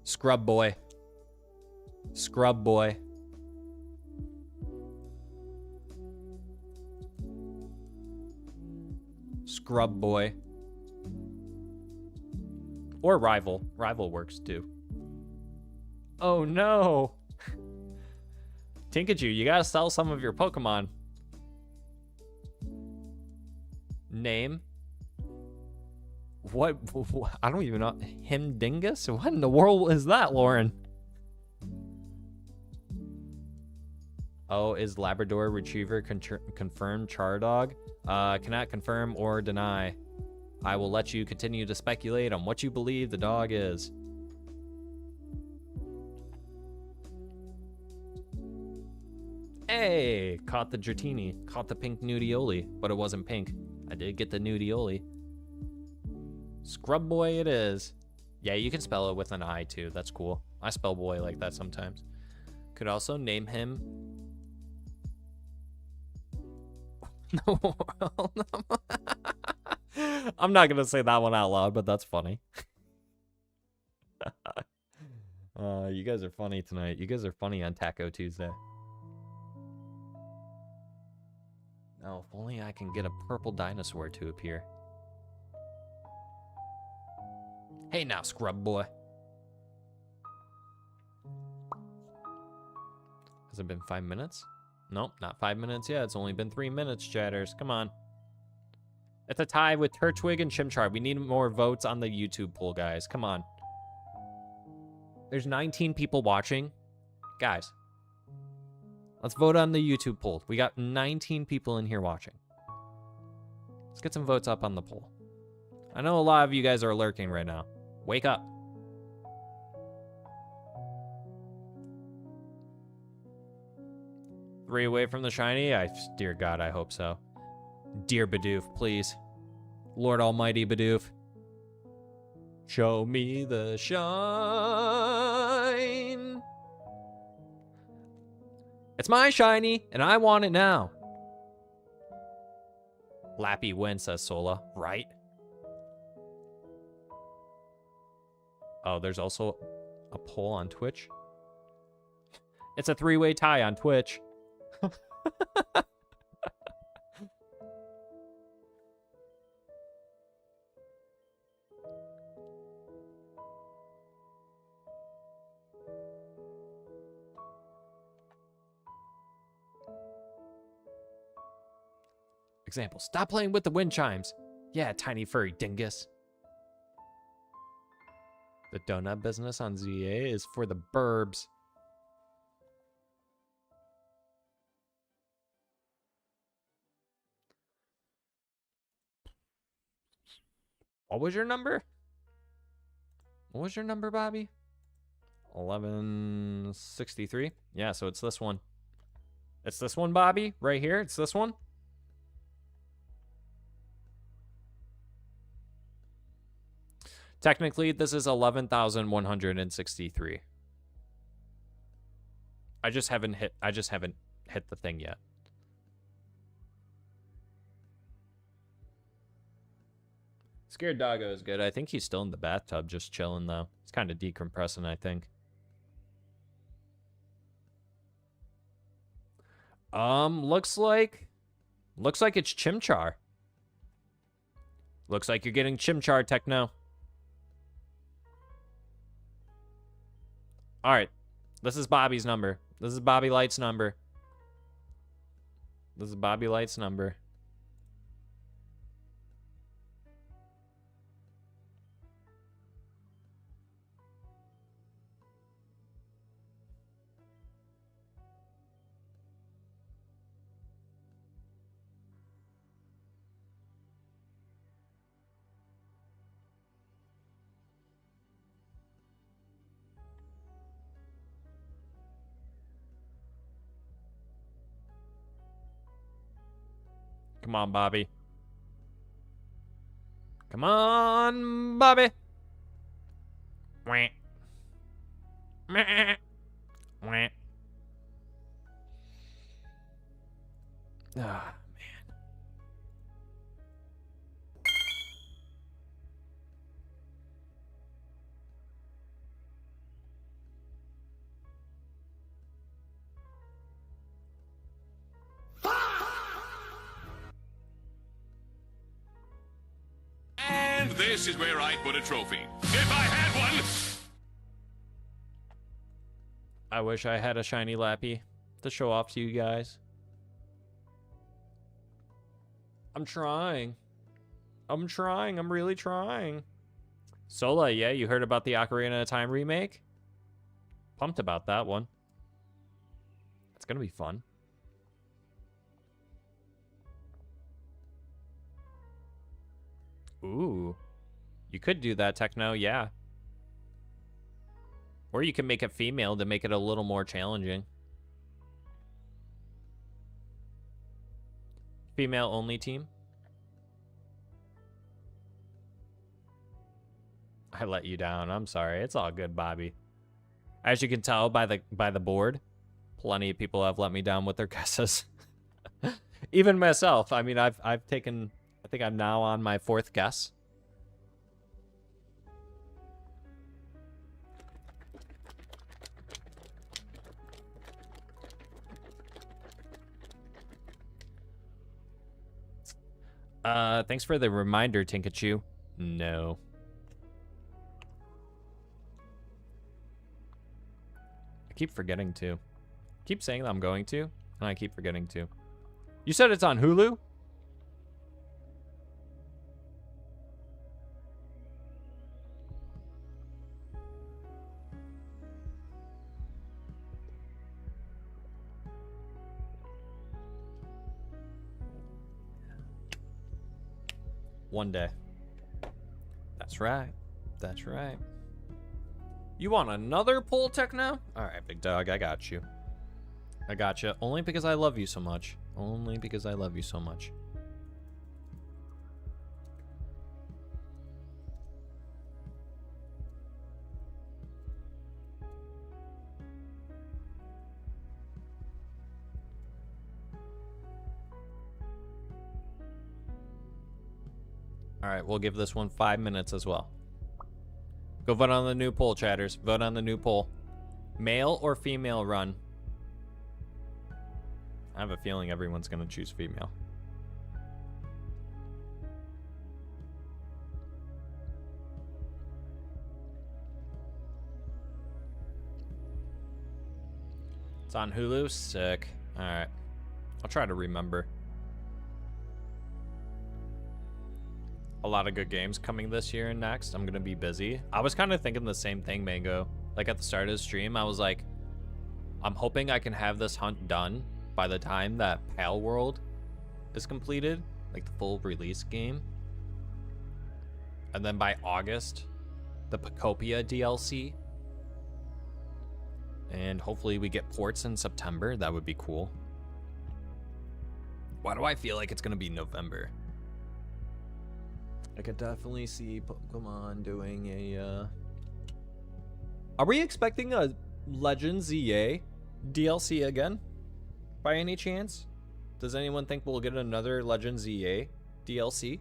Scrub Boy. Scrub Boy. Scrub Boy. Or Rival. Rival works too. Oh no! Tinkachu, you gotta sell some of your Pokemon. Name? What? I don't even know. Himdingus? What in the world is that, Lauren? Oh, is Labrador Retriever confirmed Char Dog? Cannot confirm or deny. I will let you continue to speculate on what you believe the dog is. Hey, caught the Dratini. Caught the pink noodioli, but it wasn't pink. I did get the noodioli. Scrub Boy it is. Yeah, you can spell it with an I too. That's cool. I spell boy like that sometimes. Could also name him... No, I'm not gonna say that one out loud, but that's funny. You guys are funny tonight. You guys are funny on Taco Tuesday. Oh, if only I can get a purple dinosaur to appear. Hey now, Scrub Boy. Has it been 5 minutes? Nope, not 5 minutes yet. It's only been 3 minutes, chatters. Come on. It's a tie with Turtwig and Chimchar. We need more votes on the YouTube poll, guys. Come on. There's 19 people watching. Guys, let's vote on the YouTube poll. We got 19 people in here watching. Let's get some votes up on the poll. I know a lot of you guys are lurking right now. Wake up. Three away from the shiny? Dear God, I hope so. Dear Bidoof, please. Lord Almighty Bidoof. Show me the shine. It's my shiny, and I want it now. Lappy win, says Sola. Right? Oh, there's also a poll on Twitch. It's a three-way tie on Twitch. Example, stop playing with the wind chimes. Yeah, tiny furry dingus. The donut business on ZA is for the burbs. What was your number? What was your number, Bobby? 1163. Yeah, so it's this one. It's this one, Bobby, right here. It's this one. Technically, this is 11,163. I just haven't hit the thing yet. Scared Doggo is good. I think he's still in the bathtub just chilling though. He's kind of decompressing, I think. Looks like it's Chimchar. Looks like you're getting Chimchar, Techno. All right. This is Bobby's number. This is Bobby Light's number. This is Bobby Light's number. Come on, Bobby. Come on, Bobby. Wah. Meh. Wah. Ah, man. And this is where I'd put a trophy. If I had one! I wish I had a shiny Lappy to show off to you guys. I'm trying. I'm really trying. Sola, yeah, you heard about the Ocarina of Time remake? Pumped about that one. It's gonna be fun. Ooh. You could do that, Techno, yeah. Or you can make it female to make it a little more challenging. Female only team. I let you down. I'm sorry. It's all good, Bobby. As you can tell by the board, plenty of people have let me down with their guesses. Even myself. I mean, I've taken, I think I'm now on my 4th guess. Thanks for the reminder, Tinkachu. No. I keep forgetting to. Keep saying that I'm going to, and I keep forgetting to. You said it's on Hulu? One day. That's right. That's right. You want another pull, Techno? All right, big dog, I got you. I got you. Only because I love you so much. Only because I love you so much. All right, we'll give this one 5 minutes as well. Go vote on the new poll, chatters. Vote on the new poll. Male or female run? I have a feeling everyone's going to choose female. It's on Hulu? Sick. All right. I'll try to remember. A lot of good games coming this year and next. I'm going to be busy. I was kind of thinking the same thing, Mango. Like at the start of the stream, I was like, I'm hoping I can have this hunt done by the time that Pal World is completed, like the full release game. And then by August, the Pocopia DLC. And hopefully we get ports in September. That would be cool. Why do I feel like it's going to be November? I could definitely see Pokemon doing a, Are we expecting a Legends EA DLC again? By any chance? Does anyone think we'll get another Legends EA DLC?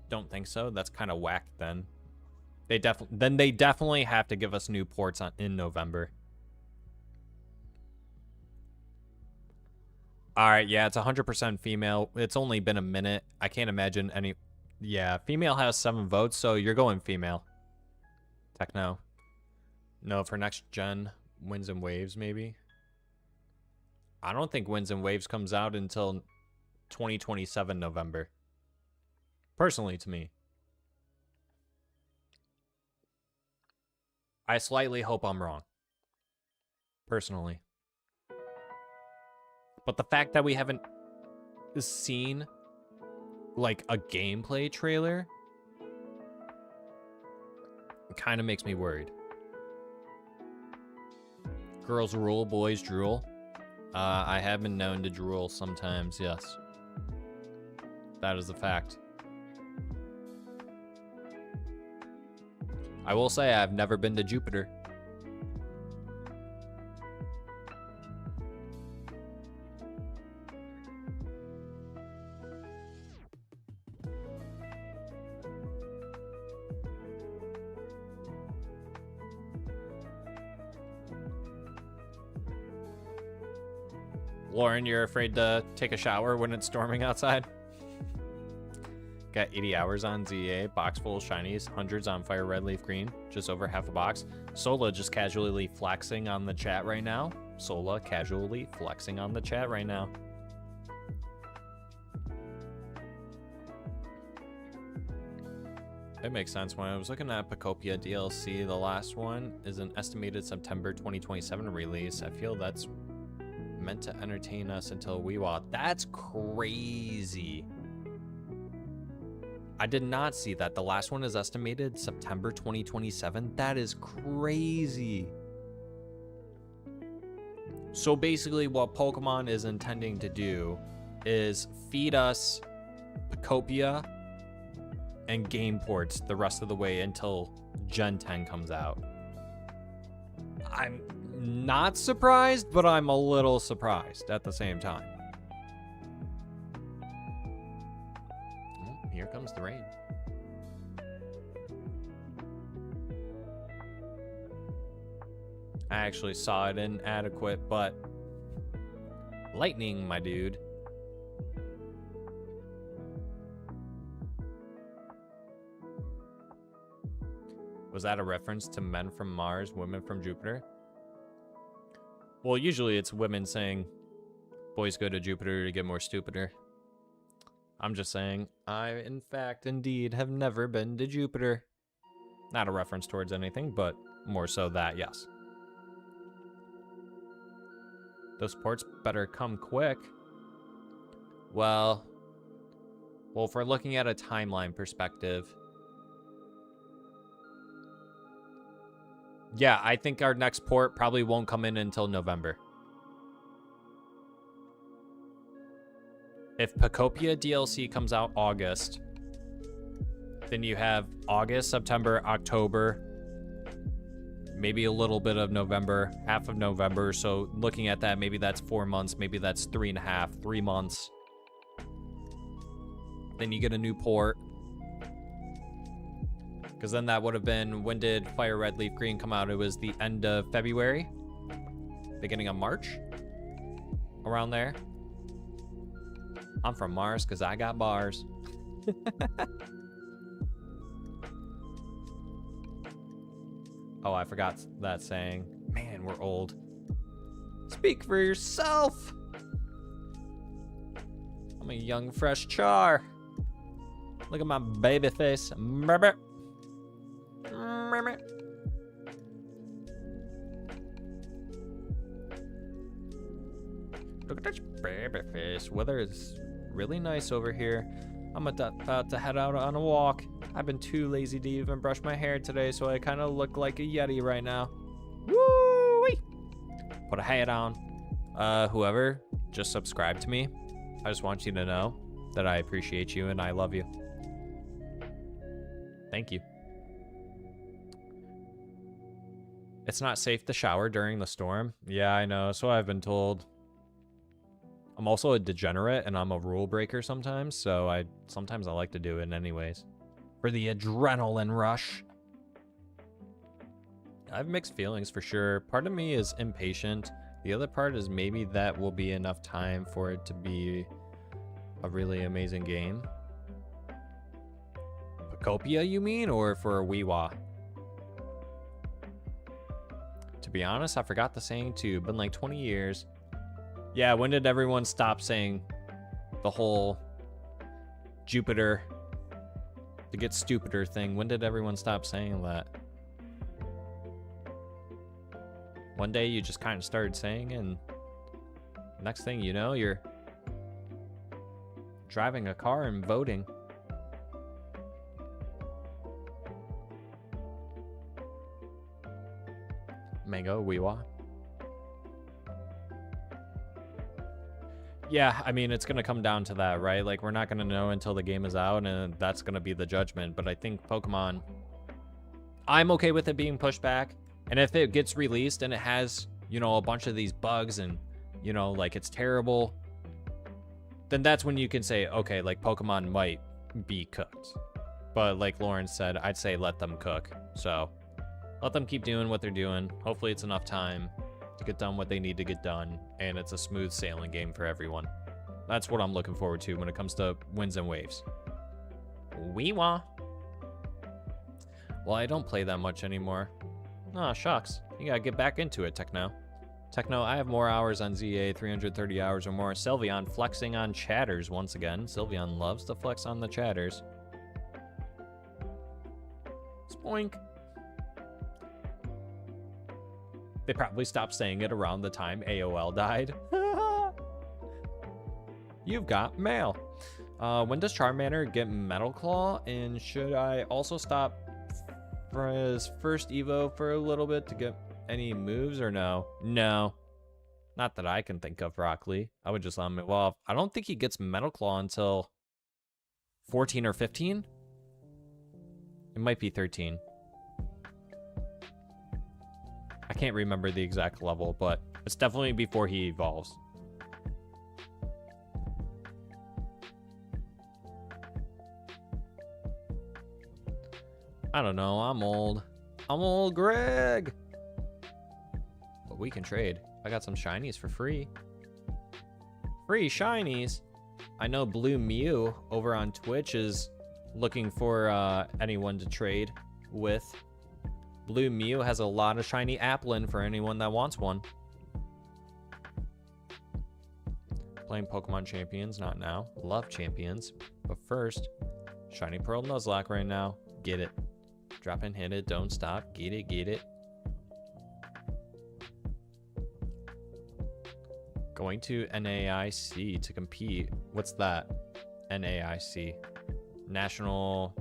Don't think so. That's kind of whack then. They definitely have to give us new ports in November. All right, yeah, it's 100% female. It's only been a minute. I can't imagine any. Yeah, female has 7 votes, so you're going female. Techno. No, for next gen, Winds and Waves maybe. I don't think Winds and Waves comes out until 2027 November. Personally, to me. I slightly hope I'm wrong. Personally. But the fact that we haven't seen, like, a gameplay trailer kind of makes me worried. Girls rule, boys drool. I have been known to drool sometimes, yes. That is a fact. I will say I've never been to Jupiter. Lauren, you're afraid to take a shower when it's storming outside? Got 80 hours on ZA, box full of shinies, hundreds on FireRed, LeafGreen, just over half a box. Sola just casually flexing on the chat right now. Sola casually flexing on the chat right now. It makes sense. When I was looking at Pokopia DLC, the last one is an estimated September 2027 release. I feel that's meant to entertain us until we walk. That's crazy. I did not see that. The last one is estimated September 2027. That is crazy. So basically what Pokemon is intending to do is feed us Pokopia and game ports the rest of the way until Gen 10 comes out. I'm not surprised, but I'm a little surprised at the same time. Oh, here comes the rain. I actually saw it inadequate, but lightning, my dude. Was that a reference to men from Mars, women from Jupiter? Well, usually it's women saying boys go to Jupiter to get more stupider. I'm just saying, I, in fact, indeed, have never been to Jupiter. Not a reference towards anything, but more so that, yes. Those ports better come quick. Well, if we're looking at a timeline perspective, yeah, I think our next port probably won't come in until November. If Pokopia DLC comes out August, then you have August, September, October, maybe a little bit of November, half of November. So looking at that, maybe that's 4 months, maybe that's 3.5, 3 months. Then you get a new port. Because then that would have been, when did FireRed LeafGreen come out? It was the end of February, beginning of March, around there. I'm from Mars because I got bars. Oh, I forgot that saying. Man, we're old. Speak for yourself. I'm a young, fresh char. Look at my baby face. Look at this baby face. Weather is really nice over here. I'm about to head out on a walk. I've been too lazy to even brush my hair today, so I kind of look like a Yeti right now. Woo-wee! Put a hat on. Whoever just subscribed to me, I just want you to know that I appreciate you and I love you. Thank you. It's not safe to shower during the storm. Yeah, I know. So I've been told. I'm also a degenerate and I'm a rule breaker sometimes, so sometimes I like to do it anyways. For the adrenaline rush. I have mixed feelings for sure. Part of me is impatient. The other part is maybe that will be enough time for it to be a really amazing game. Pocopia, you mean? Or for Weewa? To be honest, I forgot the saying too. Been like 20 years. Yeah, when did everyone stop saying the whole Jupiter to get stupider thing? When did everyone stop saying that? One day you just kind of started saying, and next thing you know, you're driving a car and voting. Mango, Weewa. Yeah, I mean, it's going to come down to that, right? Like, we're not going to know until the game is out, and that's going to be the judgment. But I think Pokemon, I'm okay with it being pushed back. And if it gets released and it has, you know, a bunch of these bugs and, you know, like it's terrible, then that's when you can say, okay, like Pokemon might be cooked. But like Lauren said, I'd say let them cook. So let them keep doing what they're doing. Hopefully it's enough time to get done what they need to get done. And it's a smooth sailing game for everyone. That's what I'm looking forward to when it comes to wins and waves. Weewa. Well, I don't play that much anymore. Aw, shucks. You gotta get back into it, Techno. Techno, I have more hours on ZA, 330 hours or more. Sylveon flexing on chatters once again. Sylveon loves to flex on the chatters. Spoink. They probably stopped saying it around the time AOL died. You've got mail. When does Charmander get Metal Claw? And should I also stop for his first Evo for a little bit to get any moves or no? No. Not that I can think of, Rock Lee. I would just let him evolve. I don't think he gets Metal Claw until 14 or 15. It might be 13. I can't remember the exact level, but it's definitely before he evolves. I don't know, I'm old. I'm old Greg. But we can trade. I got some shinies for free. Free shinies. I know Blue Mew over on Twitch is looking for anyone to trade with. Blue Mew has a lot of shiny Applin for anyone that wants one. Playing Pokemon Champions, not now. Love Champions. But first, Shiny Pearl Nuzlocke right now. Get it. Drop and hit it, don't stop. Get it, get it. Going to NAIC to compete. What's that? NAIC. National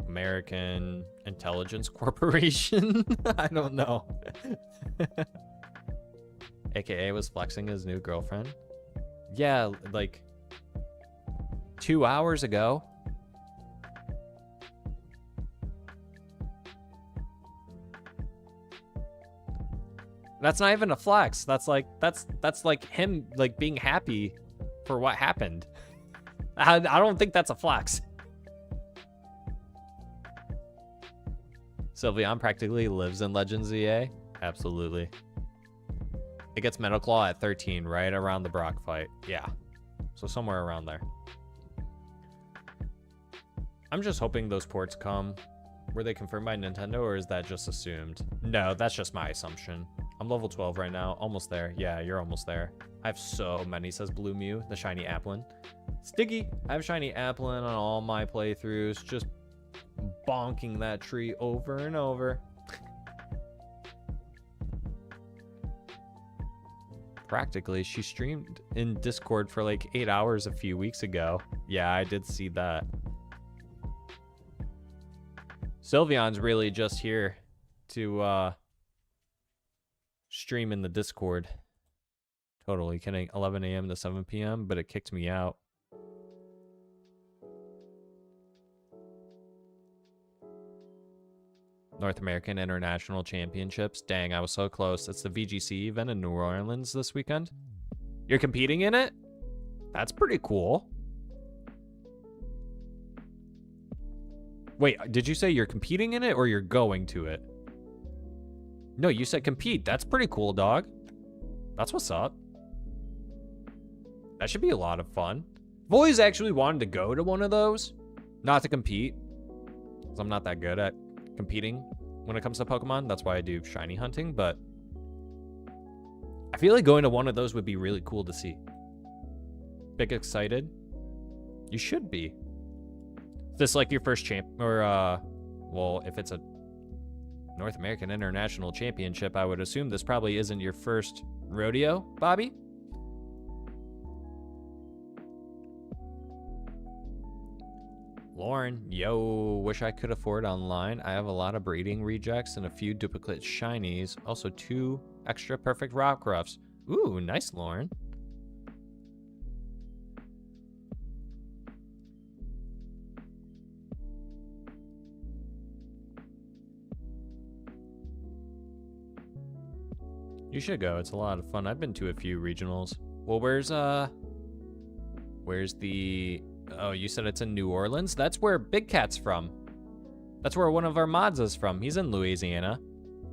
American Intelligence Corporation? I don't know. AKA was flexing his new girlfriend. Yeah, like 2 hours ago. That's not even a flex. That's like him like being happy for what happened. I don't think that's a flex. Sylveon practically lives in Legends EA. Absolutely. It gets Metal Claw at 13, right around the Brock fight. Yeah. So somewhere around there. I'm just hoping those ports come. Were they confirmed by Nintendo or is that just assumed? No, that's just my assumption. I'm level 12 right now. Almost there. Yeah, you're almost there. I have so many, says Blue Mew, the shiny Applin. Sticky. I have shiny Applin on all my playthroughs. Just bonking that tree over and over. Practically, she streamed in Discord for like 8 hours a few weeks ago. Yeah, I did see that. Sylveon's really just here to stream in the Discord. Totally kidding. 11 a.m. to 7 p.m., but it kicked me out. North American International Championships. Dang, I was so close. It's the VGC event in New Orleans this weekend. You're competing in it? That's pretty cool. Wait, did you say you're competing in it or you're going to it? No, you said compete. That's pretty cool, dog. That's what's up. That should be a lot of fun. I've always actually wanted to go to one of those. Not to compete, because I'm not that good at competing when it comes to Pokemon. That's why I do shiny hunting, but I feel like going to one of those would be really cool to see. Big excited? You should be. Is this like your first champ, or well, if it's a North American International Championship, I would assume this probably isn't your first rodeo, Bobby? Lauren, yo, wish I could afford online. I have a lot of breeding rejects and a few duplicate shinies. Also 2 extra perfect rock roughs. Ooh, nice, Lauren. You should go. It's a lot of fun. I've been to a few regionals. Well, where's the... Oh, you said it's in New Orleans? That's where Big Cat's from. That's where one of our mods is from. He's in Louisiana.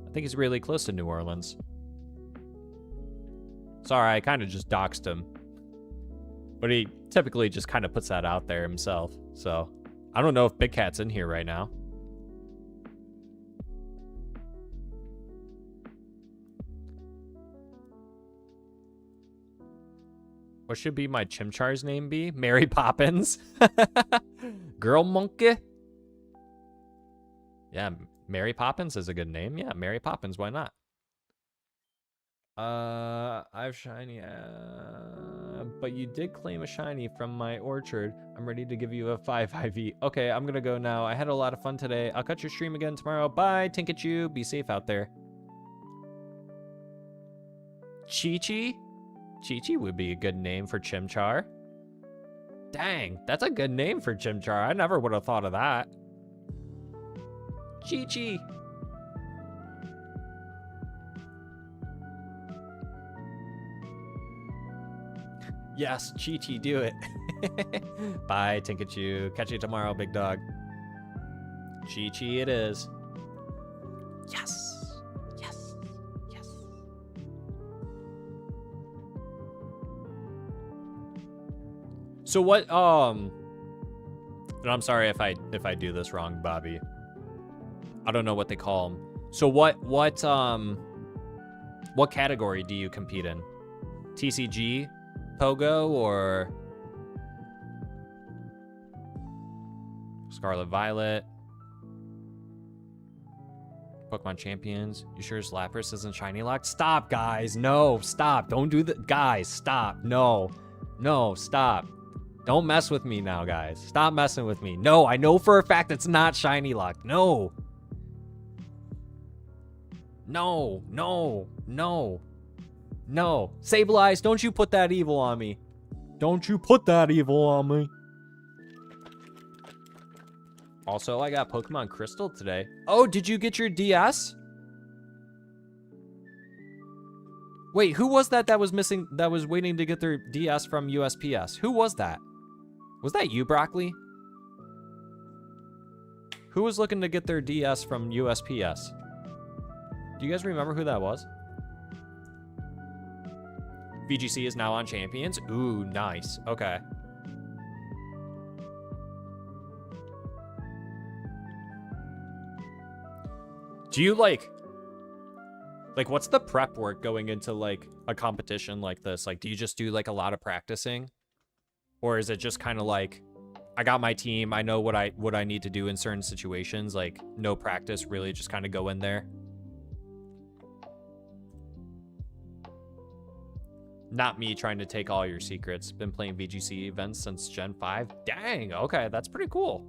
I think he's really close to New Orleans. Sorry, I kind of just doxed him. But he typically just kind of puts that out there himself. So, I don't know if Big Cat's in here right now. What should be my Chimchar's name be? Mary Poppins? Girl Monkey? Yeah, Mary Poppins is a good name. Yeah, Mary Poppins, why not? I've shiny, but you did claim a shiny from my orchard. I'm ready to give you a 5 IV. Okay, I'm gonna go now. I had a lot of fun today. I'll cut your stream again tomorrow. Bye, Tinkachu. Be safe out there. Chi-Chi? Chi-Chi would be a good name for Chimchar. Dang, that's a good name for Chimchar. I never would have thought of that. Chi-Chi. Yes, Chi-Chi, do it. Bye, Tinkachu. Catch you tomorrow, big dog. Chi-Chi it is. Yes. So what, and I'm sorry if I do this wrong, Bobby. I don't know what they call them. So what category do you compete in? TCG, Pogo, or Scarlet Violet? Pokemon Champions? You sure Lapras isn't shiny locked? Stop, guys. No, stop. Don't do that. Guys, stop. No, stop. Don't mess with me now, guys. Stop messing with me. No, I know for a fact it's not shiny locked. No. Sableye, don't you put that evil on me. Don't you put that evil on me. Also, I got Pokemon Crystal today. Oh, did you get your DS? Wait, who was that was missing, that was waiting to get their DS from USPS? Who was that? Was that you, Broccoli? Who was looking to get their DS from USPS? Do you guys remember who that was? VGC is now on Champions. Ooh, nice. Okay. Do you like what's the prep work going into like a competition like this? Like, do you just do like a lot of practicing? Or is it just kind of like, I got my team, I know what I need to do in certain situations, like no practice, really just kind of go in there? Not me trying to take all your secrets. Been playing VGC events since Gen 5. Dang, okay, that's pretty cool.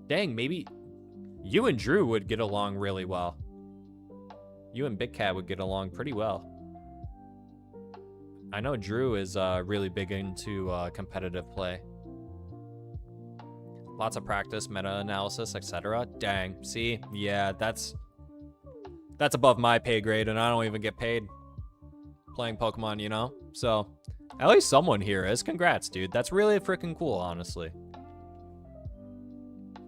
Dang, maybe you and Drew would get along really well. You and Big Cat would get along pretty well. I know Drew is really big into competitive play. Lots of practice, meta-analysis, etc. Dang. See? Yeah, that's above my pay grade, and I don't even get paid playing Pokemon, you know? So, at least someone here is. Congrats, dude. That's really freaking cool, honestly.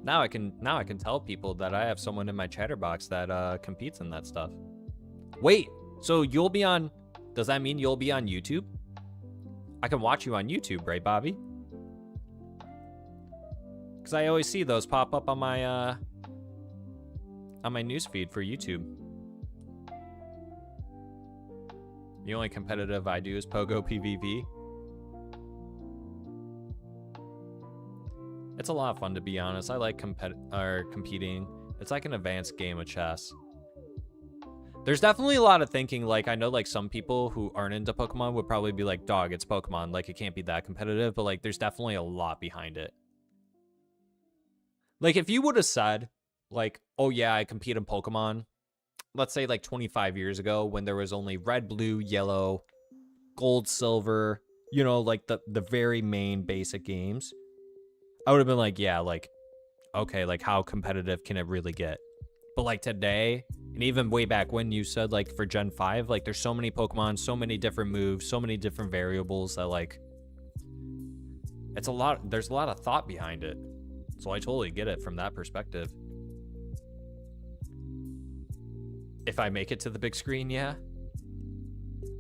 Now I can tell people that I have someone in my chatterbox that competes in that stuff. Wait, so you'll be on... Does that mean you'll be on YouTube? I can watch you on YouTube, right, Bobby? Because I always see those pop up on my newsfeed for YouTube. The only competitive I do is Pogo PvP. It's a lot of fun, to be honest. I like competing. It's like an advanced game of chess. There's definitely a lot of thinking. Like, I know, like, some people who aren't into Pokemon would probably be like, dog, it's Pokemon. Like, it can't be that competitive. But, like, there's definitely a lot behind it. Like, if you would have said, like, oh, yeah, I compete in Pokemon. Let's say, like, 25 years ago when there was only red, blue, yellow, gold, silver. You know, like, the very main basic games. I would have been like, yeah, like, okay, like, how competitive can it really get? But, like, today, and even way back when you said, like, for Gen 5, like, there's so many Pokemon, so many different moves, so many different variables that, like, it's a lot, there's a lot of thought behind it. So I totally get it from that perspective. If I make it to the big screen, yeah.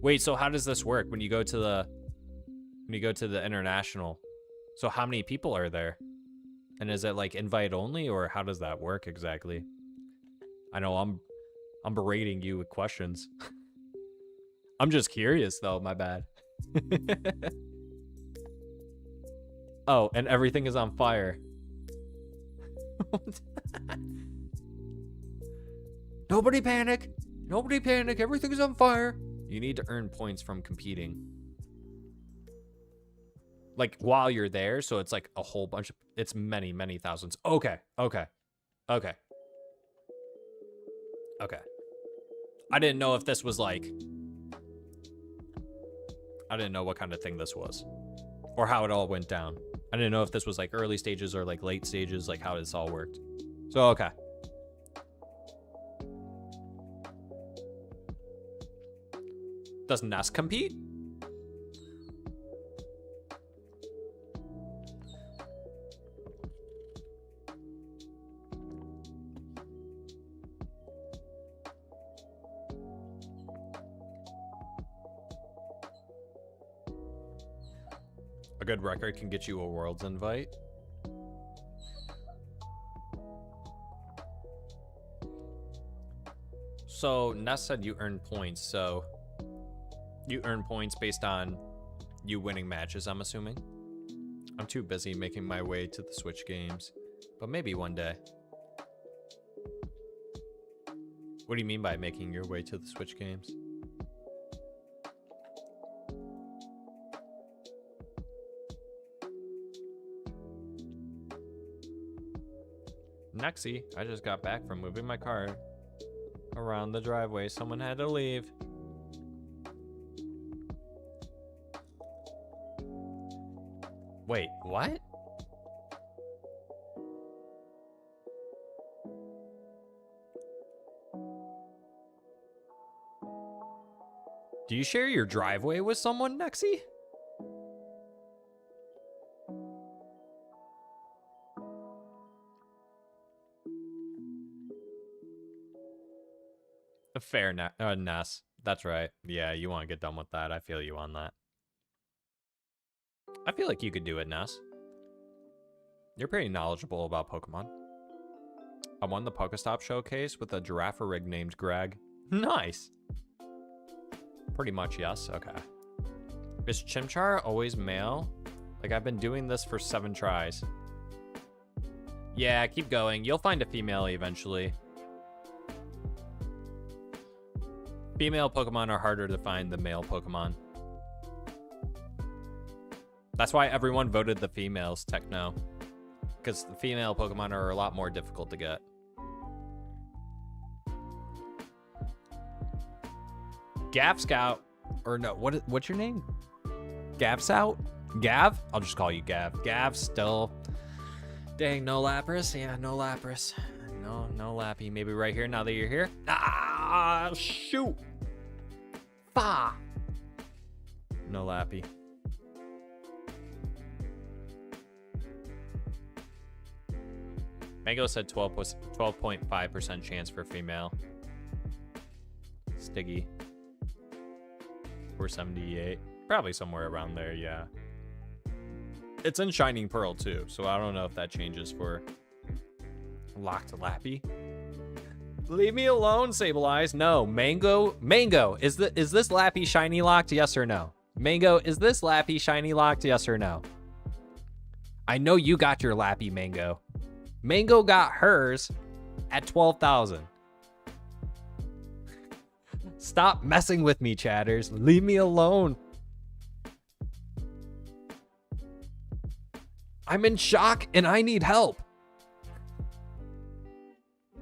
Wait, so how does this work when you go to the international? So how many people are there? And is it like invite only, or how does that work exactly? I know I'm berating you with questions. I'm just curious though, my bad. Oh, and everything is on fire. Nobody panic. Nobody panic. Everything is on fire. You need to earn points from competing. Like, while you're there, so it's like a whole bunch of... It's many, many thousands. Okay, okay, okay. Okay. I didn't know if this was like... I didn't know what kind of thing this was. Or how it all went down. I didn't know if this was like early stages or like late stages, like how this all worked. So, okay. Does Ness compete? A good record can get you a Worlds invite. So Ness said you earn points, so you earn points based on you winning matches, I'm assuming. I'm too busy making my way to the Switch games, but maybe one day. What do you mean by making your way to the Switch games? Nexie, I just got back from moving my car around the driveway. Someone had to leave. Wait, what? Do you share your driveway with someone, Nexie? Fair, Ness. That's right. Yeah, you want to get done with that. I feel you on that. I feel like you could do it, Ness. You're pretty knowledgeable about Pokemon. I won the Pokestop showcase with a giraffe rig named Greg. Nice. Pretty much, yes. Okay. Is Chimchar always male? Like, I've been doing this for 7 tries. Yeah, keep going. You'll find a female eventually. Female Pokemon are harder to find than male Pokemon. That's why everyone voted the females, Techno. Because the female Pokemon are a lot more difficult to get. Gav Scout. Or no, what's your name? Gav Scout? Gav? I'll just call you Gav. Gav still Dang, no Lapras. Yeah, no Lapras. No Lappy. Maybe right here now that you're here. Ah, shoot. Fa. No Lappy. Mango said 12.5% chance for female. Stiggy. 478. Probably somewhere around there, yeah. It's in Shining Pearl too, so I don't know if that changes for Locked Lappy. Leave me alone, Sable Eyes. No, Mango, is this Lappy shiny locked? Yes or no? Mango, is this Lappy shiny locked? Yes or no? I know you got your Lappy, Mango. Mango got hers at 12,000. Stop messing with me, chatters. Leave me alone. I'm in shock and I need help.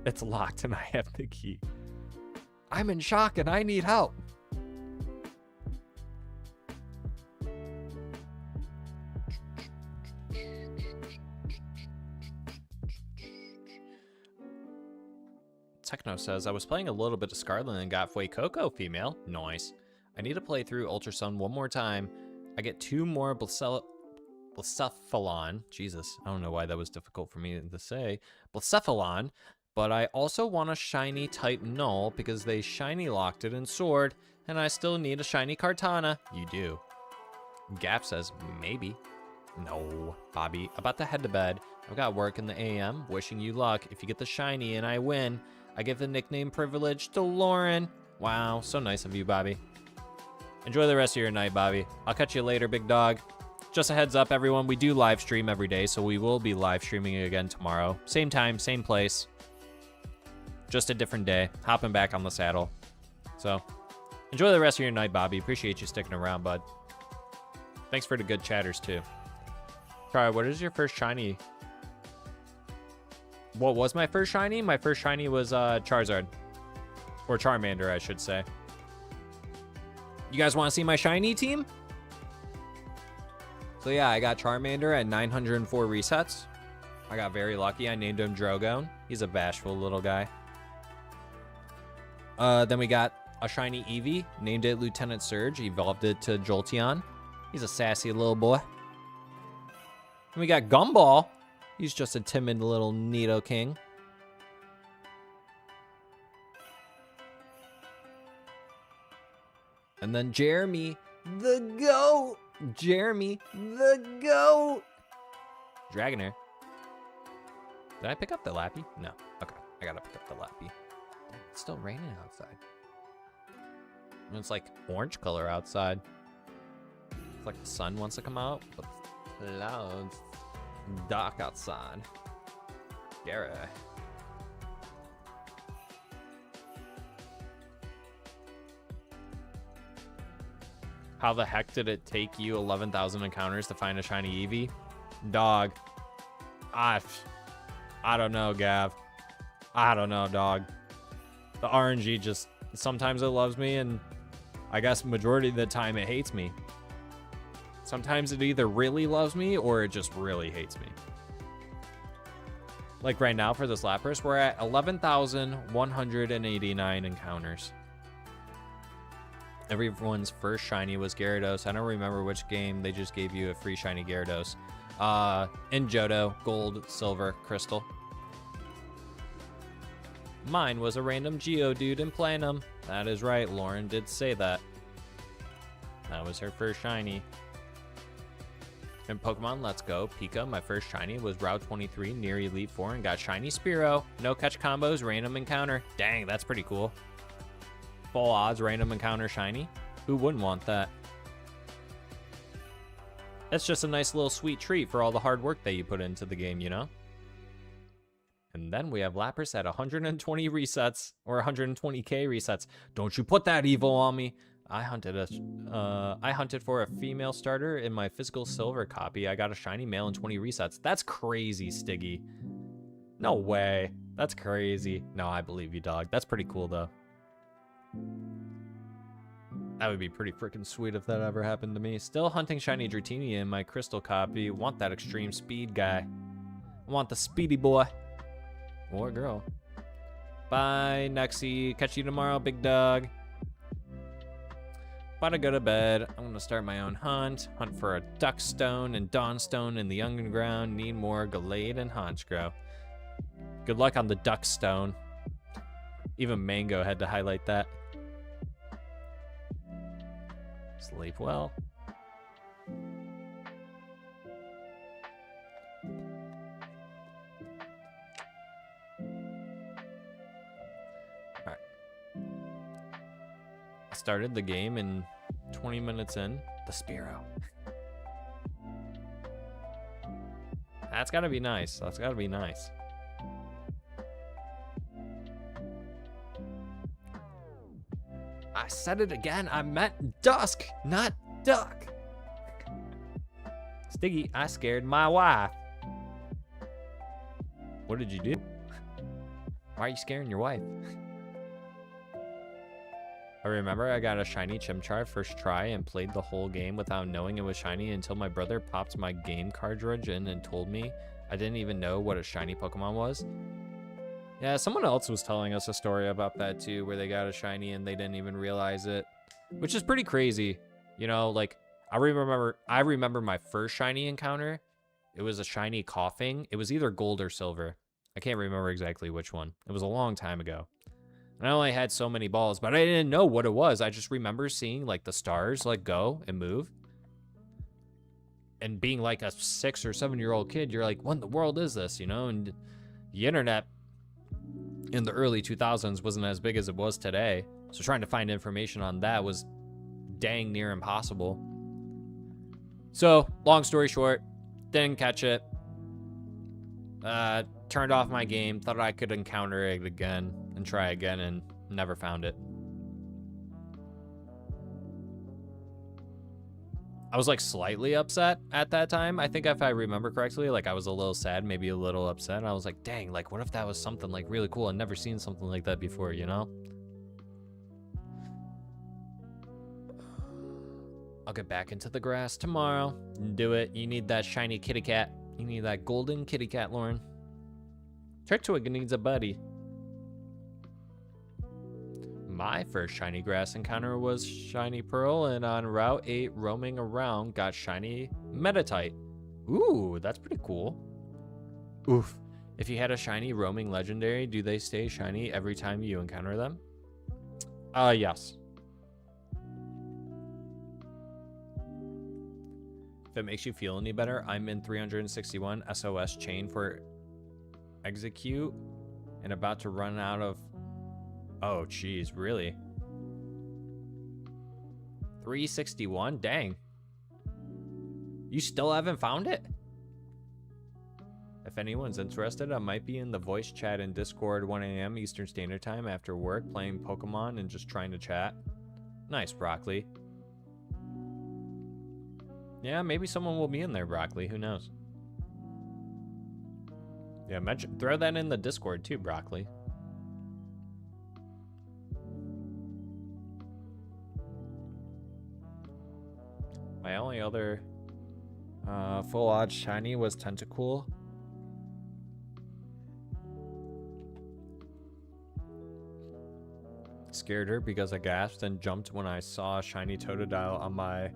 It's locked and I have the key. I'm in shock and I need help. Techno says, I was playing a little bit of Scarlet and got Fuecoco female. Nice. I need to play through Ultrasun one more time. I get 2 more Blacephalon. Jesus, I don't know why that was difficult for me to say. Blacephalon. But I also want a shiny type Null because they shiny locked it in Sword, and I still need a shiny Kartana. You do. Gap says, maybe. No, Bobby, about to head to bed. I've got work in the AM. Wishing you luck. If you get the shiny and I win, I give the nickname privilege to Lauren. Wow, so nice of you, Bobby. Enjoy the rest of your night, Bobby. I'll catch you later, big dog. Just a heads up, everyone, we do live stream every day, so we will be live streaming again tomorrow. Same time, same place. Just a different day. Hopping back on the saddle. So, enjoy the rest of your night, Bobby. Appreciate you sticking around, bud. Thanks for the good chatters, too. Try, what is your first shiny? What was my first shiny? My first shiny was Charizard. Or Charmander, I should say. You guys want to see my shiny team? So yeah, I got Charmander at 904 resets. I got very lucky. I named him Drogon. He's a bashful little guy. Then we got a shiny Eevee. Named it Lieutenant Surge. Evolved it to Jolteon. He's a sassy little boy. And we got Gumball. He's just a timid little Nidoking. And then Jeremy, the GOAT. Jeremy, the GOAT. Dragonair. Did I pick up the Lappy? No. Okay, I gotta pick up the Lappy. It's still raining outside. And it's like orange color outside. It's like the sun wants to come out, but clouds. Dark outside. Gary. How the heck did it take you 11,000 encounters to find a shiny Eevee? Dog. I don't know, Gav. I don't know, dog. The RNG just, sometimes it loves me, and I guess majority of the time it hates me. Sometimes it either really loves me or it just really hates me. Like right now for this Lapras, we're at 11,189 encounters. Everyone's first shiny was Gyarados. I don't remember which game they just gave you a free shiny Gyarados. In Johto, gold, silver, crystal. Mine was a random Geodude in Platinum. That is right, Lauren did say that. That was her first shiny. In Pokemon Let's Go, Pika, my first shiny was Route 23 near Elite Four and got shiny Spearow. No catch combos, random encounter. Dang, that's pretty cool. Full odds, random encounter shiny. Who wouldn't want that? That's just a nice little sweet treat for all the hard work that you put into the game, you know? And then we have Lapras at 120 resets, or 120k resets. Don't you put that evil on me. I hunted for a female starter in my physical silver copy. I got a shiny male and 20 resets. That's crazy, Stiggy. No way. That's crazy. No, I believe you, dog. That's pretty cool, though. That would be pretty freaking sweet if that ever happened to me. Still hunting shiny Dratini in my crystal copy. Want that extreme speed guy. I want the speedy boy. Or girl. Bye, Nexie. Catch you tomorrow, big dog. About to go to bed. I'm gonna start my own hunt. Hunt for a duckstone and dawnstone in the underground. Need more Gallade and Honchkrow. Good luck on the duckstone. Even Mango had to highlight that. Sleep well. Alright. I started the game and 20 minutes in, the Spearow. That's gotta be nice. That's gotta be nice. I said it again. I meant dusk, not duck. Stiggy, I scared my wife. What did you do? Why are you scaring your wife? I remember I got a shiny Chimchar first try and played the whole game without knowing it was shiny until my brother popped my game cartridge in and told me I didn't even know what a shiny Pokemon was. Yeah, someone else was telling us a story about that too, where they got a shiny and they didn't even realize it, which is pretty crazy. You know, like I remember my first shiny encounter. It was a shiny coughing. It was either gold or silver. I can't remember exactly which one. It was a long time ago. And I only had so many balls, but I didn't know what it was. I just remember seeing like the stars like go and move. And being like a 6 or 7 year old kid, you're like, what in the world is this? You know, and the internet in the early 2000s wasn't as big as it was today. So trying to find information on that was dang near impossible. So long story short, didn't catch it. Turned off my game, thought I could encounter it again and try again and never found it. I was like slightly upset at that time. I think if I remember correctly, like I was a little sad, maybe a little upset. I was like, dang, like what if that was something like really cool? I've never seen something like that before, you know? I'll get back into the grass tomorrow and do it. You need that shiny kitty cat. You need that golden kitty cat, Lauren. Turtwig needs a buddy. My first shiny grass encounter was shiny Pearl, and on Route 8 roaming around got shiny Metatite. Ooh, that's pretty cool. Oof. If you had a shiny roaming legendary, do they stay shiny every time you encounter them? Yes. If it makes you feel any better, I'm in 361 SOS chain for execute and about to run out of... Oh, geez, really? 361? Dang. You still haven't found it? If anyone's interested, I might be in the voice chat in Discord 1 a.m. Eastern Standard Time after work, playing Pokemon and just trying to chat. Nice, Broccoli. Yeah, maybe someone will be in there, Broccoli. Who knows? Yeah, throw that in the Discord too, Broccoli. My only other full odd shiny was Tentacool. Scared her because I gasped and jumped when I saw a shiny Totodile on my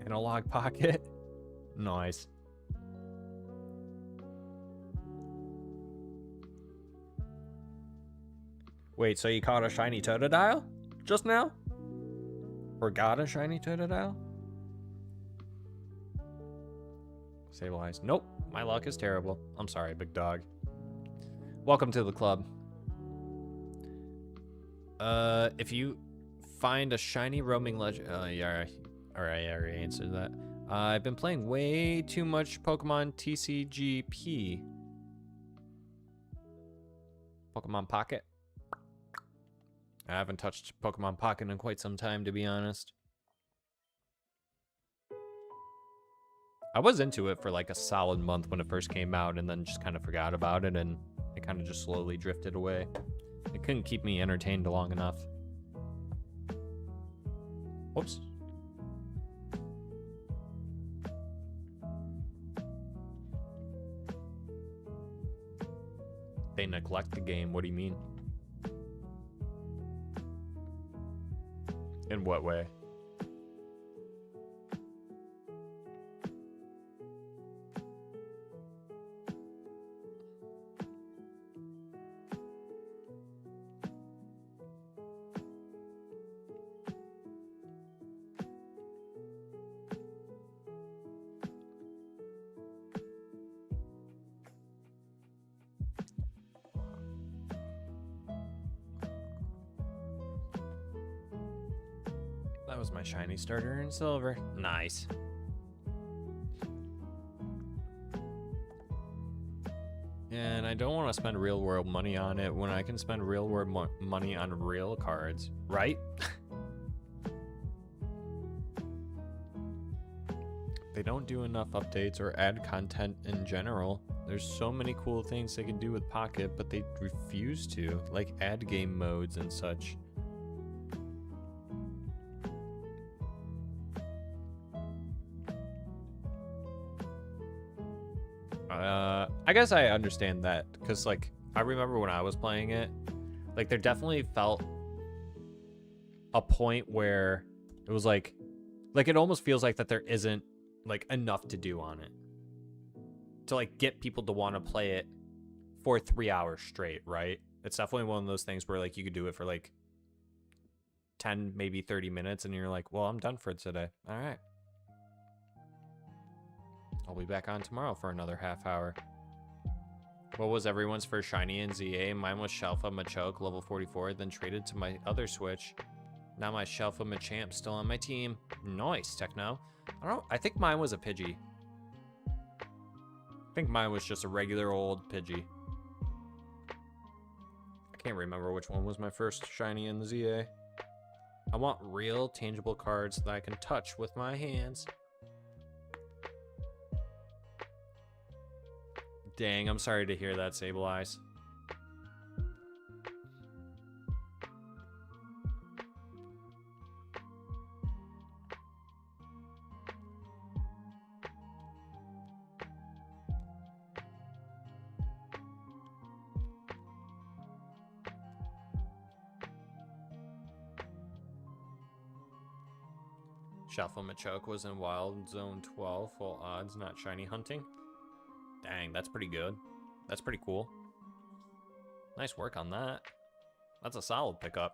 analog pocket. Nice. Wait, so you caught a shiny Totodile just now? Or got a shiny Totodile? Stabilize. Nope, my luck is terrible. I'm sorry, big dog. Welcome to the club. If you find a shiny roaming legend... yeah, alright, I already answered that. I've been playing way too much Pokemon TCGP. Pokemon Pocket. I haven't touched Pokemon Pocket in quite some time, to be honest. I was into it for like a solid month when it first came out, and then just kind of forgot about it, and it kind of just slowly drifted away. It couldn't keep me entertained long enough. Whoops. they neglect the game. What do you mean? In what way? That was my shiny starter in silver. Nice. And I don't want to spend real world money on it when I can spend real world money on real cards, right? They don't do enough updates or add content in general. There's so many cool things they can do with Pocket, but they refuse to, like add game modes and such. I guess I understand that, because like I remember when I was playing it, like there definitely felt a point where it was like it almost feels like that there isn't like enough to do on it to like get people to want to play it for 3 hours straight, right? It's definitely one of those things where like you could do it for like 10, maybe 30 minutes and you're like, well, I'm done for today. All right. I'll be back on tomorrow for another half hour. What was everyone's first shiny in ZA? Mine was Shelfa Machoke, level 44, then traded to my other Switch. Now my Shelfa Machamp still on my team. Nice, Techno. I think mine was a Pidgey. I think mine was just a regular old Pidgey. I can't remember which one was my first shiny in the ZA. I want real, tangible cards that I can touch with my hands. Dang, I'm sorry to hear that, Sable Eyes. Shuffle Machoke was in Wild Zone 12, full odds, not shiny hunting. Dang, that's pretty good. That's pretty cool. Nice work on that. That's a solid pickup.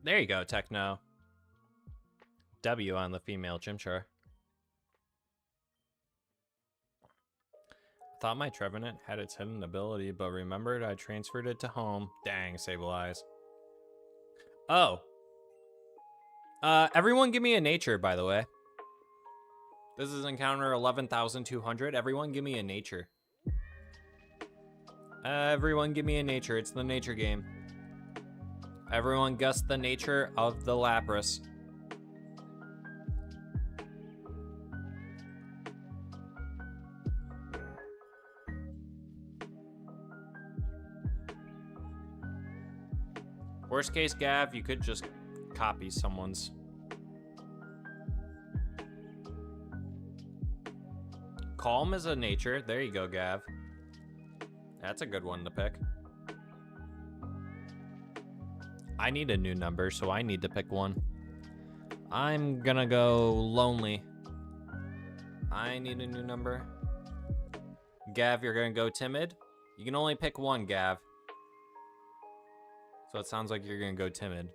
There you go, Techno. W on the female Chimchar. Thought my Trevenant had its hidden ability, but remembered I transferred it to home. Dang, Sable Eyes. Oh. Everyone give me a nature, by the way. This is encounter 11,200. Everyone give me a nature. Everyone give me a nature. It's the nature game. Everyone guess the nature of the Lapras. Worst case, Gav, you could just copy someone's. Calm is a nature. There you go, Gav. That's a good one to pick. I need a new number, so I need to pick one. I'm gonna go lonely. I need a new number. Gav, you're gonna go timid. You can only pick one, Gav. So it sounds like you're gonna go timid.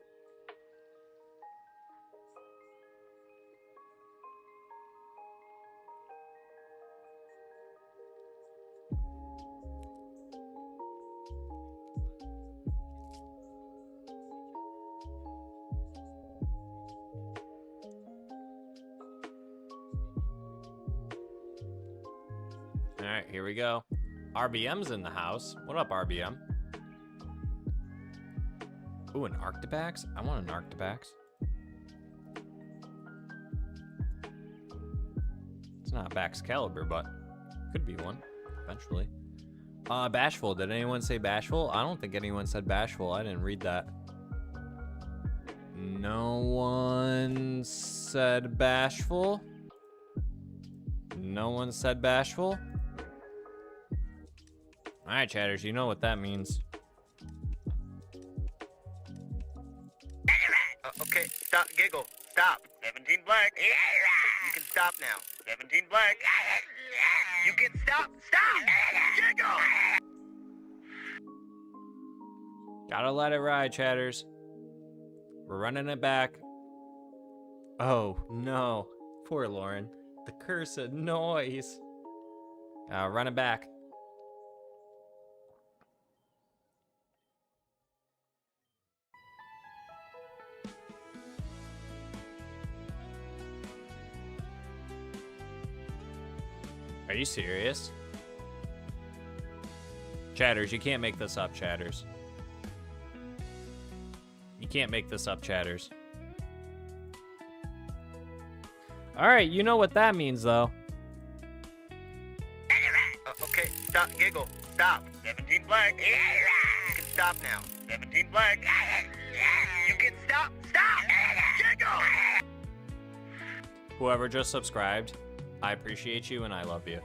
All right, here we go. RBM's in the house. What up, RBM? Ooh, an Arctibax? I want an Arctibax. It's not a Baxcalibur, but could be one eventually. Bashful. Did anyone say Bashful? I don't think anyone said Bashful. I didn't read that. No one said Bashful. No one said Bashful. All right, chatters, you know what that means. Okay, stop, giggle, stop. 17 black. You can stop now. 17 black. You can stop, giggle. Gotta let it ride, chatters. We're running it back. Oh, no. Poor Lauren. The cursed noise. Run it back. Are you serious? Chatters, you can't make this up, chatters. You can't make this up, chatters. Alright, you know what that means, though. Okay, stop, giggle, stop. 17 black. You can stop now. 17 black. You can stop, giggle. Whoever just subscribed, I appreciate you and I love you.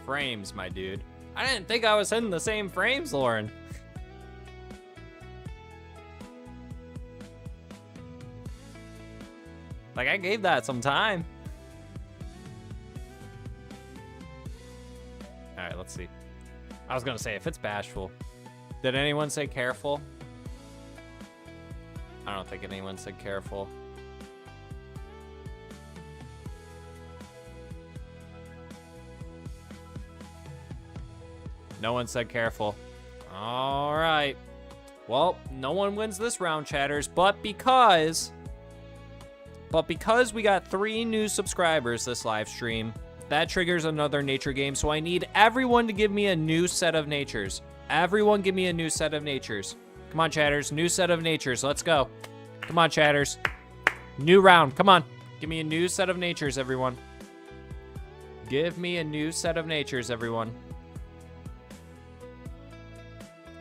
Frames, my dude. I didn't think I was hitting the same frames, Lauren. Like, I gave that some time. Alright, let's see. I was gonna say, if it's Bashful. Did anyone say Careful? I don't think anyone said Careful. No one said Careful. All right. Well, no one wins this round, chatters, but because we got 3 new subscribers this live stream, that triggers another nature game, so I need everyone to give me a new set of natures. Everyone give me a new set of natures. Come on, chatters, new set of natures, let's go. Come on, chatters. New round, come on. Give me a new set of natures, everyone. Give me a new set of natures, everyone.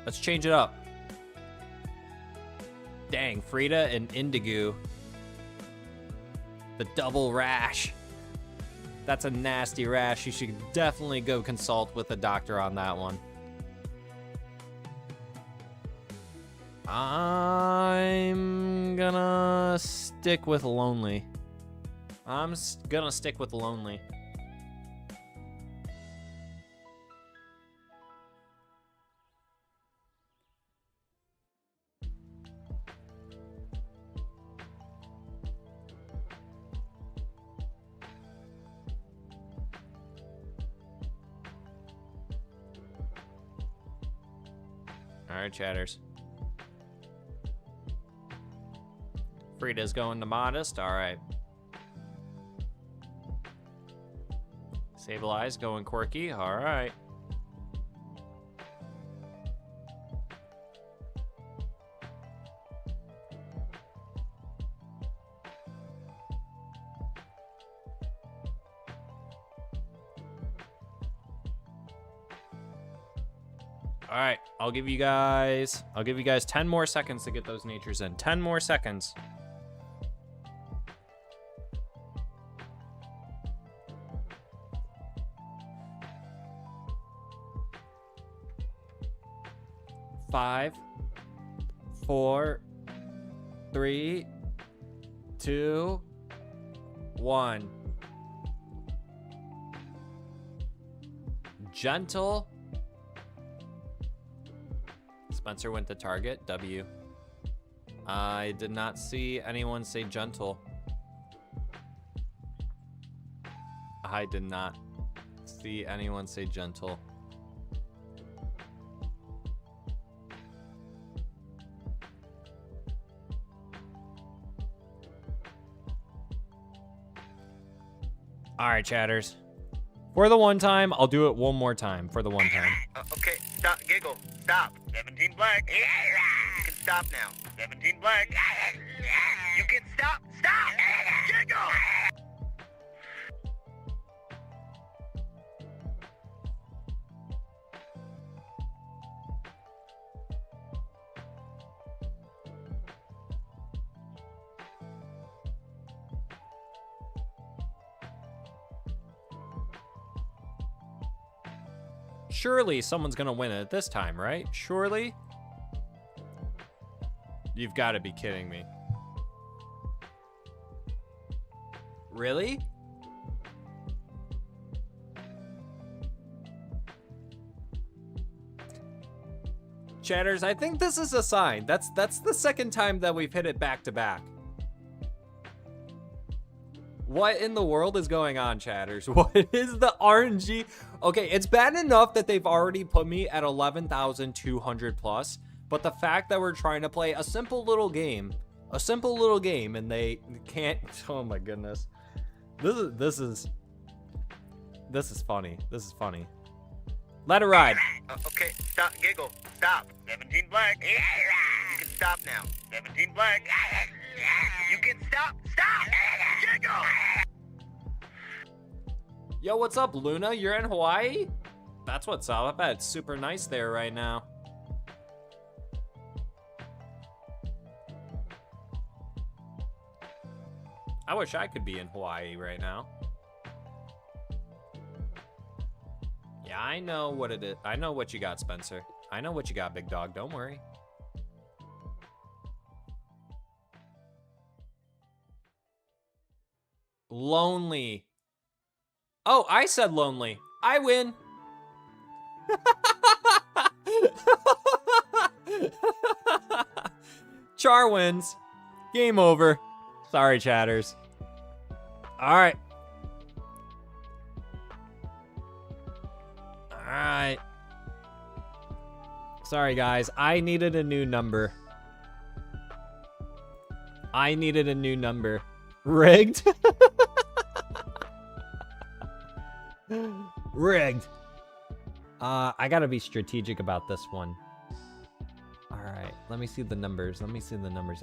Let's change it up. Dang, Frida and Indigo. The double rash. That's a nasty rash. You should definitely go consult with a doctor on that one. I'm gonna stick with Lonely. I'm gonna stick with Lonely. All right, chatters. Frida's going to Modest. All right. Stabilize going Quirky. All right. All right, I'll give you guys 10 more seconds to get those natures in. 10 more seconds. Five, 4, 3, 2, 1. Gentle. Spencer went to Target. W. I did not see anyone say Gentle. I did not see anyone say Gentle. All right, chatters. For the one time, I'll do it one more time. For the one time. Okay, stop, giggle, stop. 17 black. You can stop now. 17 black. You can stop, giggle. Surely someone's gonna win it this time, right? Surely? You've got to be kidding me. Really? Chatters, I think this is a sign. That's the second time that we've hit it back to back. What in the world is going on, chatters? What is the RNG? Okay, it's bad enough that they've already put me at 11,200 plus, but the fact that we're trying to play a simple little game, and they can't. Oh my goodness, this is funny. This is funny. Let it ride. Okay, stop, giggle, stop. 17 black. You can stop now. 17 black. You can stop, giggle. Yo, what's up, Luna? You're in Hawaii? That's what's up. I bet it's super nice there right now. I wish I could be in Hawaii right now. Yeah, I know what it is. I know what you got, Spencer. I know what you got, big dog. Don't worry. Lonely. Oh, I said lonely. I win. Char wins. Game over. Sorry, chatters. All right. All right. Sorry, guys. I needed a new number. Rigged? Rigged. I gotta be strategic about this one. All right, let me see the numbers.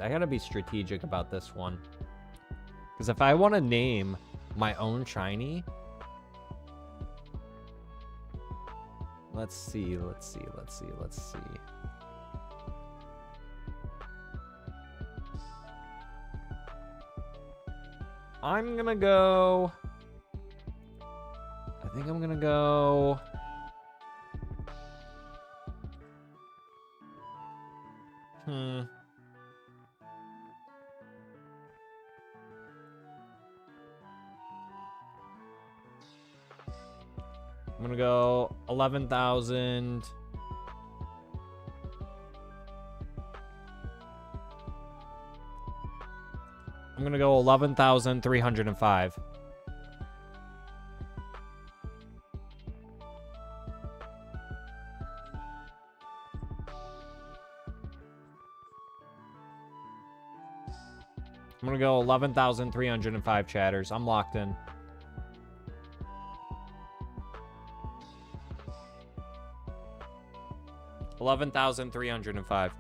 I gotta be strategic about this one. Because if I want to name my own shiny... Let's see. I'm gonna go... I think I'm gonna go... I'm gonna go 11,000. I'm gonna go 11,305. I'm gonna go 11,305 chatters. I'm locked in. $11,305.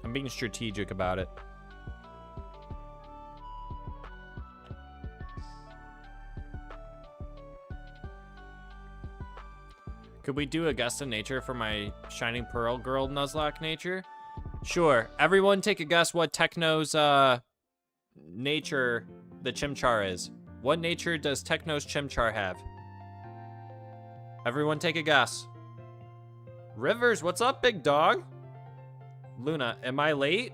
I'm being strategic about it. Could we do a guess in nature for my Shining Pearl Girl Nuzlocke nature? Sure. Everyone take a guess what Techno's nature the Chimchar is. What nature does Techno's Chimchar have? Everyone take a guess. Rivers, what's up, big dog? Luna, am I late?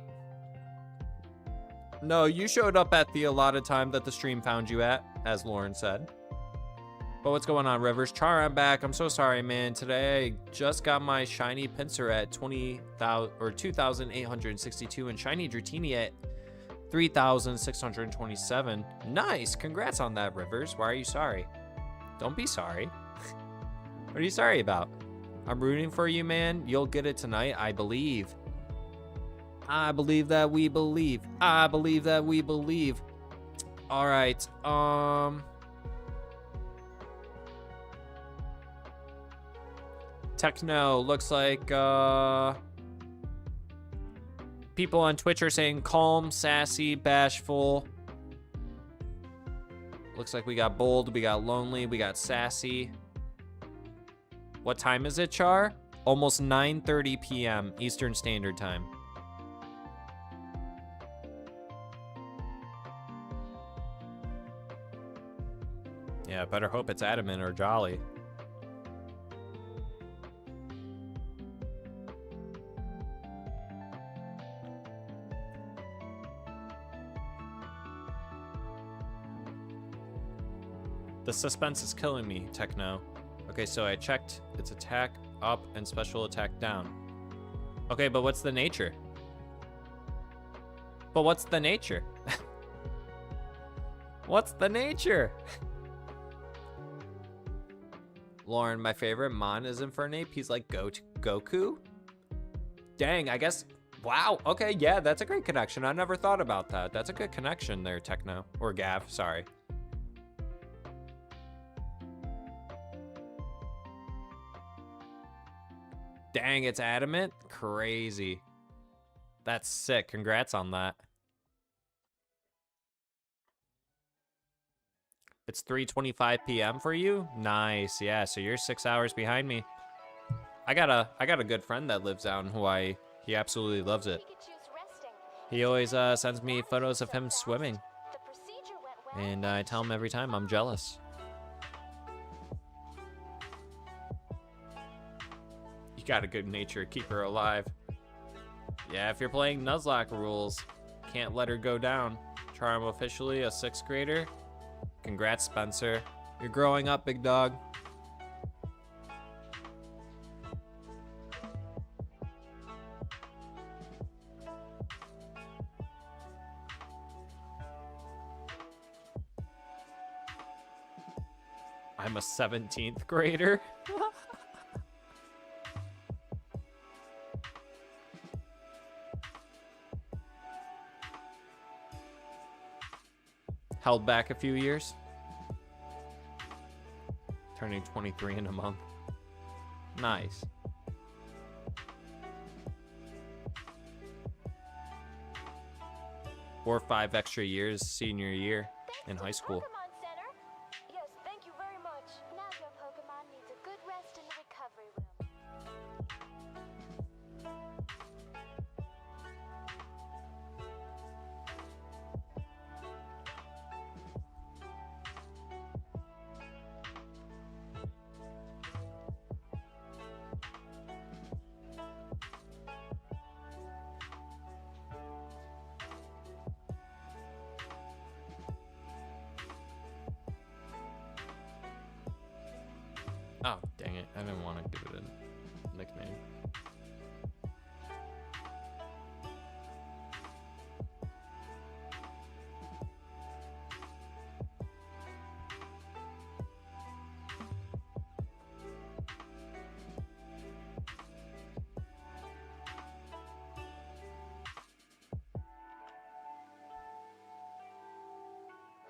No, you showed up at the allotted time that the stream found you at, as Lauren said. But what's going on, Rivers? Char, I'm back. I'm so sorry, man. Today, I just got my shiny Pinsir at 2,862 and shiny Dratini at 3,627. Nice. Congrats on that, Rivers. Why are you sorry? Don't be sorry. What are you sorry about? I'm rooting for you, man. You'll get it tonight, I believe. I believe that we believe. I believe that we believe. All right. Techno, looks like people on Twitch are saying calm, sassy, bashful. Looks like we got bold, we got lonely, we got sassy. What time is it, Char? Almost 9:30 p.m. Eastern Standard Time. Yeah, better hope it's adamant or jolly. The suspense is killing me, Techno. Okay, so I checked its attack up and special attack down. Okay, but what's the nature? But what's the nature? What's the nature? Lauren, my favorite Mon is Infernape. He's like Goku. Dang, I guess. Wow. Okay, yeah, that's a great connection. I never thought about that. That's a good connection there, Techno. Or Gav, sorry. Dang, it's adamant? Crazy. That's sick. Congrats on that. It's 3:25 p.m. for you? Nice. Yeah, so you're 6 hours behind me. I got a good friend that lives out in Hawaii. He absolutely loves it. He always sends me photos of him swimming. And I tell him every time I'm jealous. You got a good nature, keep her alive. Yeah, if you're playing Nuzlocke rules, can't let her go down. Charm officially a 6th grader. Congrats, Spencer. You're growing up, big dog. I'm a 17th grader. Held back a few years. Turning 23 in a month. Nice. Or 5 extra years senior year in high school. Yes, thank you very much. Now your Pokemon needs a good rest in the recovery room. Oh, dang it. I didn't want to give it a nickname.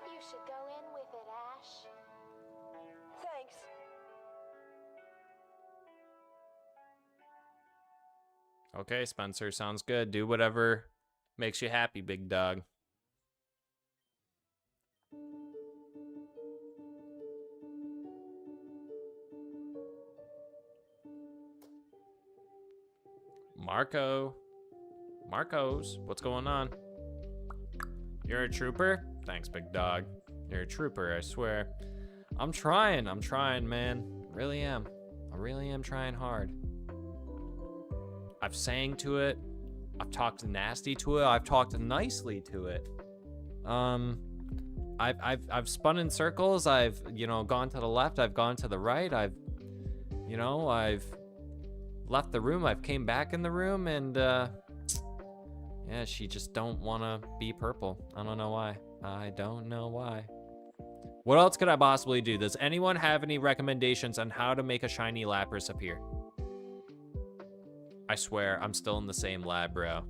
You should go in with it, Ash. Thanks. Okay, Spencer, sounds good. Do whatever makes you happy, big dog. Marcos, what's going on? You're a trooper? Thanks, big dog. You're a trooper, I swear. I'm trying, man. Really am. I really am trying hard. I've sang to it. I've talked nasty to it. I've talked nicely to it. I've spun in circles. I've, gone to the left. I've gone to the right. I've left the room. I've came back in the room, and yeah, she just don't want to be purple. I don't know why. I don't know why. What else could I possibly do? Does anyone have any recommendations on how to make a shiny Lapras appear? I swear, I'm still in the same lab, bro.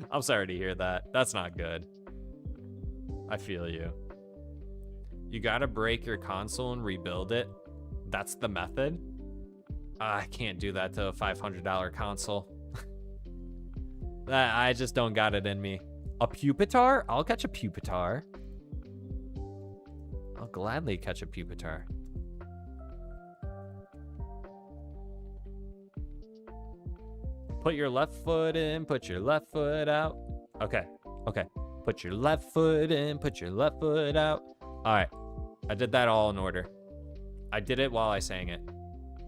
I'm sorry to hear that. That's not good. I feel you. You gotta break your console and rebuild it. That's the method? I can't do that to a $500 console. I just don't got it in me. A Pupitar? I'll catch a Pupitar. I'll gladly catch a Pupitar. Put your left foot in, put your left foot out. Okay, okay. Put your left foot in, put your left foot out. All right, I did that all in order. I did it while I sang it.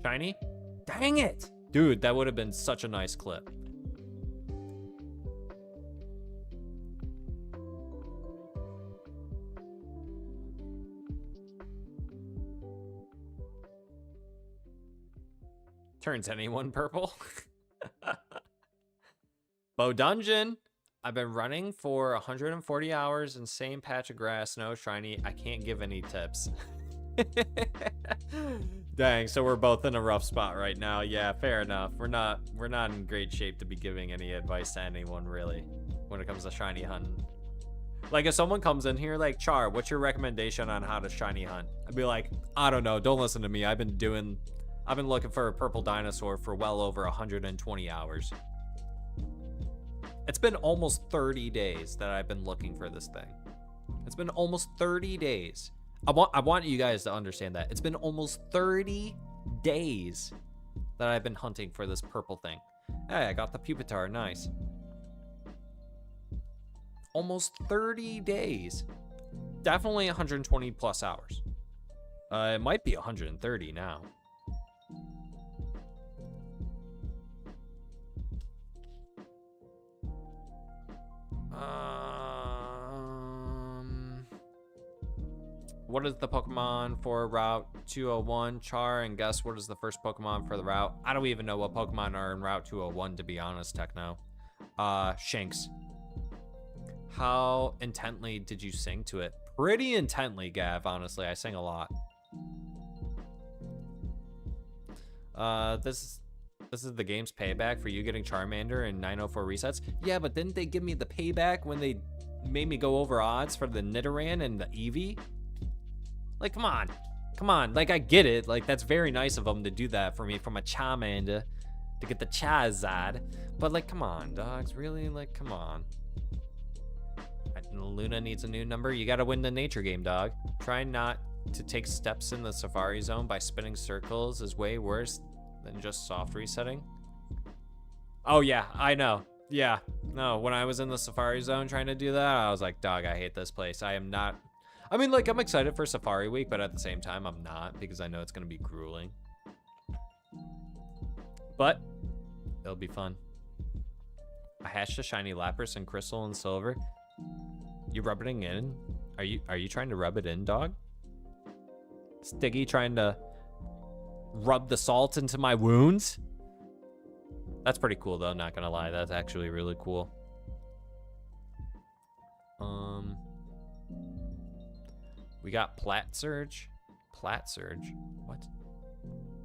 Shiny? Dang it! Dude, that would have been such a nice clip. Turns anyone purple. Bow Dungeon. I've been running for 140 hours in same patch of grass, no shiny. I can't give any tips. Dang, so we're both in a rough spot right now. Yeah, fair enough. We're not in great shape to be giving any advice to anyone really when it comes to shiny hunting. Like if someone comes in here like, Char, what's your recommendation on how to shiny hunt? I'd be like, I don't know, don't listen to me. I've been looking for a purple dinosaur for well over 120 hours. It's been almost 30 days that I've been looking for this thing. It's been almost 30 days. I want you guys to understand that. It's been almost 30 days that I've been hunting for this purple thing. Hey, I got the Pupitar, nice. Almost 30 days. Definitely 120 plus hours. It might be 130 now. What is the Pokemon for Route 201? Char, and guess what is the first Pokemon for the route? I don't even know what Pokemon are in Route 201, to be honest, Techno. Shanks. How intently did you sing to it? Pretty intently, Gav, honestly. I sing a lot. This is the game's payback for you getting Charmander and 904 resets? Yeah, but didn't they give me the payback when they made me go over odds for the Nidoran and the Eevee? Like, come on. Come on. Like, I get it. Like, that's very nice of them to do that for me from a Charmander to get the Charizard. But, like, come on, dogs. Really? Like, come on. Luna needs a new number. You gotta win the nature game, dog. Try not to take steps in the Safari Zone by spinning circles is way worse than just soft resetting. Oh, yeah. I know. Yeah. No, when I was in the Safari Zone trying to do that, I was like, dog, I hate this place. I am not... I mean, like, I'm excited for Safari Week, but at the same time, I'm not, because I know it's going to be grueling. But it'll be fun. I hatched a shiny Lapras in Crystal and Silver. You rubbing it in? Are you trying to rub it in, dog? Stiggy trying to rub the salt into my wounds? That's pretty cool, though, not gonna lie. That's actually really cool. We got Plat Surge. Plat Surge? What?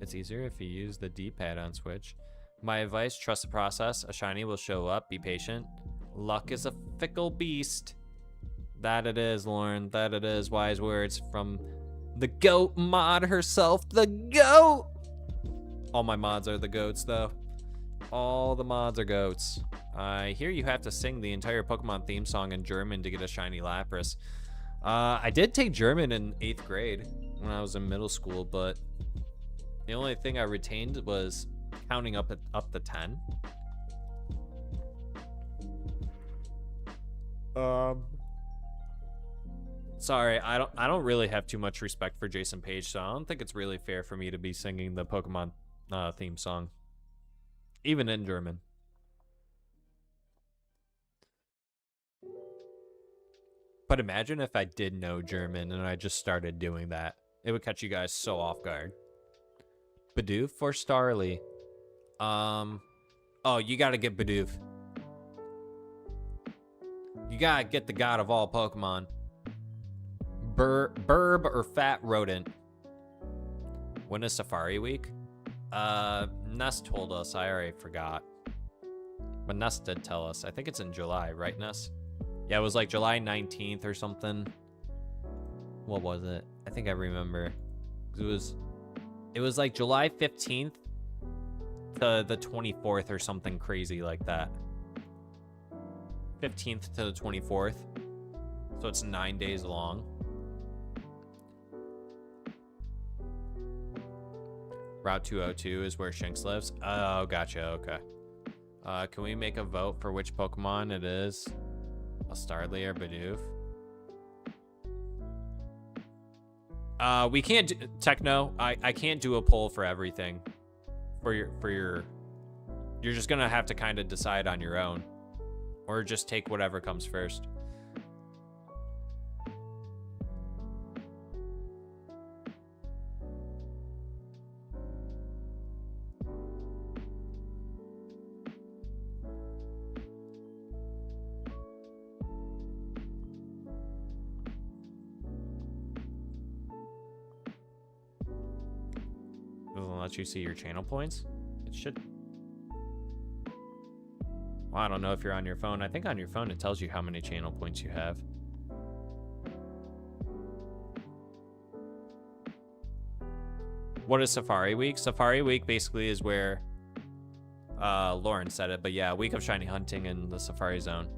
It's easier if you use the D-pad on Switch. My advice, trust the process. A shiny will show up. Be patient. Luck is a fickle beast. That it is, Lauren. That it is. Wise words from the GOAT mod herself. The GOAT! All my mods are the GOATs, though. All the mods are GOATs. I hear you have to sing the entire Pokemon theme song in German to get a shiny Lapras. I did take German in 8th grade when I was in middle school, but the only thing I retained was counting up to 10. Sorry, I don't really have too much respect for Jason Page, so I don't think it's really fair for me to be singing the Pokemon theme song, even in German. But imagine if I did know German and I just started doing that. It would catch you guys so off guard. Bidoof or Starly? Oh, you gotta get Bidoof. You gotta get the god of all Pokemon. Burb or Fat Rodent? When is Safari Week? Ness told us. I already forgot. But Ness did tell us. I think it's in July, right, Ness? Yeah, it was like July 19th or something. What was it? I think I remember. It was like July 15th to the 24th or something crazy like that. 15th to the 24th. So it's 9 days long. Route 202 is where Shinx lives. Oh, gotcha. Okay. Can we make a vote for which Pokemon it is? A Starly or Bidoof? We can't do, Techno. I can't do a poll for everything. You're just gonna have to kind of decide on your own, or just take whatever comes first. Doesn't let you see your channel points? It should. Well, I don't know if you're on your phone. I think on your phone it tells you how many channel points you have. What is Safari Week? Safari Week basically is where Lauren said it, but yeah, Week of Shiny Hunting in the Safari Zone.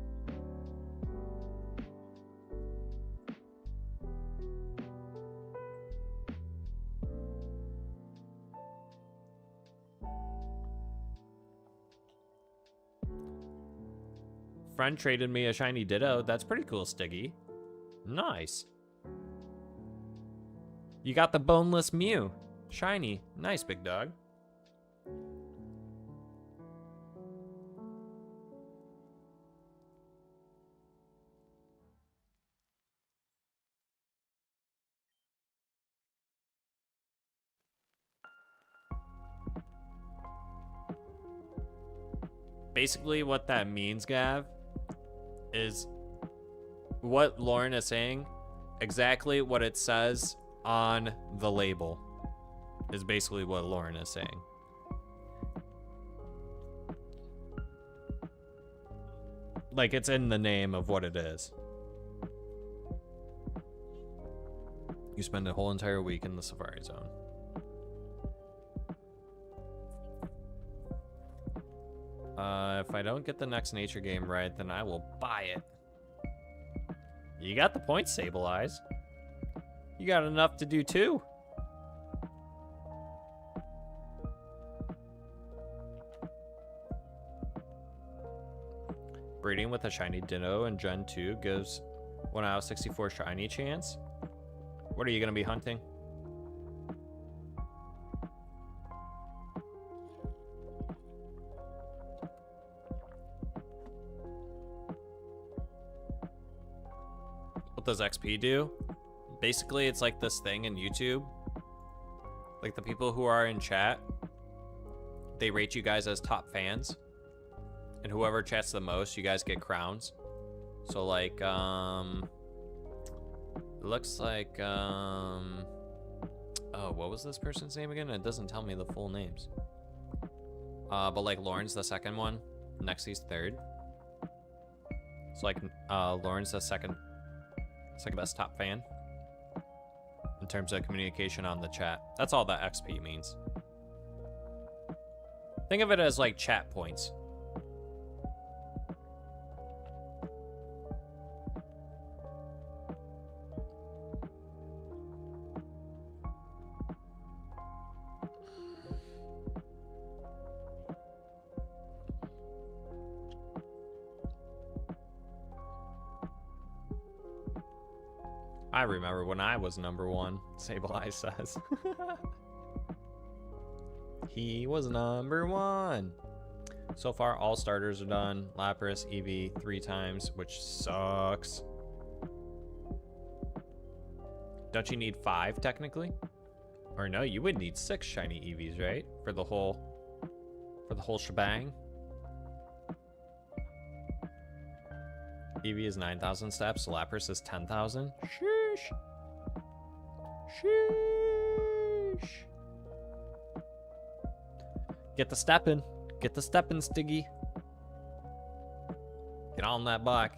Friend traded me a shiny Ditto. That's pretty cool, Stiggy. Nice. You got the boneless Mew. Shiny. Nice, big dog. Basically, what that means, Gav, is what Lauren is saying, exactly what it says on the label is basically what Lauren is saying. Like, it's in the name of what it is. You spend a whole entire week in the Safari Zone. If I don't get the next nature game right, then I will buy it. You got the points, Sable Eyes. You got enough to do two. Breeding with a shiny Ditto in Gen 2 gives 1 out of 64 shiny chance. What are you going to be hunting? What does XP do? Basically, it's like this thing in YouTube. Like the people who are in chat, they rate you guys as top fans. And whoever chats the most, you guys get crowns. So like, it looks like, oh, what was this person's name again? It doesn't tell me the full names. But like Lauren's the second one, Nexie's third. So like, Lauren's the second best top fan in terms of communication on the chat. That's all that XP means. Think of it as like chat points. I remember when I was #1, Sable Eye says. He was #1. So far, all starters are done. Lapras, Eevee 3 times, which sucks. Don't you need 5 technically? Or no, you would need 6 shiny Eevees, right? For the whole shebang. Eevee is 9,000 steps. Lapras is 10,000. Sheesh. Sheesh. Get the steppin'. Get the steppin', Stiggy. Get on that bike.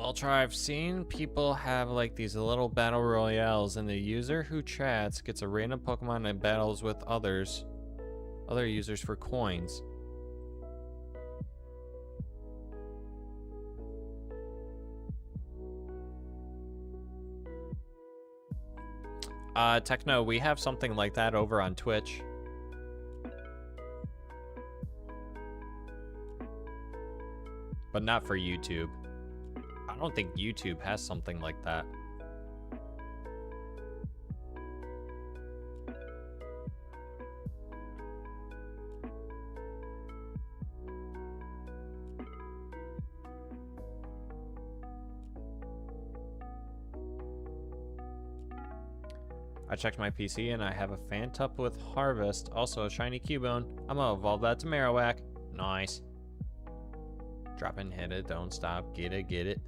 Ultra, I've seen people have like these little battle royales, and the user who chats gets a random Pokemon and battles with other users for coins. Techno, we have something like that over on Twitch. But not for YouTube. I don't think YouTube has something like that. I checked my PC and I have a Fantup with Harvest, also a shiny Cubone. I'm gonna evolve that to Marowak. Nice. Drop and hit it, don't stop, get it, get it.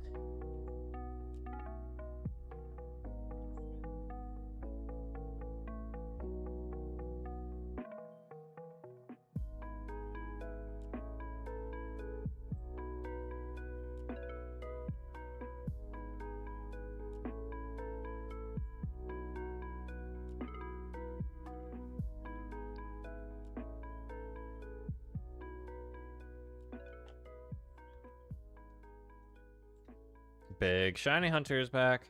Big Shiny Hunter is back.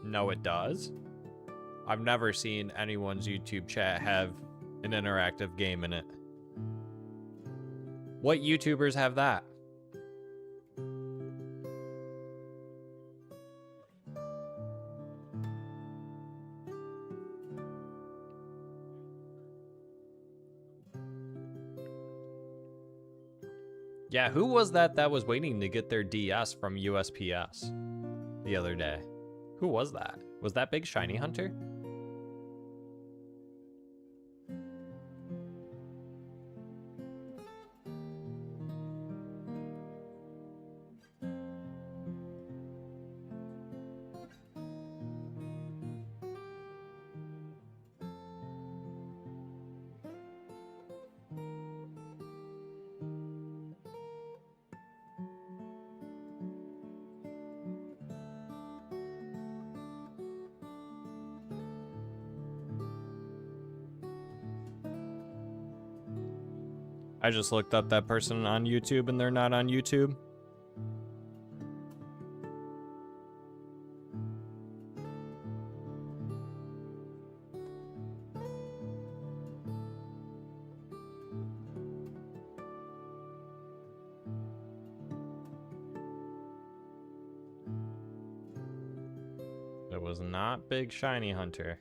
No, it does. I've never seen anyone's YouTube chat have an interactive game in it. What YouTubers have that? Yeah, who was that was waiting to get their DS from USPS the other day? Who was that? Was that Big Shiny Hunter? I just looked up that person on YouTube and they're not on YouTube. It was not Big Shiny Hunter.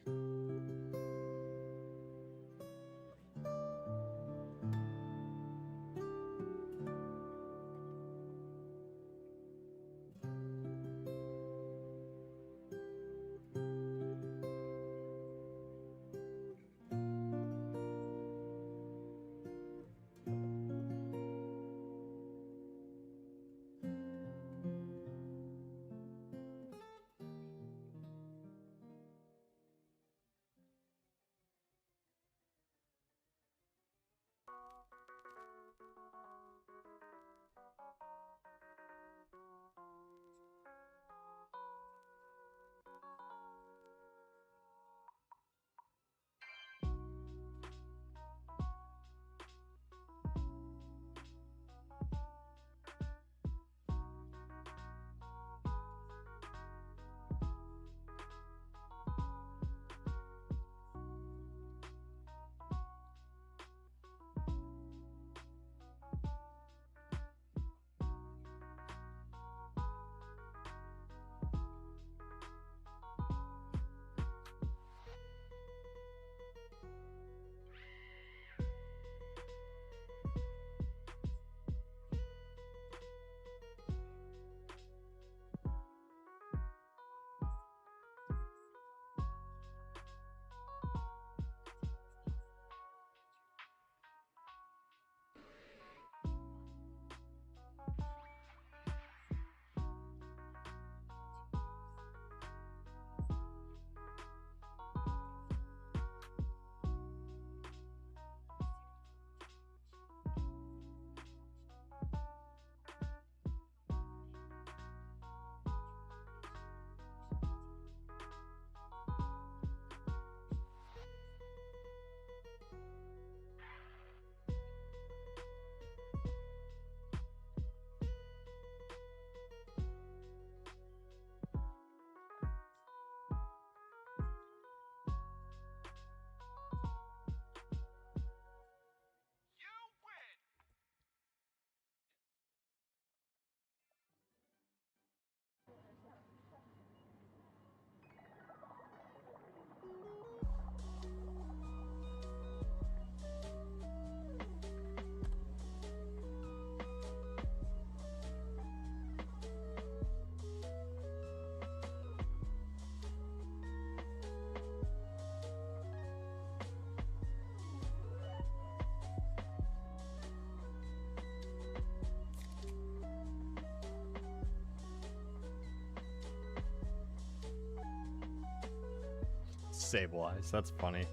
Sableye. That's funny.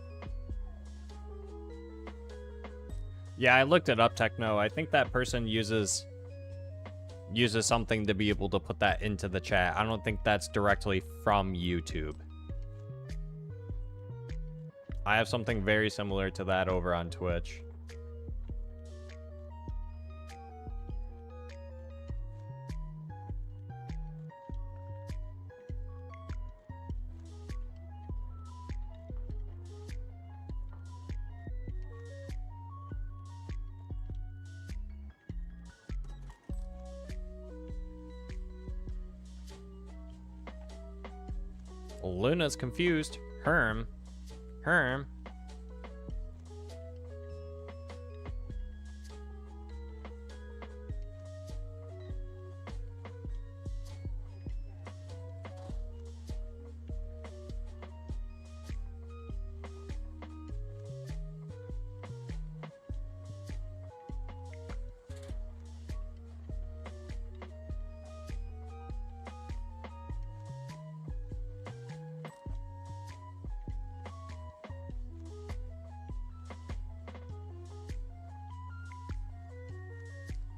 Yeah, I looked it up, Techno. I think that person uses something to be able to put that into the chat. I don't think that's directly from YouTube. I have something very similar to that over on Twitch. Luna's confused. Herm.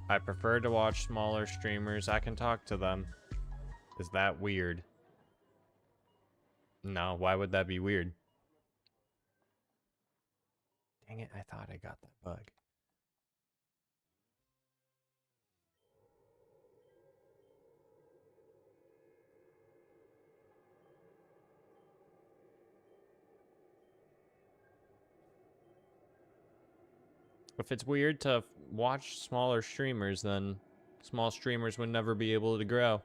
I prefer to watch smaller streamers. I can talk to them. Is that weird? No, why would that be weird? Dang it, I thought I got that bug. If it's weird to watch smaller streamers, then small streamers would never be able to grow.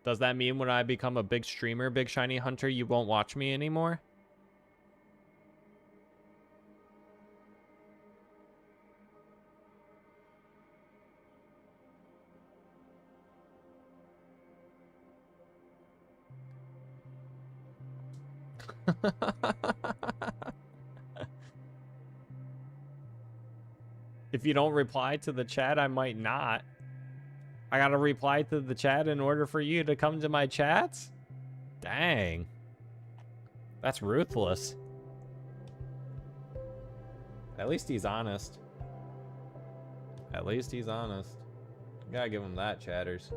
Does that mean when I become a big streamer, Big Shiny Hunter, you won't watch me anymore? If you don't reply to the chat, I might not. I gotta reply to the chat in order for you to come to my chats? Dang. That's ruthless. At least he's honest. At least he's honest. Gotta give him that, chatters.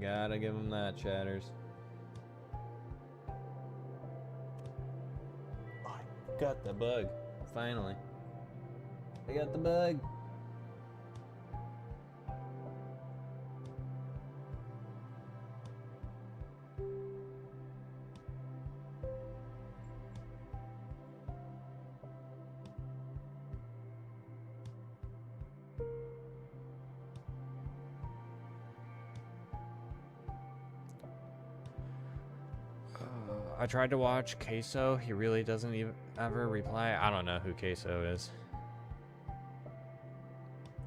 Gotta give him that, chatters. I got the bug. Finally. I got the bug. I tried to watch Queso. He really doesn't even ever reply. I don't know who Queso is.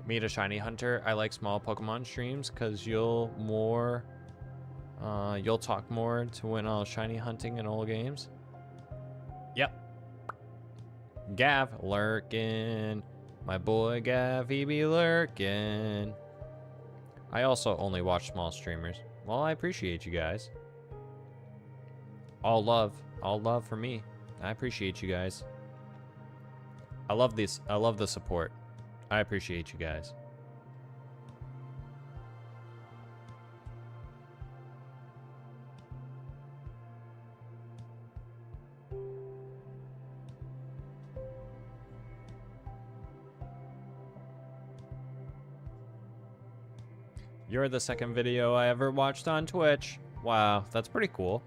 Meet a Shiny Hunter. I like small Pokemon streams because you'll talk more to when I was shiny hunting in old games. Yep. Gav lurking. My boy Gav, he be lurking. I also only watch small streamers. Well, I appreciate you guys. All love for me. I appreciate you guys. I love this. I love the support. I appreciate you guys. You're the second video I ever watched on Twitch. Wow, that's pretty cool.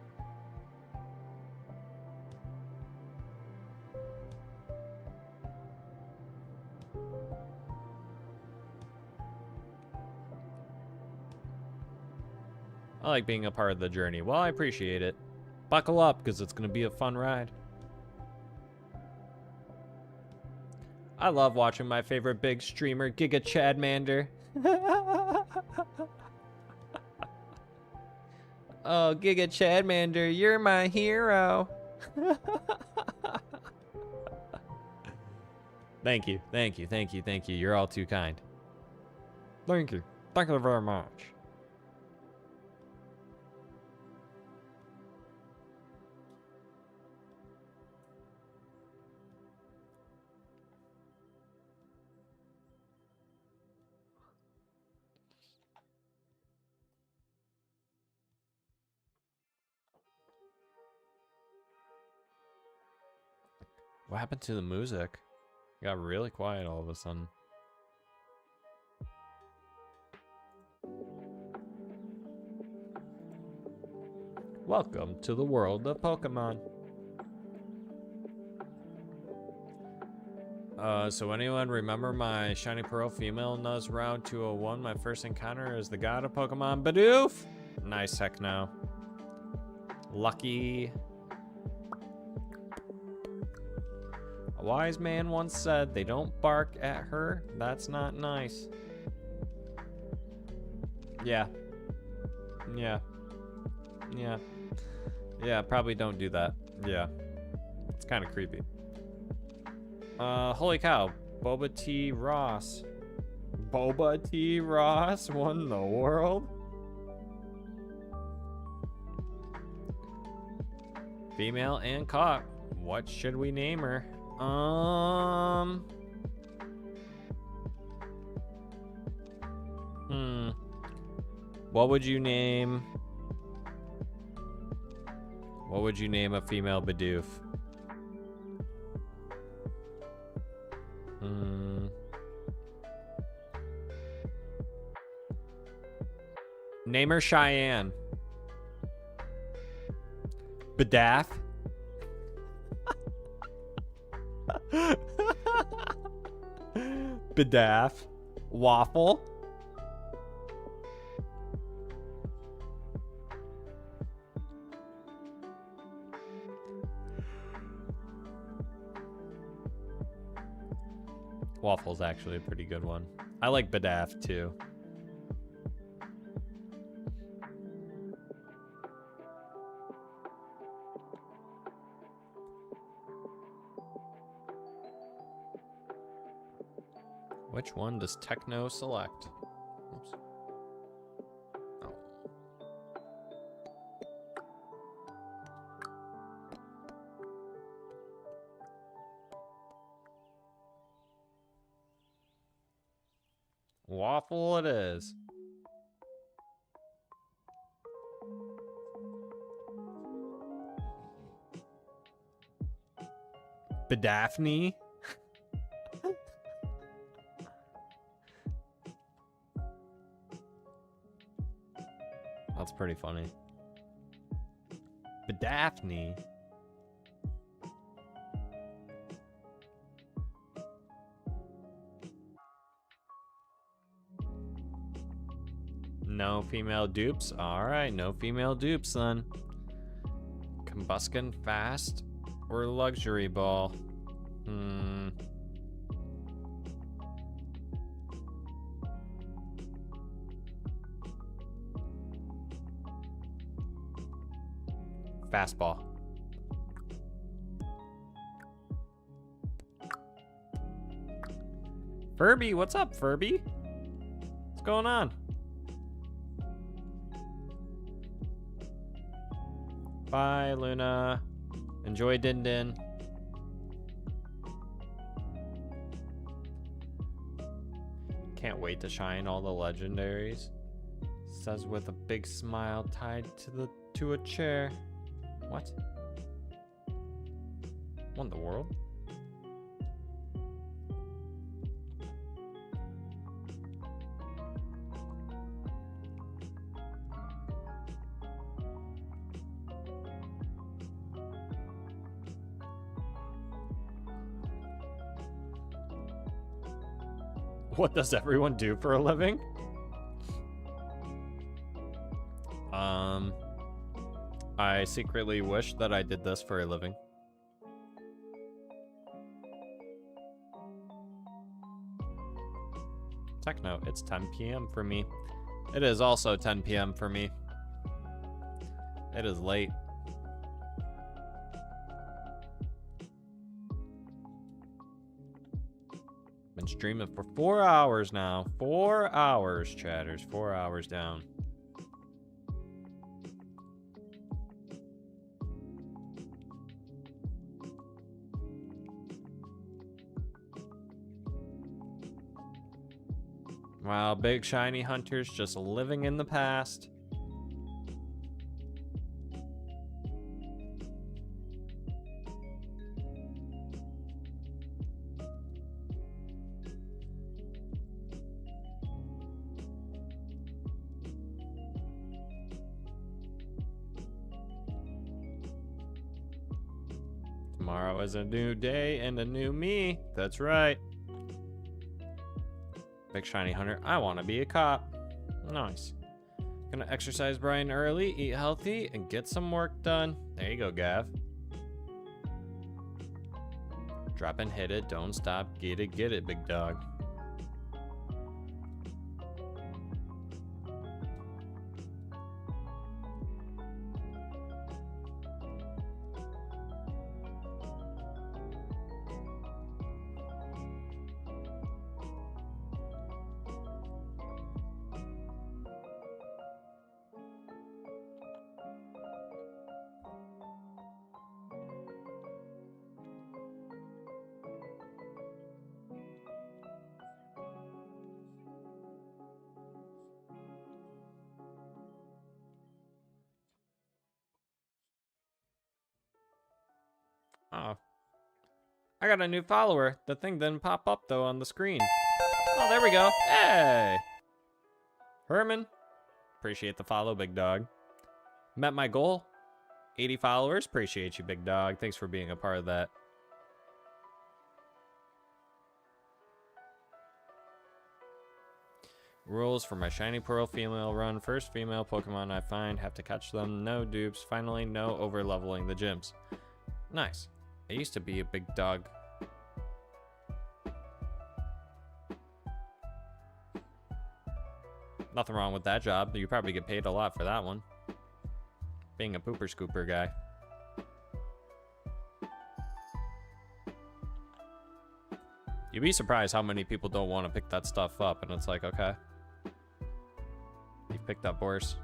I like being a part of the journey. Well, I appreciate it. Buckle up, because it's going to be a fun ride. I love watching my favorite big streamer, Giga Chadmander. Oh, Giga Chadmander, you're my hero. Thank you, thank you, thank you, thank you. You're all too kind. Thank you. Thank you very much. What happened to the music? It got really quiet all of a sudden. Welcome to the world of Pokemon. So anyone remember my Shiny Pearl female Nuzroute 201? My first encounter is the god of Pokemon, Bidoof! Nice, heck no. Lucky. A wise man once said, they don't bark at her. That's not nice. Yeah. Yeah. Yeah. Yeah, probably don't do that. Yeah. It's kind of creepy. Holy cow. Boba T. Ross. Boba T. Ross won the world? Female and caught. What should we name her? What would you name? What would you name a female Bidoof? Name her Cheyenne. Badaff. Badaff. Waffle. Waffle's actually a pretty good one. I like Badaff too. Which one does Techno select? Oops. Oh. Waffle it is. Bedaphne? That's pretty funny. Bedaphne? No female dupes? Alright, no female dupes then. Combuskin Fast or Luxury Ball? Fastball. Furby, what's up, Furby? What's going on? Bye, Luna. Enjoy Din Din. Can't wait to shine all the legendaries. Says with a big smile tied to a chair. What? Won the world? What does everyone do for a living? I secretly wish that I did this for a living. Techno, it's 10 p.m. for me. It is also 10 p.m. for me. It is late. Been streaming for 4 hours now. 4 hours, chatters. 4 hours down. Wow, big shiny hunters just living in the past. Now is a new day and a new me. That's right. Big shiny hunter. I want to be a cop. Nice. Gonna exercise bright and early, eat healthy, and get some work done. There you go, Gav. Drop and hit it. Don't stop. Get it, big dog. Oh. I got a new follower. The thing didn't pop up, though, on the screen. Oh, there we go. Hey! Herman. Appreciate the follow, big dog. Met my goal. 80 followers. Appreciate you, big dog. Thanks for being a part of that. Rules for my Shiny Pearl female run. First female Pokemon I find, have to catch them. No dupes. Finally, no over-leveling the gyms. Nice. I used to be a big dog. Nothing wrong with that job. You probably get paid a lot for that one. Being a pooper scooper guy. You'd be surprised how many people don't want to pick that stuff up, and it's like, okay. You've picked up worse.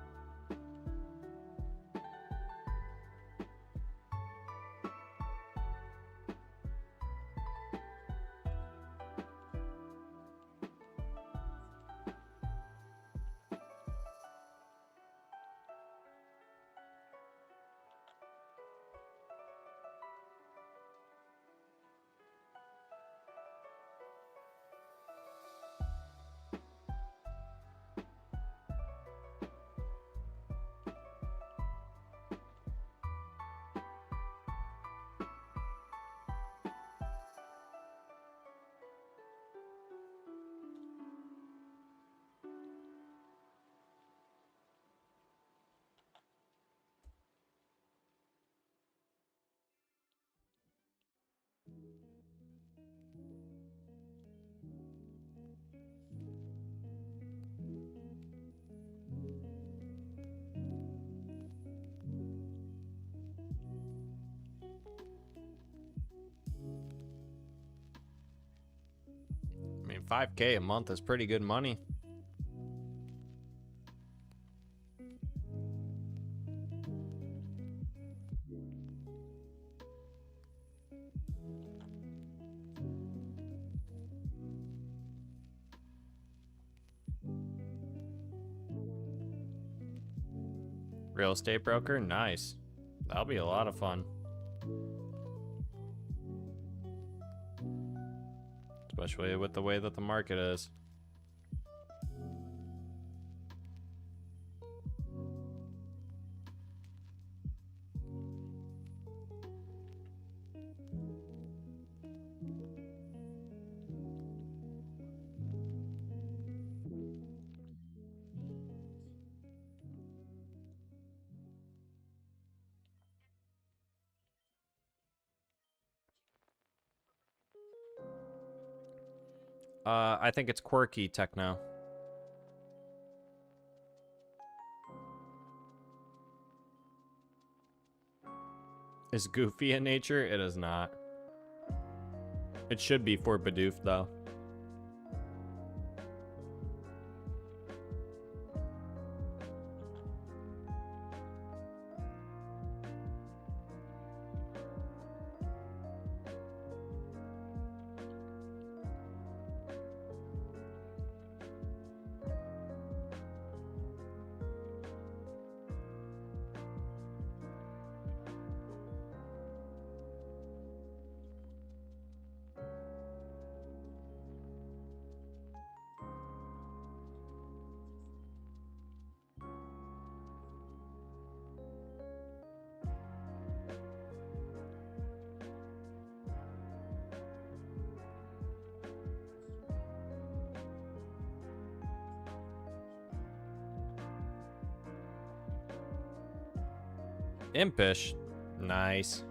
I mean, 5K a month is pretty good money. Real estate broker? Nice. That'll be a lot of fun. Especially with the way that the market is. I think it's quirky techno. Is goofy in nature? It is not. It should be for Bidoof, though. Impish. Nice.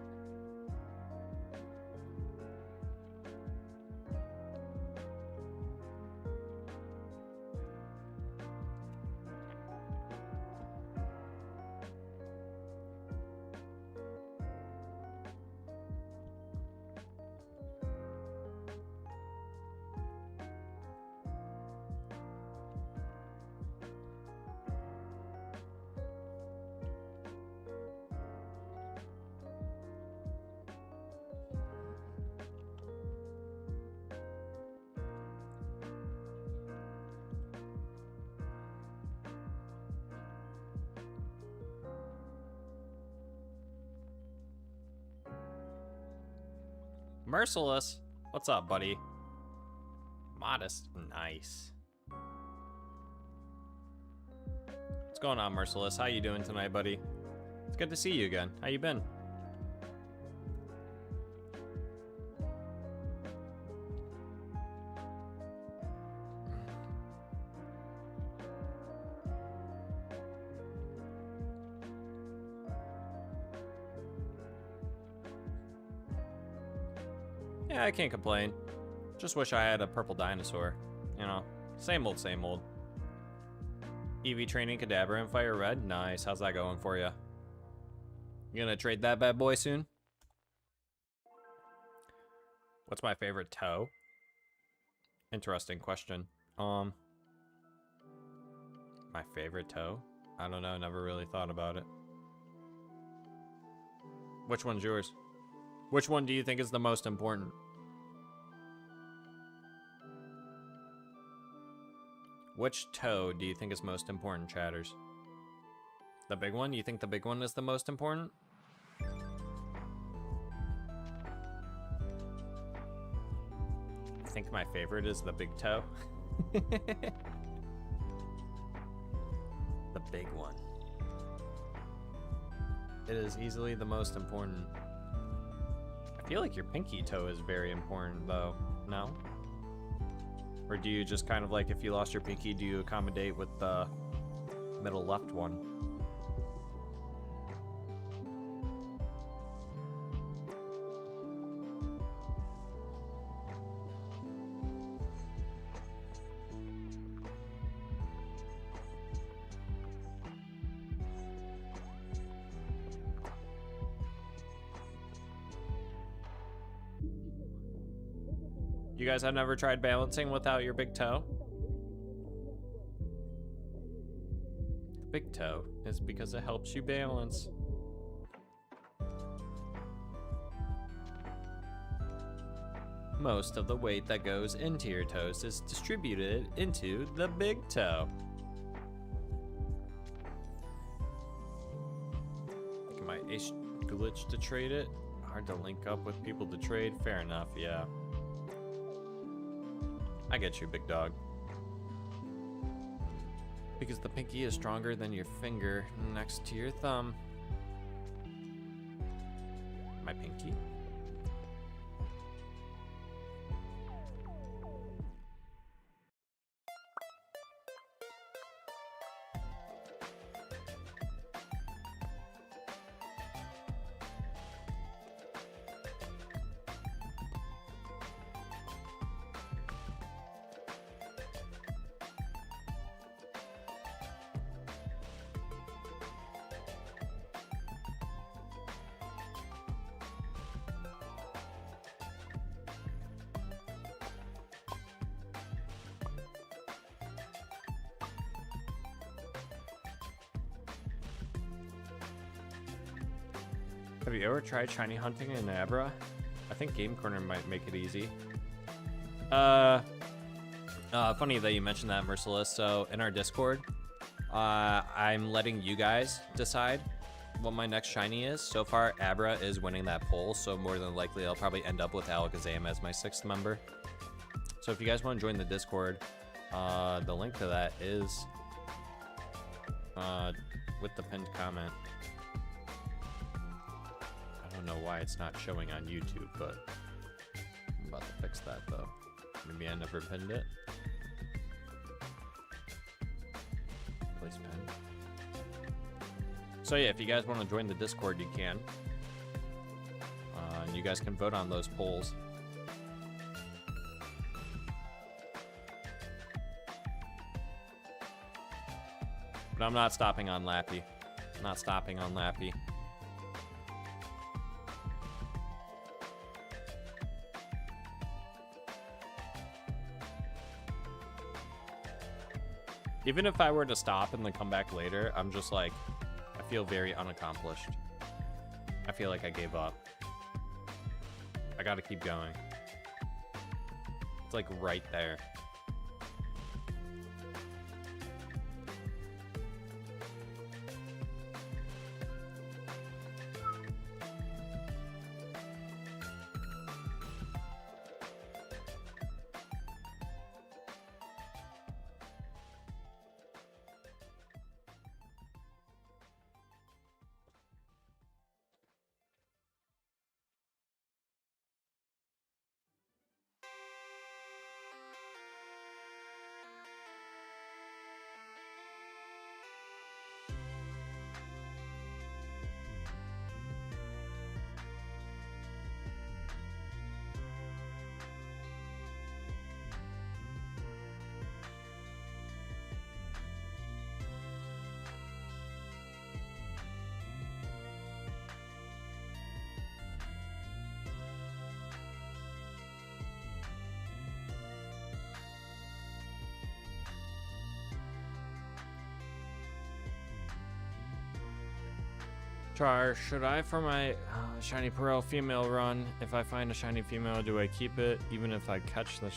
Merciless. What's up, buddy? Modest. Nice. What's going on, Merciless? How you doing tonight, buddy? It's good to see you again. How you been? Yeah, I can't complain. Just wish I had a purple dinosaur. You know, same old, same old. Eevee training Kadabra and FireRed. Nice. How's that going for you? You gonna trade that bad boy soon? What's my favorite toe? Interesting question. My favorite toe? I don't know. Never really thought about it. Which one's yours? Which one do you think is the most important? Which toe do you think is most important, chatters? The big one? You think the big one is the most important? I think my favorite is the big toe. The big one. It is easily the most important. I feel like your pinky toe is very important, though. No? Or do you just kind of like, if you lost your pinky, do you accommodate with the middle left one? You guys have never tried balancing without your big toe? The big toe is because it helps you balance. Most of the weight that goes into your toes is distributed into the big toe. Think I might ace glitch to trade it. Hard to link up with people to trade. Fair enough, yeah. I get you, big dog. Because the pinky is stronger than your finger next to your thumb. My pinky? Have you ever tried shiny hunting in Abra? I think Game Corner might make it easy. Funny that you mentioned that, Merciless. So in our Discord, I'm letting you guys decide what my next shiny is. So far, Abra is winning that poll, so more than likely I'll probably end up with Alakazam as my 6th member. So if you guys want to join the Discord, the link to that is with the pinned comment. I don't know why it's not showing on YouTube, but I'm about to fix that though. Maybe I never pinned it. Place pin. So yeah, if you guys want to join the Discord, you can. And you guys can vote on those polls. But I'm not stopping on Lappy. Not stopping on Lappy. Even if I were to stop and then come back later, I'm just like, I feel very unaccomplished. I feel like I gave up. I gotta keep going. It's like right there. Char, should I, for my shiny pearl female run, if I find a shiny female, do I keep it even if I catch the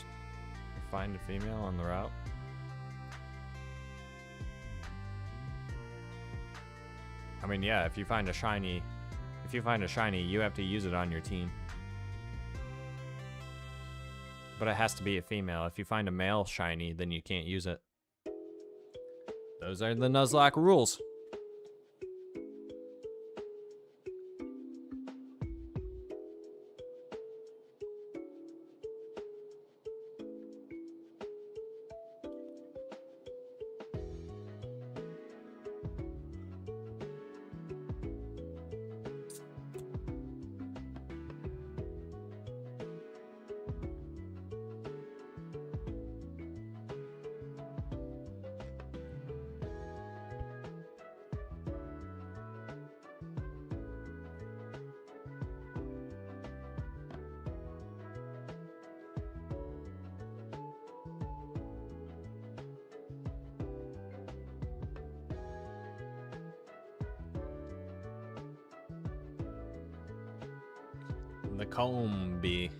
find a female on the route? I mean, yeah, if you find a shiny, you have to use it on your team. But it has to be a female. If you find a male shiny, then you can't use it. Those are the Nuzlocke rules. The comb bee.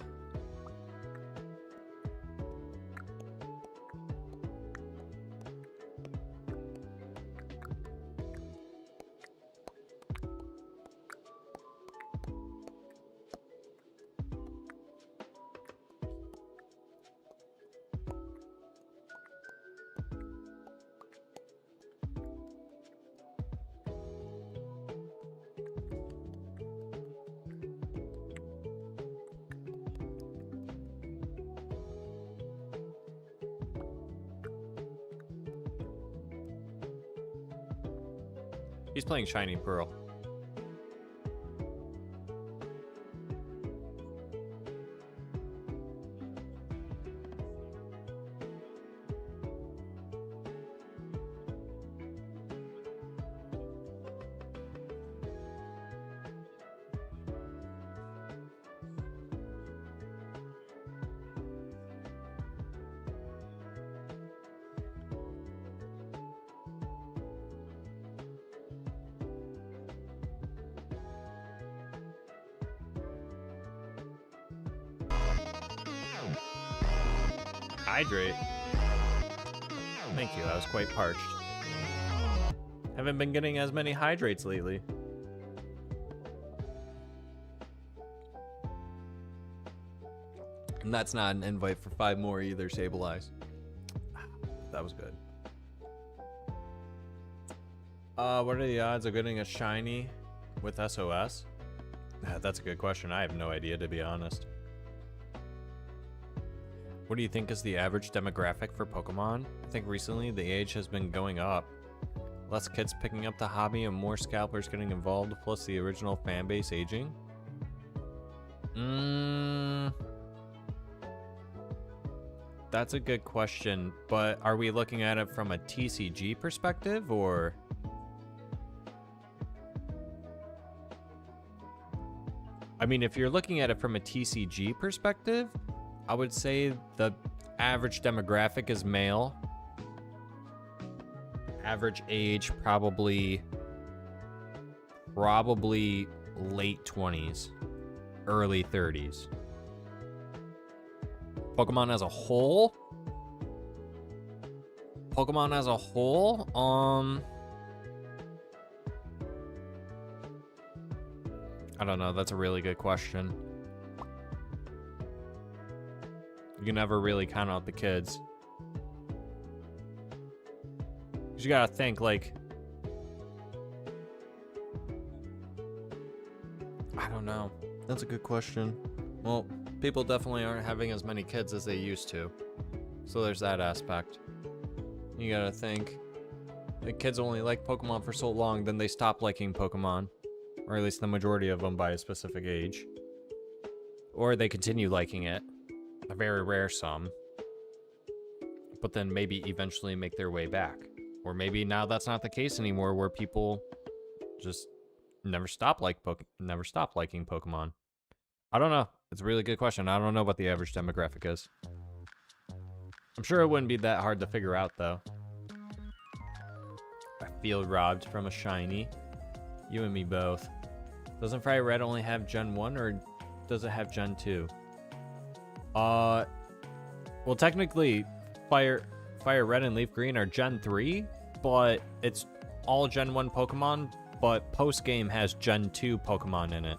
He's playing Shiny Pearl. Hydrate. Thank you, I was quite parched. Haven't been getting as many hydrates lately. And that's not an invite for 5 more either, Sable Eyes. That was good. What are the odds of getting a shiny with SOS? That's a good question. I have no idea, to be honest. What do you think is the average demographic for Pokemon? I think recently the age has been going up. Less kids picking up the hobby and more scalpers getting involved, plus the original fan base aging? That's a good question, but are we looking at it from a TCG perspective, or... I mean, if you're looking at it from a TCG perspective, I would say the average demographic is male. Average age, probably late 20s, early 30s. Pokemon as a whole? I don't know. That's a really good question. You can never really count out the kids. 'Cause you gotta think, like... I don't know. That's a good question. Well, people definitely aren't having as many kids as they used to. So there's that aspect. You gotta think. The kids only like Pokemon for so long, then they stop liking Pokemon. Or at least the majority of them by a specific age. Or they continue liking it. A very rare some. But then maybe eventually make their way back. Or maybe now that's not the case anymore, where people just never stop liking Pokemon. I don't know. It's a really good question. I don't know what the average demographic is. I'm sure it wouldn't be that hard to figure out, though. I feel robbed from a shiny. You and me both. Doesn't FireRed only have Gen 1, or does it have Gen 2? Well, technically, FireRed and LeafGreen are Gen 3, but it's all Gen 1 Pokemon, but post-game has Gen 2 Pokemon in it.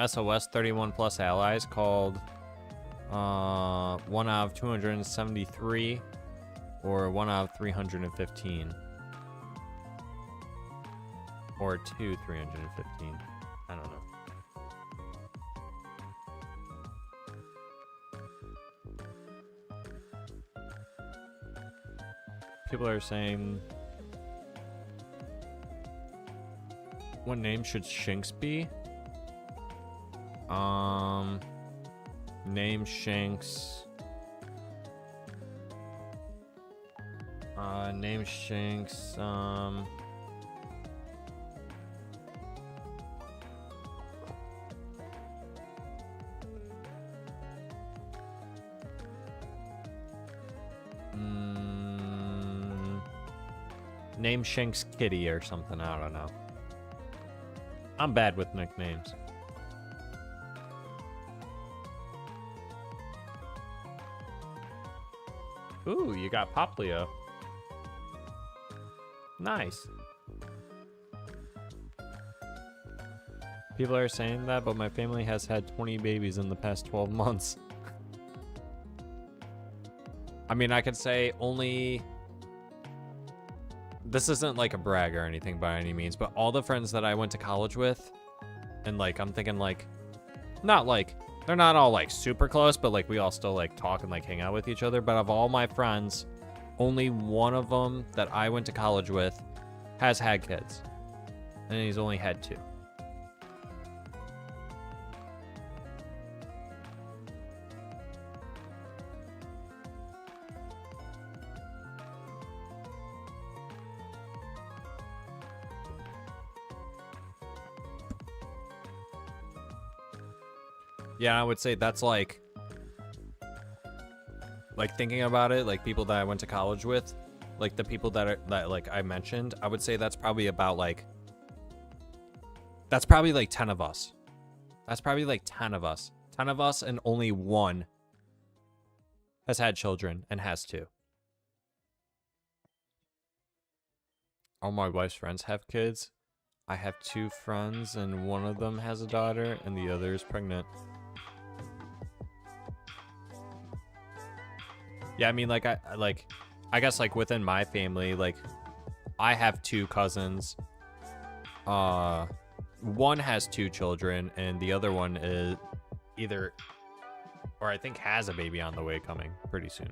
SOS 31 plus allies called 1 out of 273 or 1 out of 315 or 315. I don't know. People are saying, what name should Shinx be? Name Shinx. Name Shinx. Name Shinx Kitty or something. I don't know. I'm bad with nicknames. Ooh, you got Poplio. Nice. People are saying that, but my family has had 20 babies in the past 12 months. I mean, I could say only... This isn't like a brag or anything by any means, but all the friends that I went to college with, and like, I'm thinking like, not like, they're not all like super close, but like we all still like talk and like hang out with each other. But of all my friends, only one of them that I went to college with has had kids, and he's only had 2. Yeah, I would say that's like thinking about it, like people that I went to college with, like the people that like I mentioned, I would say that's probably about like, that's probably like 10 of us. That's probably like 10 of us. 10 of us, and only one has had children and has 2. All my wife's friends have kids. I have 2 friends, and one of them has a daughter, and the other is pregnant. Yeah, I mean, like, I guess, like, within my family, like, I have 2 cousins. One has 2 children, and the other one is either or I think has a baby on the way coming pretty soon.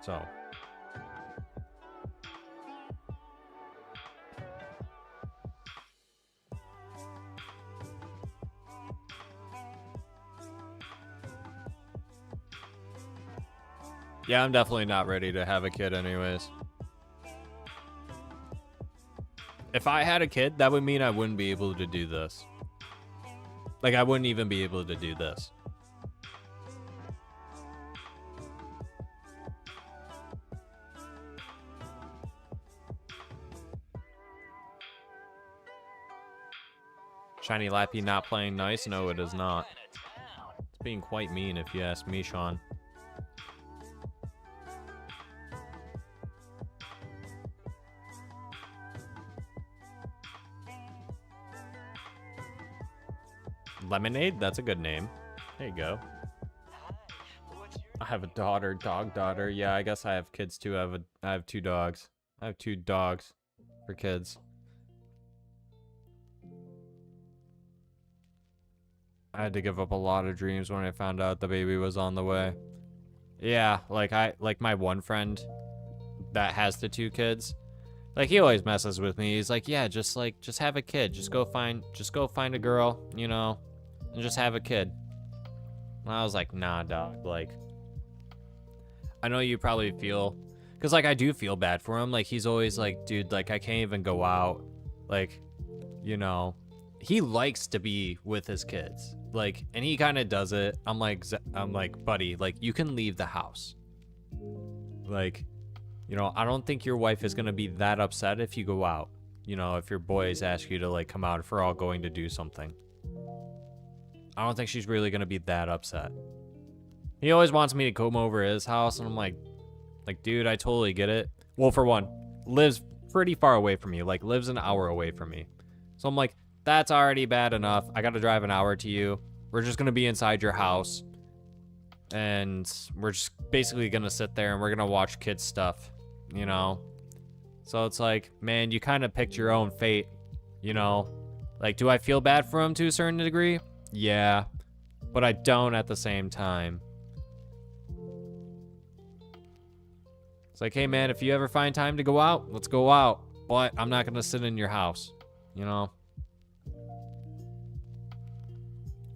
So. Yeah, I'm definitely not ready to have a kid anyways. If I had a kid, that would mean I wouldn't be able to do this. Like, I wouldn't even be able to do this. Shiny Lappy not playing nice? No, it is not. It's being quite mean if you ask me, Sean. Lemonade? That's a good name. There you go. I have a daughter, dog daughter. Yeah, I guess I have kids too. I have 2 dogs. I have 2 dogs for kids. I had to give up a lot of dreams when I found out the baby was on the way. Yeah, like my one friend that has the 2 kids. Like, he always messes with me. He's like, yeah, just have a kid. Just go find a girl, you know, and just have a kid. And I was like, nah, dog. Like, I know you probably feel, because, like, I do feel bad for him. Like, he's always like, dude, like, I can't even go out. Like, you know, he likes to be with his kids. Like, and he kind of does it. I'm like, buddy, like, you can leave the house. Like, you know, I don't think your wife is going to be that upset if you go out. You know, if your boys ask you to, like, come out if we're all going to do something. I don't think she's really going to be that upset. He always wants me to come over to his house, and I'm like, dude, I totally get it. Well, for one, lives pretty far away from me. Like, lives an hour away from me. So I'm like, that's already bad enough. I got to drive an hour to you. We're just going to be inside your house. And we're just basically going to sit there and we're going to watch kids stuff, you know? So it's like, man, you kind of picked your own fate, you know? Like, do I feel bad for him to a certain degree? Yeah. But I don't at the same time. It's like, hey, man, if you ever find time to go out, let's go out. But I'm not going to sit in your house, you know?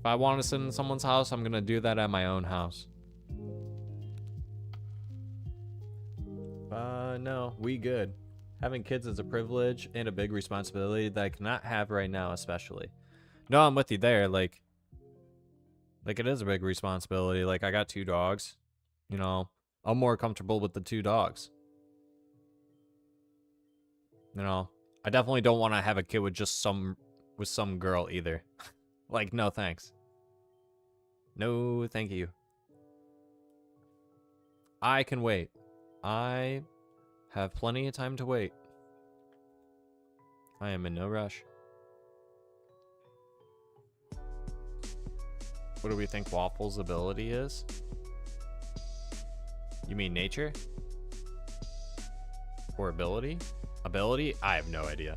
If I want to sit in someone's house, I'm going to do that at my own house. No, we good. Having kids is a privilege and a big responsibility that I cannot have right now, especially. No, I'm with you there. Like it is a big responsibility. Like, I got 2 dogs. You know, I'm more comfortable with the 2 dogs. You know, I definitely don't want to have a kid with just some girl either. Like, no thanks. No, thank you. I can wait. I have plenty of time to wait. I am in no rush. What do we think Waffle's ability is? You mean nature? Or ability? Ability? I have no idea.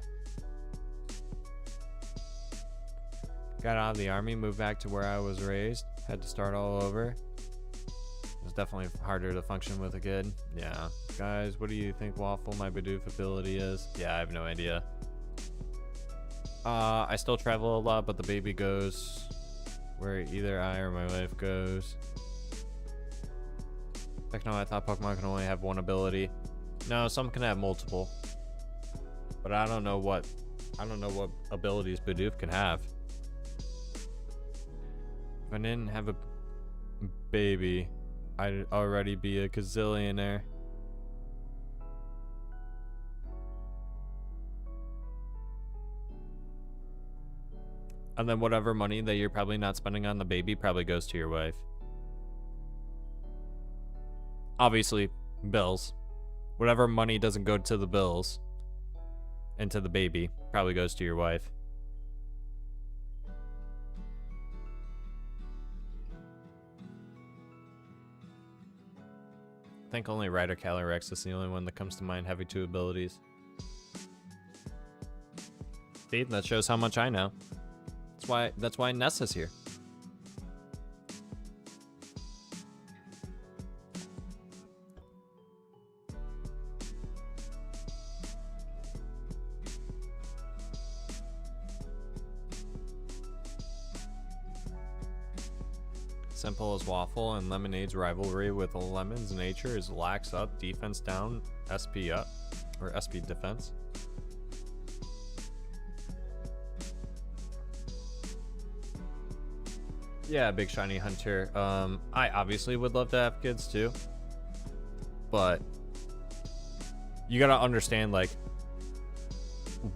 Got out of the army, moved back to where I was raised. Had to start all over. It was definitely harder to function with a kid. Yeah. Guys, what do you think Waffle, my Bidoof ability is? Yeah, I have no idea. I still travel a lot, but the baby goes where either I or my wife goes. Heck no, I thought Pokemon can only have one ability. No, some can have multiple. But I don't know what abilities Bidoof can have. If I didn't have a baby, I'd already be a gazillionaire. And then whatever money that you're probably not spending on the baby probably goes to your wife. Obviously, bills. Whatever money doesn't go to the bills and to the baby probably goes to your wife. I think only Ryder Calyrex is the only one that comes to mind having 2 abilities. See, that shows how much I know. That's why Ness is here. Simple as waffle, and Lemonade's rivalry with Lemon's nature is lax up, defense down, SP up, or SP defense. Yeah, Big Shiny Hunter. I obviously would love to have kids too, but you gotta understand, like,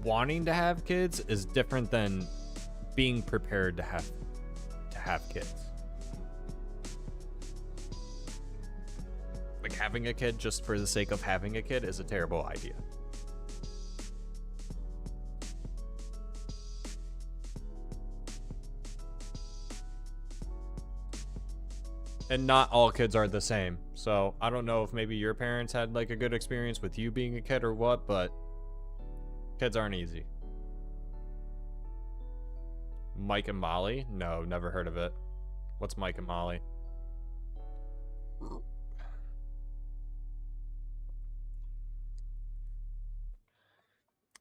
wanting to have kids is different than being prepared to have kids. Like, having a kid just for the sake of having a kid is a terrible idea. And not all kids are the same. So I don't know if maybe your parents had like a good experience with you being a kid or what, but kids aren't easy. Mike and Molly? No, never heard of it. What's Mike and Molly?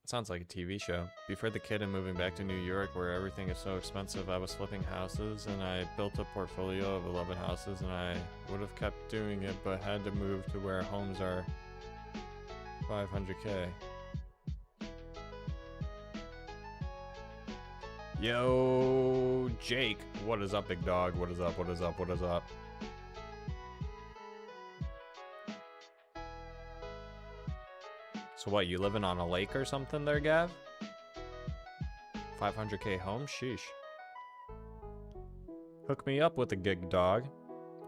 Sounds like a TV show. Before the kid and moving back to New York where everything is so expensive, I was flipping houses and I built a portfolio of 11 houses, and I would have kept doing it but had to move to where homes are 500K. Yo, Jake. What is up, big dog? What is up? What is up? What is up? So what, you living on a lake or something there, Gav? 500K home? Sheesh. Hook me up with a gig, dog,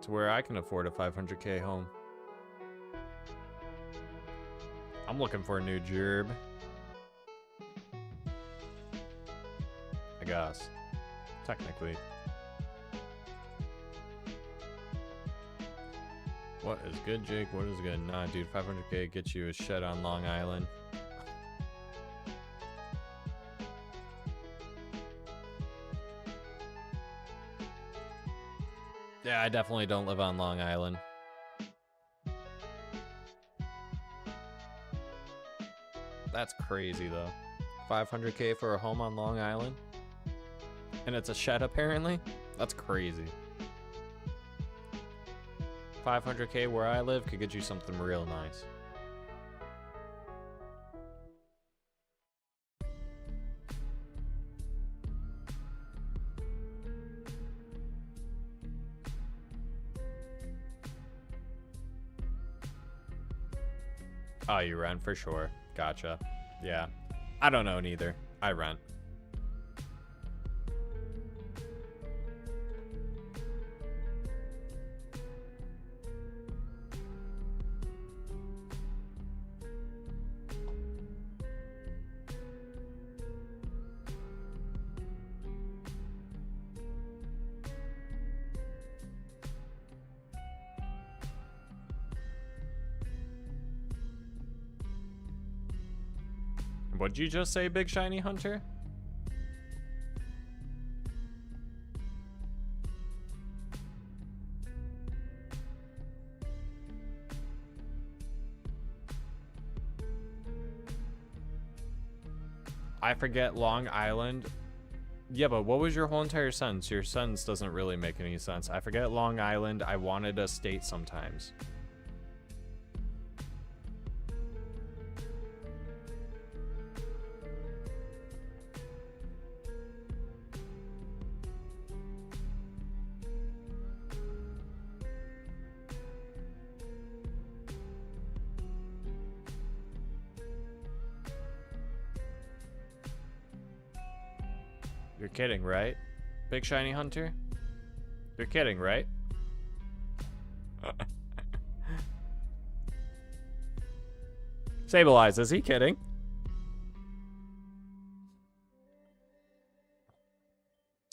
to where I can afford a 500K home. I'm looking for a new gerb. I guess. Technically. What is good, Jake? What is good? Nah, dude, 500K gets you a shed on Long Island. Yeah, I definitely don't live on Long Island. That's crazy, though. 500K for a home on Long Island? And it's a shed, apparently? That's crazy. 500K where I live could get you something real nice. Oh, you rent for sure. Gotcha. Yeah. I don't know neither. I rent. What'd you just say, Big Shiny Hunter? I forget Long Island. Yeah, but what was your whole entire sentence? Your sentence doesn't really make any sense. I forget Long Island. I wanted a state sometimes. You're kidding, right? Big Shiny Hunter? You're kidding, right? Sableye, is he kidding?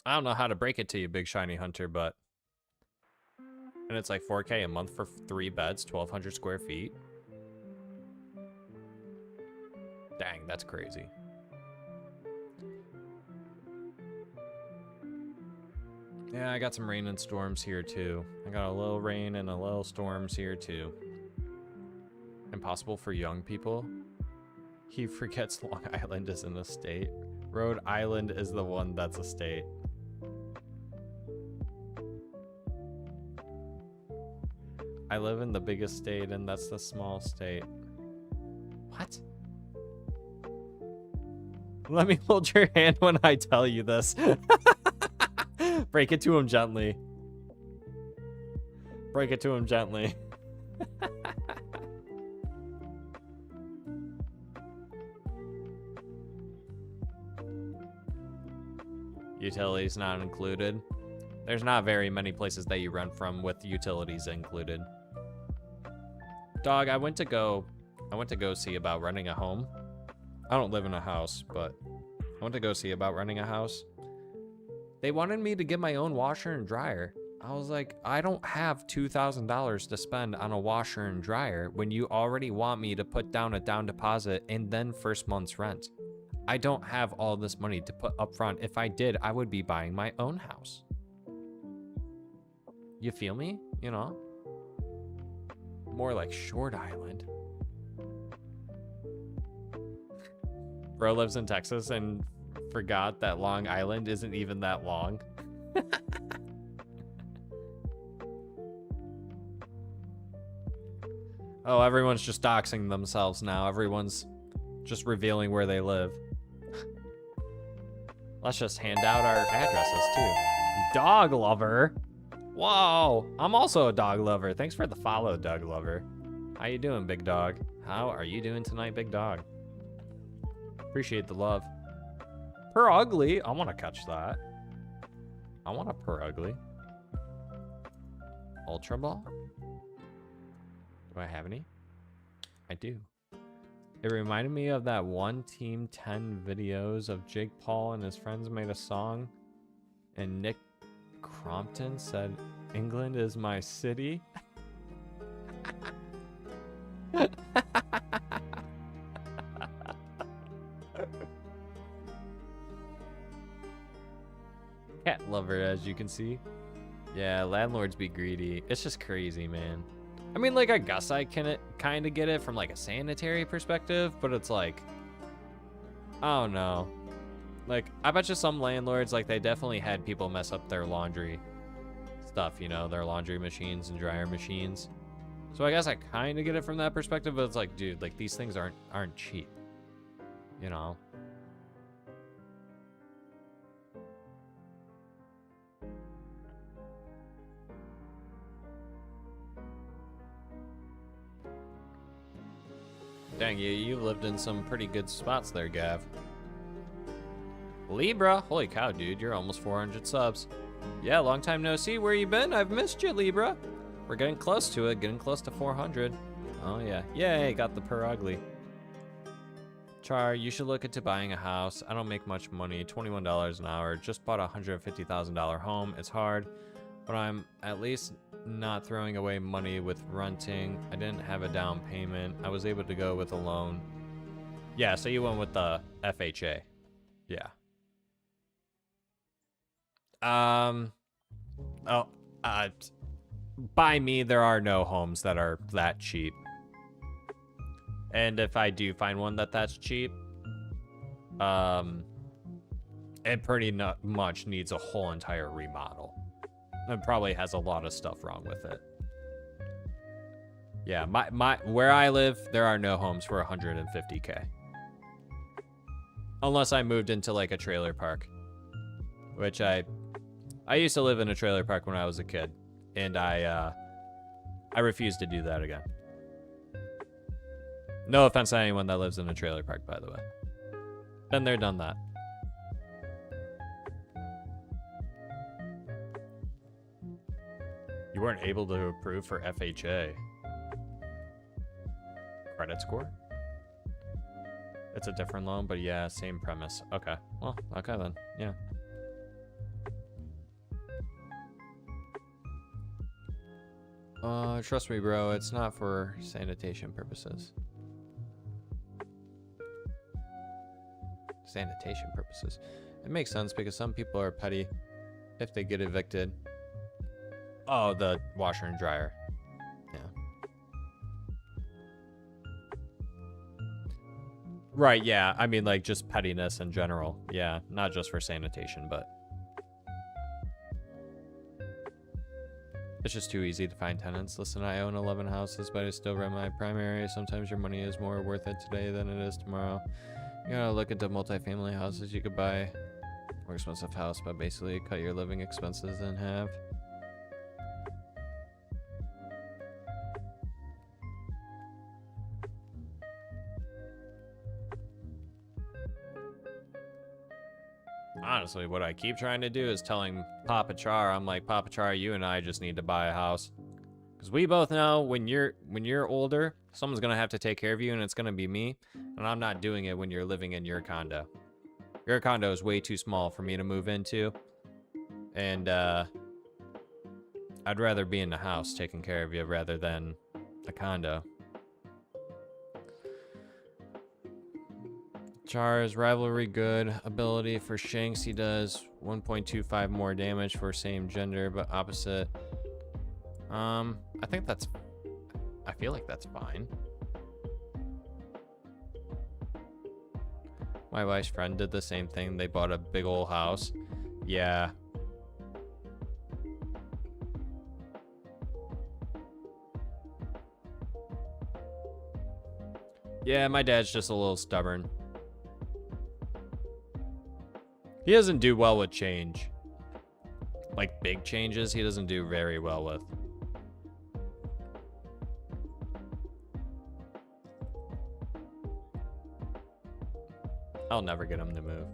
I don't know how to break it to you, Big Shiny Hunter, but... And it's like 4K a month for 3 beds, 1,200 square feet. Dang, that's crazy. Yeah, I got some rain and storms here too. I got a little rain and a little storms here too. Impossible for young people. He forgets Long Island isn't a state. Rhode Island is the one that's a state. I live in the biggest state, and that's the small state. What? Let me hold your hand when I tell you this. Break it to him gently. Break it to him gently. Utilities not included. There's not very many places that you rent from with utilities included. Dog, I went to go see about renting a home. I don't live in a house, but I went to go see about renting a house. They wanted me to get my own washer and dryer. I was like, I don't have $2,000 to spend on a washer and dryer when you already want me to put down a down deposit and then first month's rent. I don't have all this money to put up front. If I did, I would be buying my own house. You feel me? You know? More like Short Island. Bro lives in Texas and forgot that Long Island isn't even that long. Oh, everyone's just doxing themselves now. Everyone's just revealing where they live. Let's just hand out our addresses too. Dog lover. Whoa, I'm also a dog lover. Thanks for the follow, dog lover. How you doing, big dog? How are you doing tonight, big dog? Appreciate the love. Per ugly. I want to catch that. I want a per ugly. Ultra ball. Do I have any? I do. It reminded me of that one Team 10 videos of Jake Paul and his friends made a song, and Nick Crompton said, "England is my city." Cat lover, as you can see. Yeah, landlords be greedy. It's just crazy, man. I mean, like, I guess I can kind of get it from, like, a sanitary perspective, but it's like, I don't know. Like, I bet you some landlords, like, they definitely had people mess up their laundry stuff, you know, their laundry machines and dryer machines. So I guess I kind of get it from that perspective, but it's like, dude, like, these things aren't cheap, you know? Dang, you lived in some pretty good spots there, Gav. Libra, holy cow, dude, you're almost 400 subs. Yeah, long time no see. Where you been? I've missed you, Libra. We're getting close to it, getting close to 400. Oh yeah, yay, got the per ugly. Char, you should look into buying a house. I don't make much money, $21 an hour. Just bought a $150,000 home. It's hard, but I'm at least not throwing away money with renting. I didn't have a down payment. I was able to go with a loan. Yeah, so you went with the FHA. Yeah. By me, there are no homes that are that cheap. And if I do find one that's cheap, it pretty much needs a whole entire remodel. It probably has a lot of stuff wrong with it. Yeah, where I live, there are no homes for 150K. Unless I moved into like a trailer park, which I used to live in a trailer park when I was a kid, and I refuse to do that again. No offense to anyone that lives in a trailer park, by the way. Been there, done that. You weren't able to approve for FHA. Credit score? It's a different loan, but yeah, same premise. Okay, well, okay then, yeah. Trust me, bro, it's not for sanitation purposes. Sanitation purposes. It makes sense because some people are petty if they get evicted. Oh, the washer and dryer. Yeah. Right, yeah. I mean, like, just pettiness in general. Yeah, not just for sanitation, but... It's just too easy to find tenants. Listen, I own 11 houses, but I still rent my primary. Sometimes your money is more worth it today than it is tomorrow. You gotta look into multifamily houses. You could buy a more expensive house, but basically cut your living expenses in half. Honestly, what I keep trying to do is telling Papa Char, I'm like, Papa Char, you and I just need to buy a house. Because we both know when you're older, someone's going to have to take care of you, and it's going to be me. And I'm not doing it when you're living in your condo. Your condo is way too small for me to move into. And I'd rather be in the house taking care of you rather than a condo. Char's rivalry good. Ability for Shanks, he does 1.25 more damage for same gender but opposite. I think that's, I feel like that's fine. My wife's friend did the same thing. They bought a big old house. Yeah. Yeah, my dad's just a little stubborn. He doesn't do well with change. Like big changes, he doesn't do very well with. I'll never get him to move.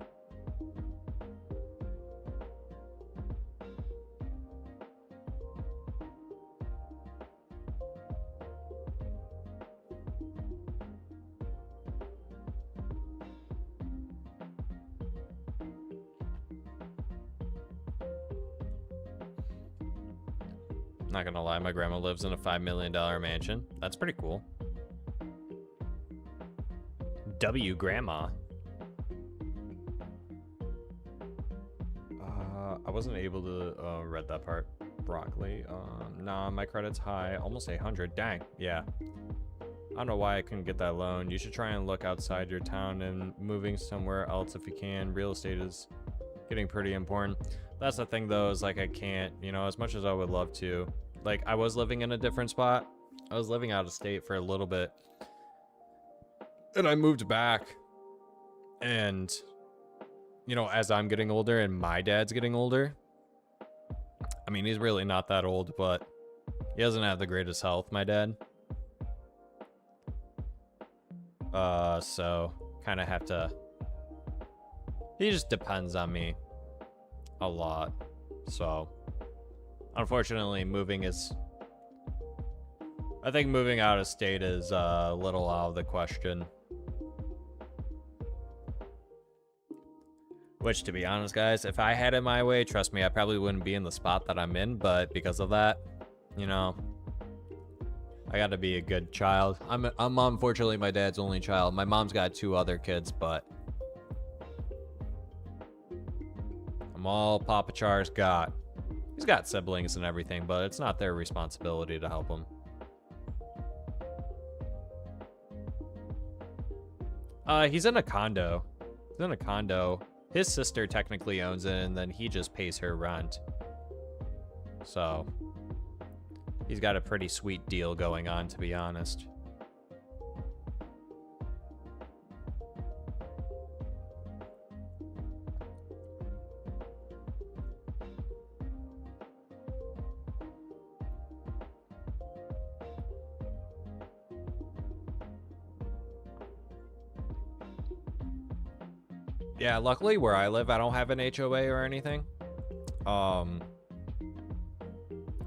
Not gonna lie, my grandma lives in a $5 million mansion. That's pretty cool. W grandma. I wasn't able to read that part. Broccoli. Nah, my credit's high. Almost 800. Dang. Yeah. I don't know why I couldn't get that loan. You should try and look outside your town and moving somewhere else if you can. Real estate is getting pretty important. That's the thing though, is like I can't, you know, as much as I would love to. Like I was living in a different spot. I was living out of state for a little bit. And I moved back. And you know, as I'm getting older and my dad's getting older. I mean, he's really not that old, but he doesn't have the greatest health, my dad. So kind of have to, he just depends on me a lot. So unfortunately moving is, I think moving out of state is a little out of the question. Which, to be honest, guys, if I had it my way, trust me, I probably wouldn't be in the spot that I'm in. But because of that, you know, I got to be a good child. I'm unfortunately my dad's only child. My mom's got 2 other kids, but I'm all Papa Char's got. He's got siblings and everything, but it's not their responsibility to help him. He's in a condo. He's in a condo. His sister technically owns it, and then he just pays her rent. So he's got a pretty sweet deal going on, to be honest. Yeah, luckily where I live, I don't have an HOA or anything.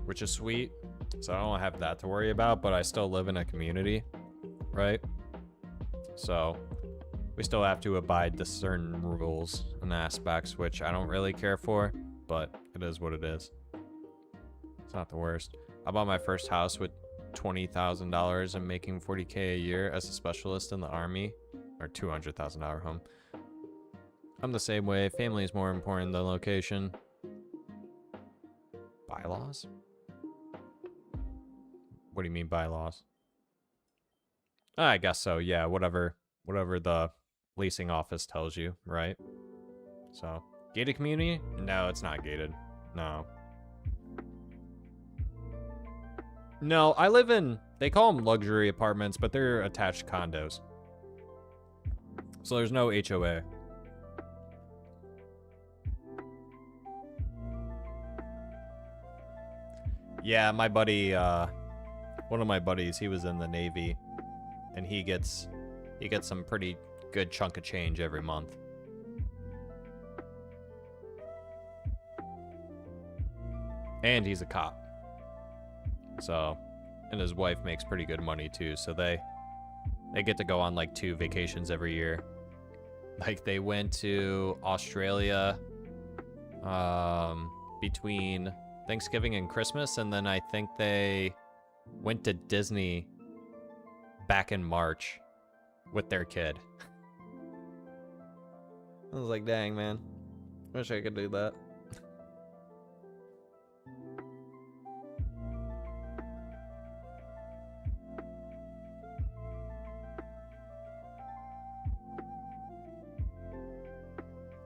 Which is sweet. So I don't have that to worry about, but I still live in a community, right? So we still have to abide to certain rules and aspects, which I don't really care for, but it is what it is. It's not the worst. I bought my first house with $20,000 and making $40K a year as a specialist in the army, or $200,000 home. I'm the same way. Family is more important than location. Bylaws? What do you mean bylaws? I guess so. Yeah, whatever the leasing office tells you, right? So, gated community? No, it's not gated. No. No, I live in, they call them luxury apartments, but they're attached condos. So there's no HOA. Yeah, my buddy, one of my buddies, he was in the Navy, and he gets some pretty good chunk of change every month. And he's a cop. So, and his wife makes pretty good money too, so they get to go on like 2 vacations every year. Like they went to Australia between Thanksgiving and Christmas, and then I think they went to Disney back in March with their kid. I was like, dang, man. Wish I could do that.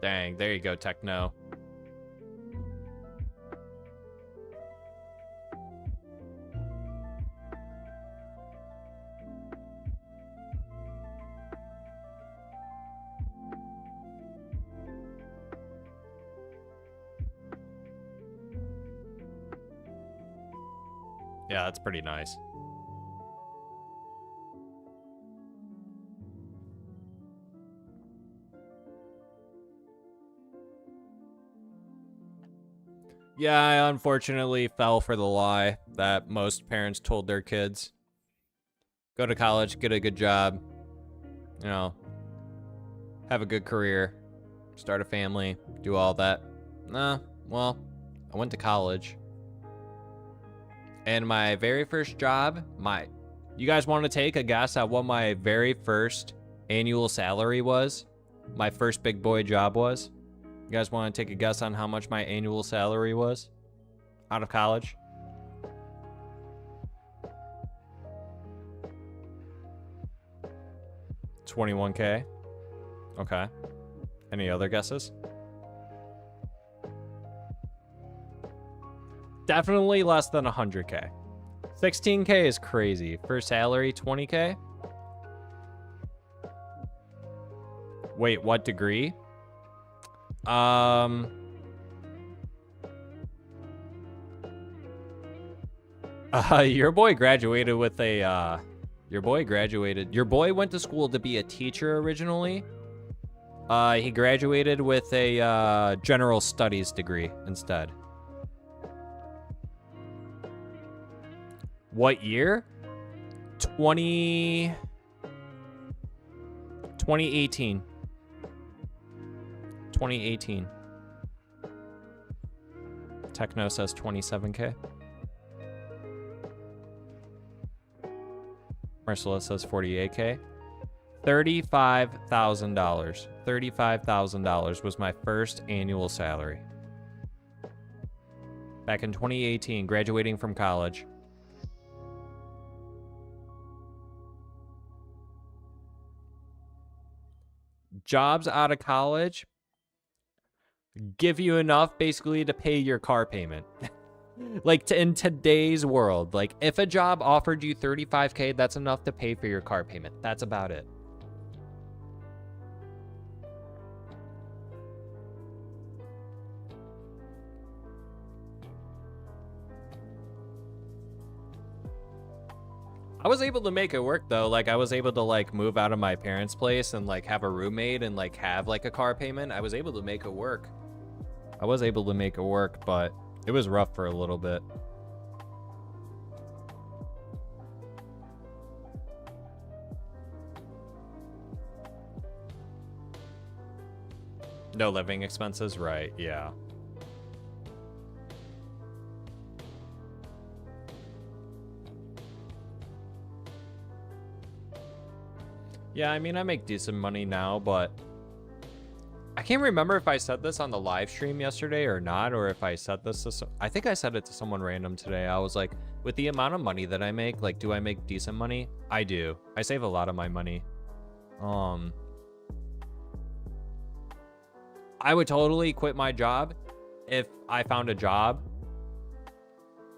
Dang, there you go, Techno. Yeah, that's pretty nice. Yeah, I unfortunately fell for the lie that most parents told their kids. Go to college, get a good job, you know, have a good career, start a family, do all that. Nah, well, I went to college. And my very first job, you guys want to take a guess at what my very first annual salary was? My first big boy job was? You guys want to take a guess on how much my annual salary was out of college? $21K. Okay. Any other guesses? Definitely less than 100K. 16K is crazy. First salary, 20K? Wait, what degree? Your boy graduated with a, your boy went to school to be a teacher originally. He graduated with a, general studies degree instead. What year? 2018. Techno says 27K. Marcella says 48K. $35,000. $35,000 was my first annual salary. Back in 2018, graduating from college. Jobs out of college give you enough basically to pay your car payment. Like in today's world, like if a job offered you 35K, that's enough to pay for your car payment. That's about it. I was able to make it work though. Like I was able to like move out of my parents' place and like have a roommate and like have like a car payment. I was able to make it work. But it was rough for a little bit. No living expenses, right? Yeah. Yeah, I mean, I make decent money now, but I can't remember if I said this on the live stream yesterday or not, or if I said this to I think I said it to someone random today. I was like, with the amount of money that I make, like, do I make decent money? I do. I save a lot of my money. I would totally quit my job if I found a job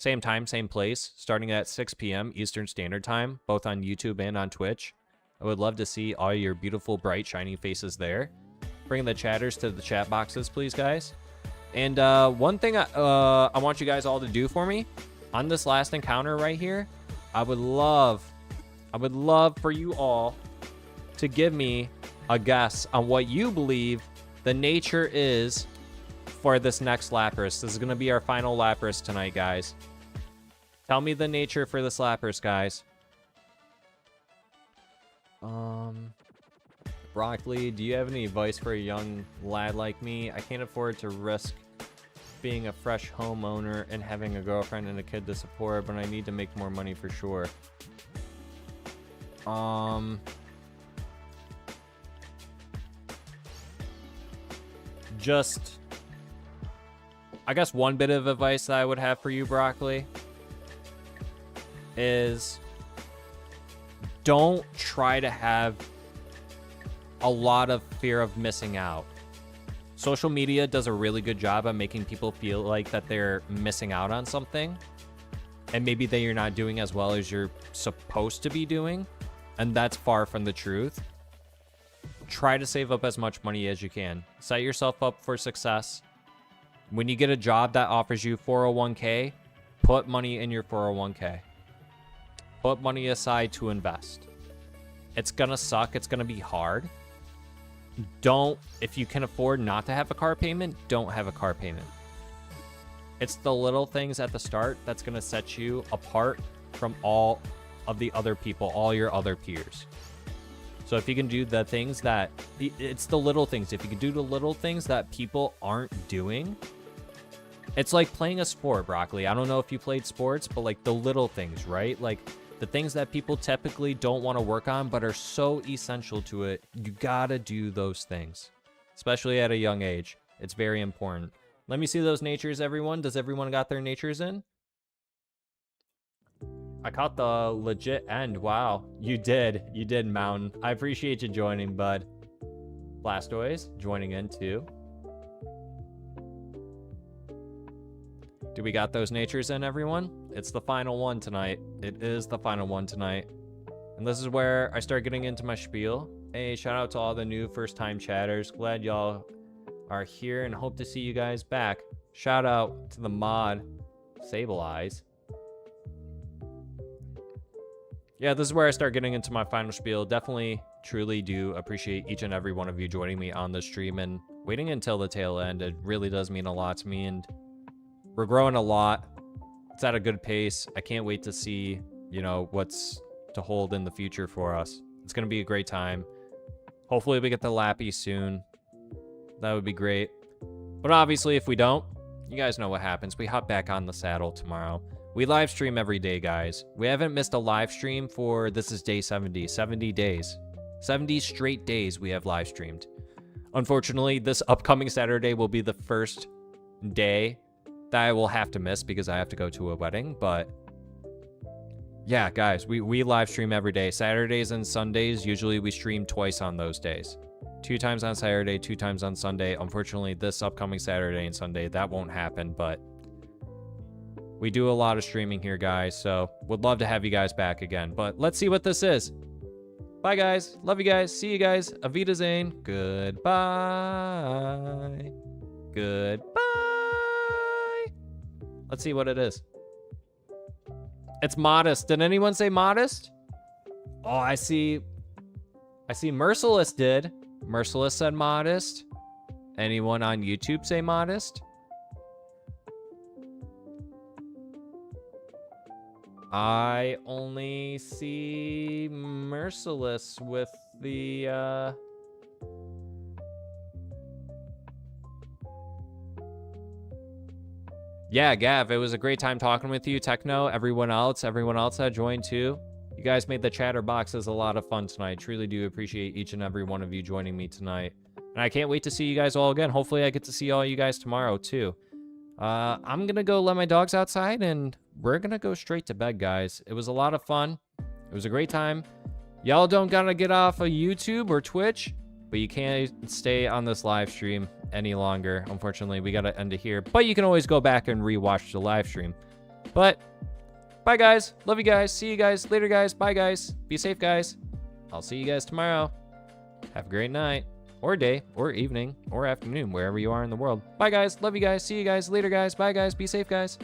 Same time, same place, starting at 6 p.m. Eastern Standard Time, both on YouTube and on Twitch. I would love to see all your beautiful, bright, shiny faces there. Bring the chatters to the chat boxes, please, guys. And one thing I want you guys all to do for me on this last encounter right here, I would love for you all to give me a guess on what you believe the nature is for this next Lapras. This is going to be our final Lapras tonight, guys. Tell me the nature for this Lapras, guys. Broccoli, do you have any advice for a young lad like me? I can't afford to risk being a fresh homeowner and having a girlfriend and a kid to support, but I need to make more money for sure. Just, I guess one bit of advice that I would have for you, Broccoli, is don't try to have a lot of fear of missing out. Social media does a really good job of making people feel like that they're missing out on something, and maybe that you're not doing as well as you're supposed to be doing, and that's far from the truth. Try to save up as much money as you can. Set yourself up for success. When you get a job that offers you 401k, put money in your 401k. Put money aside to invest. It's gonna suck. It's gonna be hard. If you can afford not to have a car payment, don't have a car payment. It's the little things at the start that's gonna set you apart from all of the other people, all your other peers. So if you can do the things that, it's the little things. If you can do the little things that people aren't doing, it's like playing a sport, Broccoli. I don't know if you played sports, but like the little things, right? Like the things that people typically don't want to work on, but are so essential to it. You gotta do those things, especially at a young age. It's very important. Let me see those natures, everyone. Does everyone got their natures in? I caught the legit end. Wow, you did, Mountain. I appreciate you joining, bud. Blastoise joining in too. Do we got those natures in, everyone? It's the final one tonight. It is the final one tonight. And this is where I start getting into my spiel. Hey, shout out to all the new first-time chatters. Glad y'all are here and hope to see you guys back. Shout out to the mod, Sable Eyes. Yeah, this is where I start getting into my final spiel. Definitely, truly do appreciate each and every one of you joining me on the stream and waiting until the tail end. It really does mean a lot to me, and we're growing a lot. It's at a good pace. I can't wait to see, you know, what's to hold in the future for us. It's going to be a great time. Hopefully we get the Lappy soon. That would be great. But obviously, if we don't, you guys know what happens. We hop back on the saddle tomorrow. We live stream every day, guys. We haven't missed a live stream for, this is day 70. 70 days. 70 straight days we have live streamed. Unfortunately, this upcoming Saturday will be the first day that I will have to miss because I have to go to a wedding. But yeah, guys, we live stream every day. Saturdays and Sundays, usually we stream twice on those days. 2 times on Saturday, 2 times on Sunday. Unfortunately, this upcoming Saturday and Sunday, that won't happen, but we do a lot of streaming here, guys, so would love to have you guys back again. But let's see what this is. Bye, guys. Love you guys. See you guys. Avita Zane. Goodbye. Goodbye. Let's see what it is. It's modest. Did anyone say modest? Oh, I see Merciless did. Merciless said modest. Anyone on YouTube say modest? I only see Merciless with the, Yeah, Gav, it was a great time talking with you. Techno, everyone else that joined too. You guys made the chatter boxes a lot of fun tonight. Truly do appreciate each and every one of you joining me tonight. And I can't wait to see you guys all again. Hopefully I get to see all you guys tomorrow too. I'm gonna go let my dogs outside and we're gonna go straight to bed, guys. It was a lot of fun. It was a great time. Y'all don't gotta get off of YouTube or Twitch, but you can't stay on this live stream any longer. Unfortunately, we gotta end it here, but you can always go back and rewatch the live stream. But bye, guys. Love you guys. See you guys later, guys. Bye, guys. Be safe, guys. I'll see you guys tomorrow. Have a great night, or day, or evening, or afternoon, wherever you are in the world. Bye, guys. Love you guys. See you guys later, guys. Bye, guys. Be safe, guys.